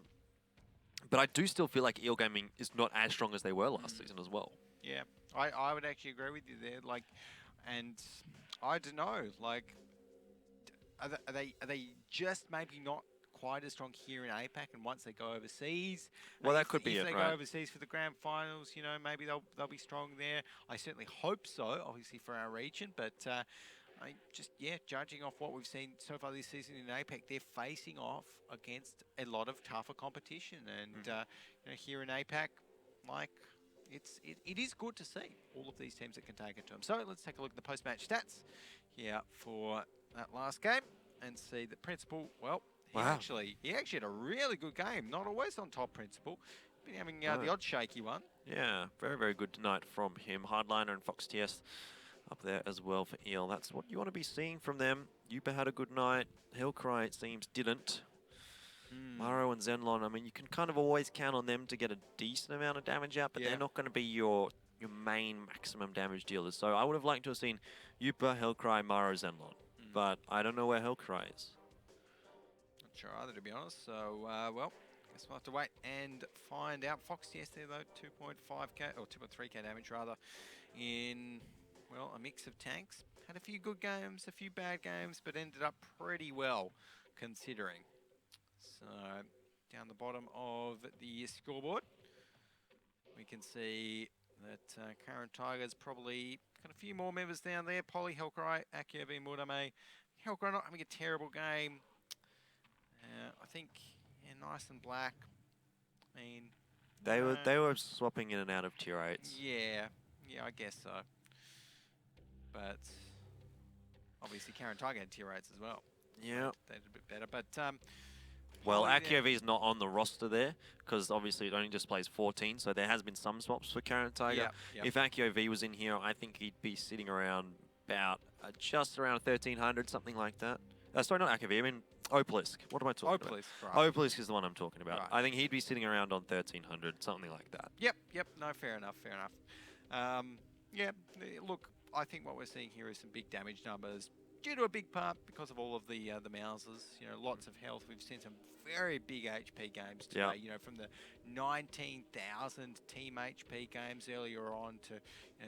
I do still feel like EL Gaming is not as strong as they were last season as well. Yeah, I would actually agree with you there. Like, and I don't know, like, are they just maybe not quite as strong here in APAC, and once they go overseas, well, that could be it, if they go overseas for the grand finals, you know, maybe they'll be strong there. I certainly hope so, obviously for our region, but judging off what we've seen so far this season in APAC, they're facing off against a lot of tougher competition. And here in APAC, like, it is good to see all of these teams that can take it to them. So let's take a look at the post-match stats here for that last game and see that Principal, well, he actually had a really good game. Not always on top, Principal. Been having the odd shaky one. Yeah, very, very good tonight from him. Hardliner and Fox TS up there as well for EL. That's what you want to be seeing from them. Yupa had a good night. Hellcry, it seems, didn't. Maro and Zenlon, I mean, you can kind of always count on them to get a decent amount of damage out, but they're not going to be your main maximum damage dealers. So I would have liked to have seen Yupa, Hellcry, Maro, Zenlon. But I don't know where Hellcry is. Not sure either, to be honest. So, well, guess we'll have to wait and find out. Fox TS there, though, 2.5k, or 2.3k damage, rather, in, well, a mix of tanks. Had a few good games, a few bad games, but ended up pretty well, considering. So, down the bottom of the scoreboard, we can see that Caren Tiger's probably got a few more members down there. Polly, Hellcry, Akiovi, Murame. Hellcry not having a terrible game. I think, Nice and Black. I mean, they were swapping in and out of tier 8s. Yeah, I guess so. But obviously Caren Tiger had tier 8s as well. Yeah. They did a bit better, but well, Akiovi is not on the roster there because obviously it only displays 14, so there has been some swaps for Caren Tiger. Yep. If Akiovi was in here, I think he'd be sitting around about just around 1300, something like that. Sorry, not Akiovi, I mean Opalisk. What am I talking about? Right. Opalisk is the one I'm talking about. Right. I think he'd be sitting around on 1300, something like that. Yep. No, fair enough. Yeah, look, I think what we're seeing here is some big damage numbers due to a big part because of all of the Mousers. You know, lots of health. We've seen some very big HP games today. Yeah. You know, from the 19,000 team HP games earlier on to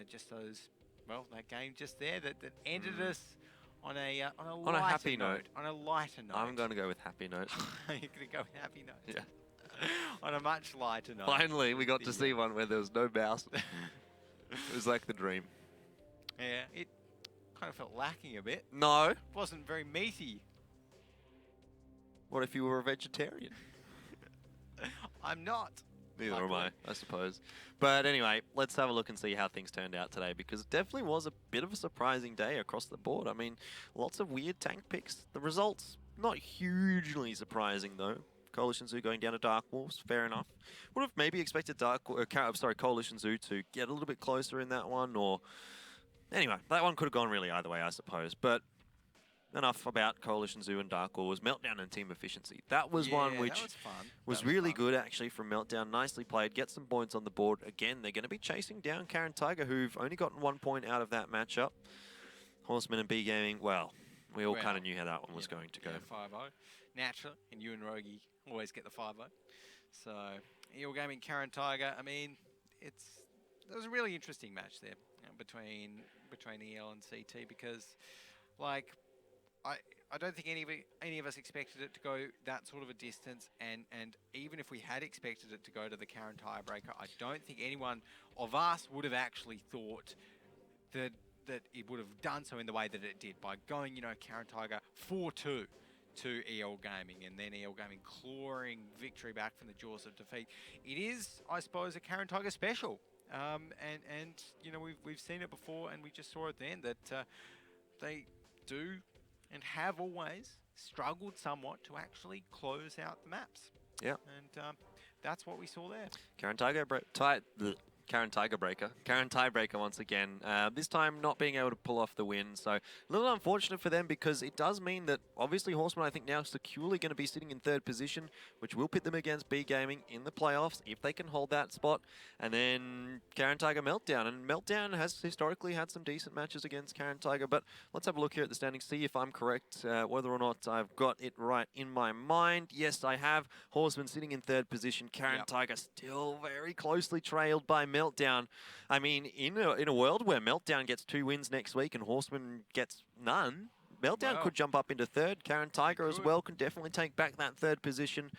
just those. Well, that game just there that ended us on a happy note. On a lighter note. I'm going to go with happy note. You're going to go with happy note. Yeah. On a much lighter note. Finally, we got to see one where there was no mouse. It was like the dream. Yeah, it kind of felt lacking a bit. No. It wasn't very meaty. What if you were a vegetarian? I'm not. Neither am I suppose. But anyway, let's have a look and see how things turned out today, because it definitely was a bit of a surprising day across the board. I mean, lots of weird tank picks. The results, not hugely surprising though. Coalition Zoo going down to Dark Wolves, fair enough. Would have maybe expected Coalition Zoo to get a little bit closer in that one, or... Anyway, that one could have gone really either way, I suppose. But enough about Coalition Zoo and Dark Wolves. Meltdown and Team Efficiency. That was one which was really good, actually, from Meltdown. Nicely played. Get some points on the board. Again, they're going to be chasing down Caren Tiger, who've only gotten 1 point out of that matchup. Horseman and B Gaming, well, we all kind of knew how that one was going to go. 5-0. Naturally, and you and Rogi always get the 5-0. So, EL Gaming, Caren Tiger, I mean, it was a really interesting match there between EL and CT, because, like, I don't think any of us expected it to go that sort of a distance, and even if we had expected it to go to the Caren tiebreaker, I don't think anyone of us would have actually thought that it would have done so in the way that it did, by going, Caren Tiger 4-2 to EL Gaming, and then EL Gaming clawing victory back from the jaws of defeat. It is, I suppose, a Caren Tiger special. And we've seen it before, and we just saw it then, that they do and have always struggled somewhat to actually close out the maps. Yeah. And that's what we saw there. Caren tiebreaker once again. This time not being able to pull off the win. So a little unfortunate for them, because it does mean that obviously Horseman, I think, now securely going to be sitting in 3rd position, which will pit them against B Gaming in the playoffs if they can hold that spot. And then Caren Tiger Meltdown. And Meltdown has historically had some decent matches against Caren Tiger. But let's have a look here at the standings, see if I'm correct, whether or not I've got it right in my mind. Yes, I have. Horseman sitting in 3rd position. Caren Tiger still very closely trailed by Meltdown. I mean, in a world where Meltdown gets 2 wins next week and Horseman gets none, Meltdown could jump up into 3rd. Caren Tiger as well can definitely take back that 3rd position.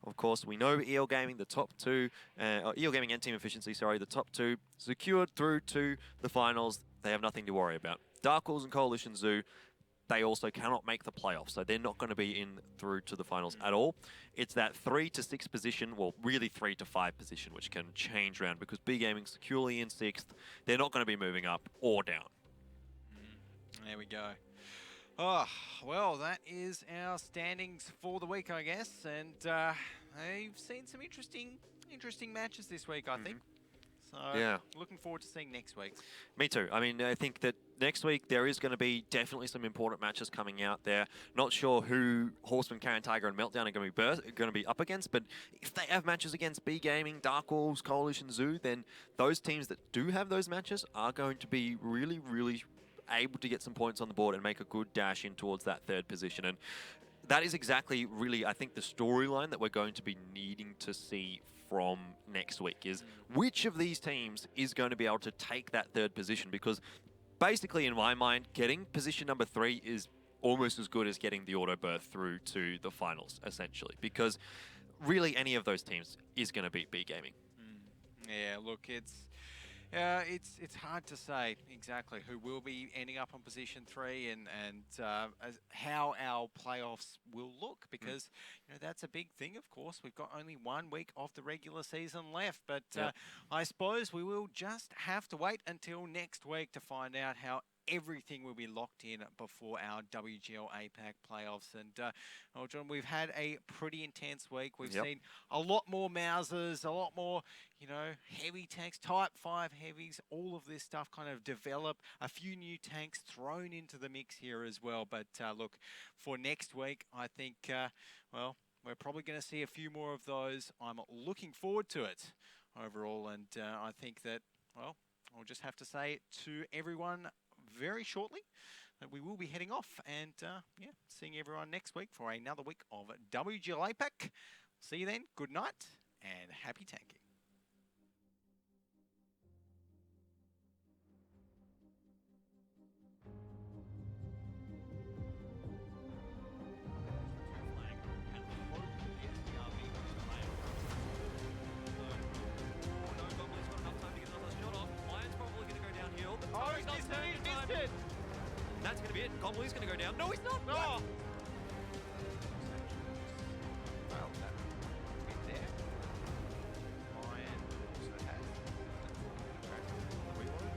Of course, we know EL Gaming, the top 2, EL Gaming and Team Efficiency, sorry, the top 2, secured through to the finals. They have nothing to worry about. Dark Wolves and Coalition Zoo, they also cannot make the playoffs, so they're not going to be in through to the finals at all. It's that 3 to 6 position, well, really 3 to 5 position, which can change around because B-Gaming securely in 6th. They're not going to be moving up or down. There we go. Oh, well, that is our standings for the week, I guess. And I've seen some interesting matches this week, I think. So, yeah, looking forward to seeing next week. Me too. I mean, I think that next week there is going to be definitely some important matches coming out there. Not sure who Horseman, Caren, Tiger, and Meltdown are going to be up against, but if they have matches against B-Gaming, Dark Wolves, Coalition Zoo, then those teams that do have those matches are going to be really, really able to get some points on the board and make a good dash in towards that 3rd position. And that is exactly really, I think, the storyline that we're going to be needing to see from next week is which of these teams is going to be able to take that 3rd position, because basically in my mind getting position number 3 is almost as good as getting the auto berth through to the finals, essentially, because really any of those teams is going to beat B-Gaming. Yeah, look, it's hard to say exactly who will be ending up on position 3 and how our playoffs will look, because you know that's a big thing. Of course, we've got only 1 week of the regular season left, but I suppose we will just have to wait until next week to find out how everything will be locked in before our WGL APAC playoffs. And well, John, we've had a pretty intense week. We've seen a lot more Mausers, a lot more, you know, heavy tanks, Type 5 heavies, all of this stuff kind of develop, a few new tanks thrown into the mix here as well. But look, for next week, I think, well, we're probably going to see a few more of those. I'm looking forward to it overall. And I think that, well, I'll just have to say to everyone very shortly that we will be heading off and yeah, seeing everyone next week for another week of WGL APAC. See you then. Good night and happy tanking. That's going to be it. Gombly's going to go down. No, he's not. No. Well, that bit there. Lion also has reload.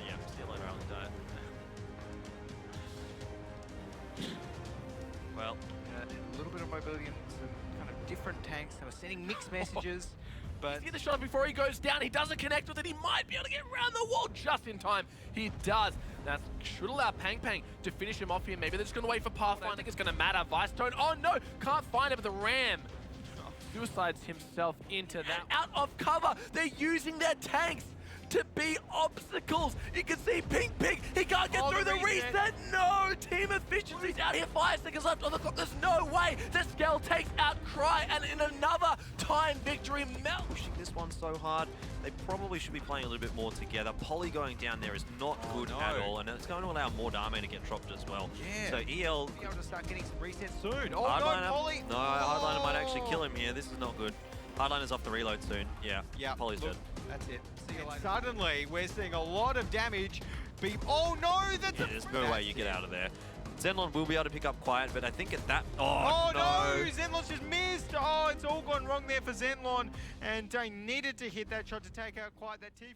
Yeah, see you later, Alan. Well, A little bit of mobility and some kind of different tanks. They were sending mixed messages. But Get the shot before he goes down. He doesn't connect with it. He might be able to get around the wall just in time. He does. That should allow Pang Pang to finish him off here. Maybe they're just going to wait for Pathfinder. I don't think it's going to matter. Vice Tone. Oh no, can't find it, but the Ram suicides himself into that. Out of cover. They're using their tanks to be obstacles. You can see Pink Pig. He can't get through the reset. No, team efficiency's out here. 5 seconds left on the clock. There's no way. The Scale takes out Cry, and in another time victory, Melt. pushing this one so hard, they probably should be playing a little bit more together. Poly going down there is not good at all, and it's going to allow more Dame to get dropped as well. Yeah. So EL... be able to start getting some resets soon. Oh Hardliner, no, Poly! No, Hardliner might actually kill him here. This is not good. Hardliner's off the reload soon. Yeah, Poly's dead. That's it. See you later. Suddenly, we're seeing a lot of damage. Oh no, that's Yeah, there's no way you get out of there. Zenlon will be able to pick up Quiet, but I think at that... Oh no! Zenlon's just missed! Oh, it's all gone wrong there for Zenlon. And they needed to hit that shot to take out Quiet. That T-50.